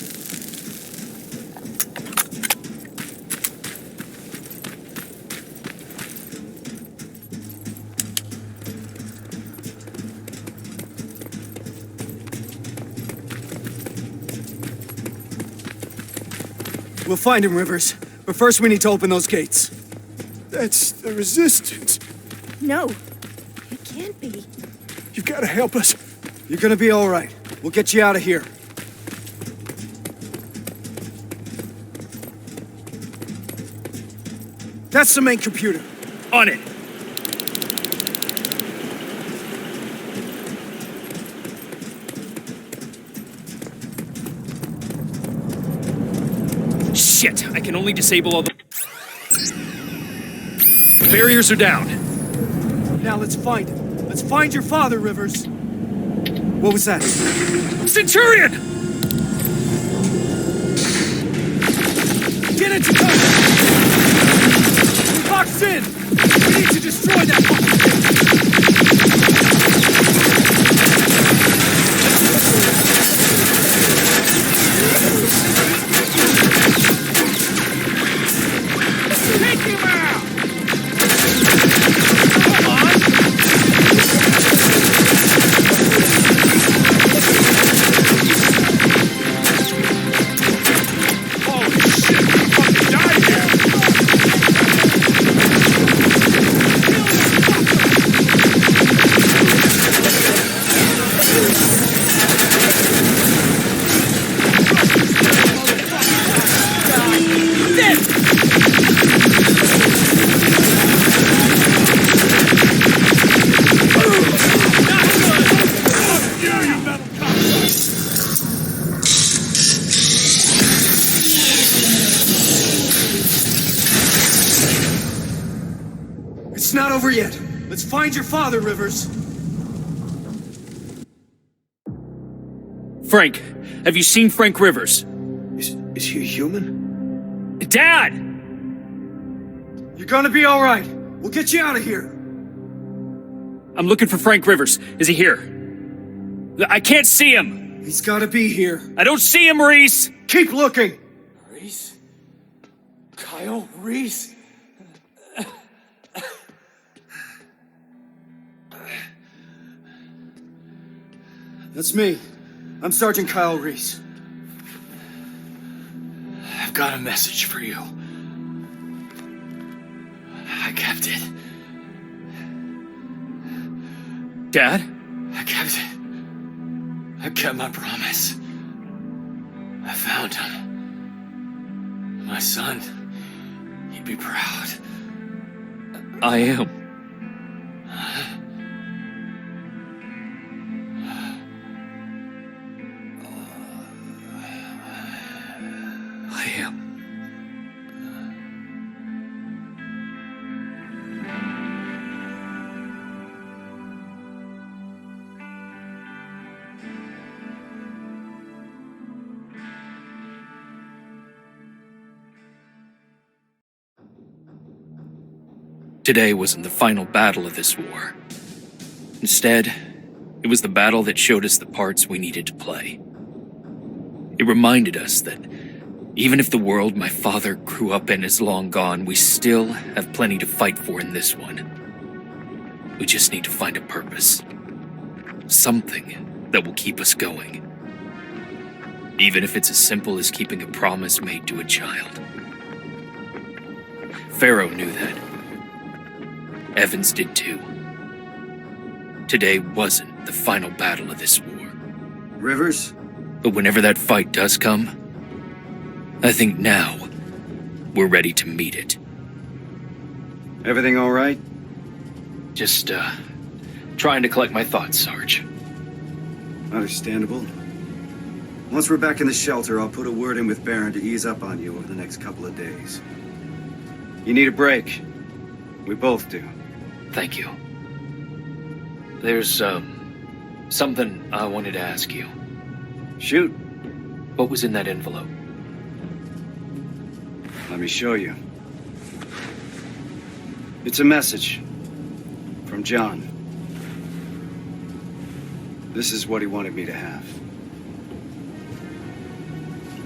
We'll find him, Rivers. But first we need to open those gates.
That's the Resistance.
No, it can't be.
You've got to help us.
You're gonna be all right. We'll get you out of here. That's the main computer.
On it!
Shit, I can only disable all the... Barriers are down.
Now let's find him. Let's find your father, Rivers. What was that?
Centurion!
Get into cover! We're boxed in! We need to destroy that fucking thing! Take him out! Come on! Holy shit! We fucking died here!
It's not over yet. Let's find your father, Rivers.
Frank, have you seen Frank Rivers?
Is he human?
Dad!
You're gonna be all right. We'll get you out of here.
I'm looking for Frank Rivers. Is he here? I can't see him!
He's gotta be here.
I don't see him, Reese!
Keep looking!
Reese? Kyle Reese?
That's me. I'm Sergeant Kyle Reese.
I've got a message for you. I kept it.
Dad?
I kept it. I kept my promise. I found him. My son. He'd be proud.
I am. I am. Today wasn't the final battle of this war. Instead, it was the battle that showed us the parts we needed to play. It reminded us that even if the world my father grew up in is long gone, we still have plenty to fight for in this one. We just need to find a purpose. Something that will keep us going. Even if it's as simple as keeping a promise made to a child. Pharaoh knew that. Evans did too. Today wasn't the final battle of this war.
Rivers?
But whenever that fight does come, I think now we're ready to meet it.
Everything all right?
Just, trying to collect my thoughts, Sarge.
Understandable. Once we're back in the shelter, I'll put a word in with Baron to ease up on you over the next couple of days. You need a break. We both do.
Thank you. There's, something I wanted to ask you.
Shoot.
What was in that envelope?
Let me show you. It's a message from John. This is what he wanted me to have.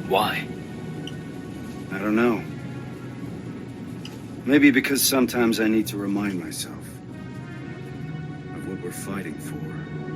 Why?
I don't know. Maybe because sometimes I need to remind myself of what we're fighting for.